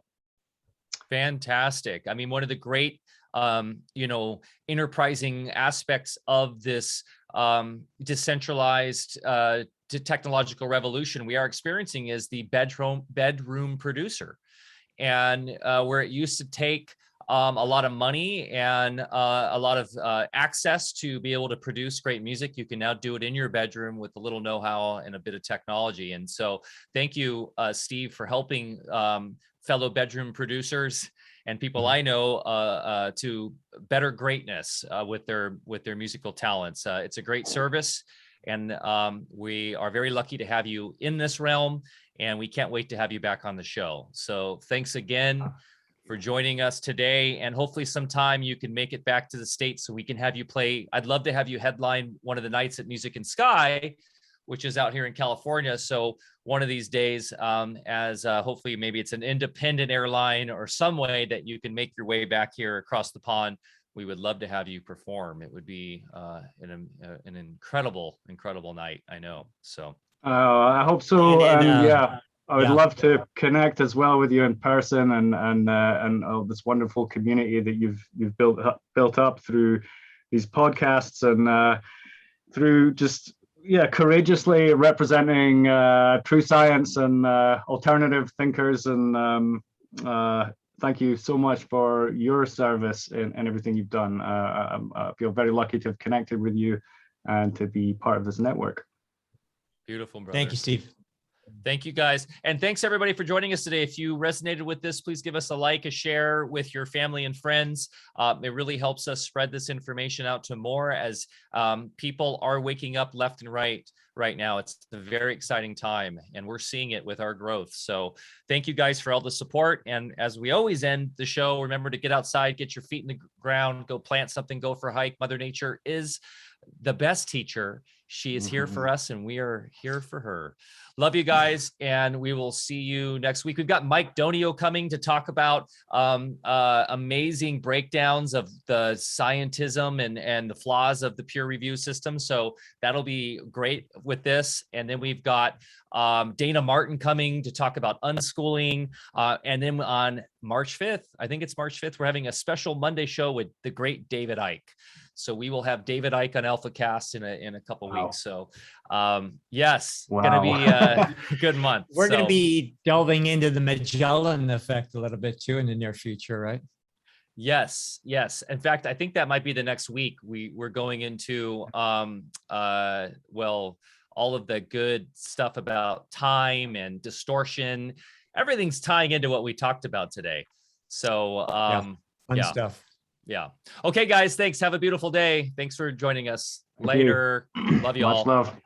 Fantastic. I mean, one of the great, enterprising aspects of this decentralized technological revolution we are experiencing is the bedroom producer. And where it used to take a lot of money and a lot of access to be able to produce great music, you can now do it in your bedroom with a little know-how and a bit of technology. And so thank you, Steve, for helping fellow bedroom producers and people I know to better greatness with their musical talents. It's a great service, and we are very lucky to have you in this realm, and we can't wait to have you back on the show. So thanks again for joining us today, and hopefully sometime you can make it back to the States so we can have you play. I'd love to have you headline one of the nights at Music in Sky, which is out here in California. So one of these days, as hopefully maybe it's an independent airline or some way that you can make your way back here across the pond, we would love to have you perform. It would be an incredible night, I know. So I hope so. And yeah, I would love to connect as well with you in person and this wonderful community that you've built up through these podcasts and through just courageously representing true science and alternative thinkers. And thank you so much for your service and everything you've done. I feel very lucky to have connected with you and to be part of this network. Beautiful, brother. Thank you, Steve. Thank you, guys. And thanks everybody for joining us today. If you resonated with this, please give us a like, a share with your family and friends. It really helps us spread this information out to more as people are waking up left and right now. It's a very exciting time, and we're seeing it with our growth. So thank you guys for all the support. And as we always end the show, remember to get outside, get your feet in the ground, go plant something, go for a hike. Mother Nature is the best teacher. She is here for us, and we are here for her. Love you guys, and we will see you next week. We've got Mike Donio coming to talk about amazing breakdowns of the scientism and the flaws of the peer review system. So that'll be great with this. And then we've got Dana Martin coming to talk about unschooling. And then on March 5th, I think it's March 5th, we're having a special Monday show with the great David Icke. So we will have David Icke on AlphaCast in a couple weeks. So yes, gonna be a good month. We're gonna be delving into the Magellan effect a little bit too in the near future, right? Yes. In fact, I think that might be the next week. We're going into all of the good stuff about time and distortion. Everything's tying into what we talked about today. So fun stuff. Yeah. Okay, guys. Thanks. Have a beautiful day. Thanks for joining us. Later. Love you all. Much love.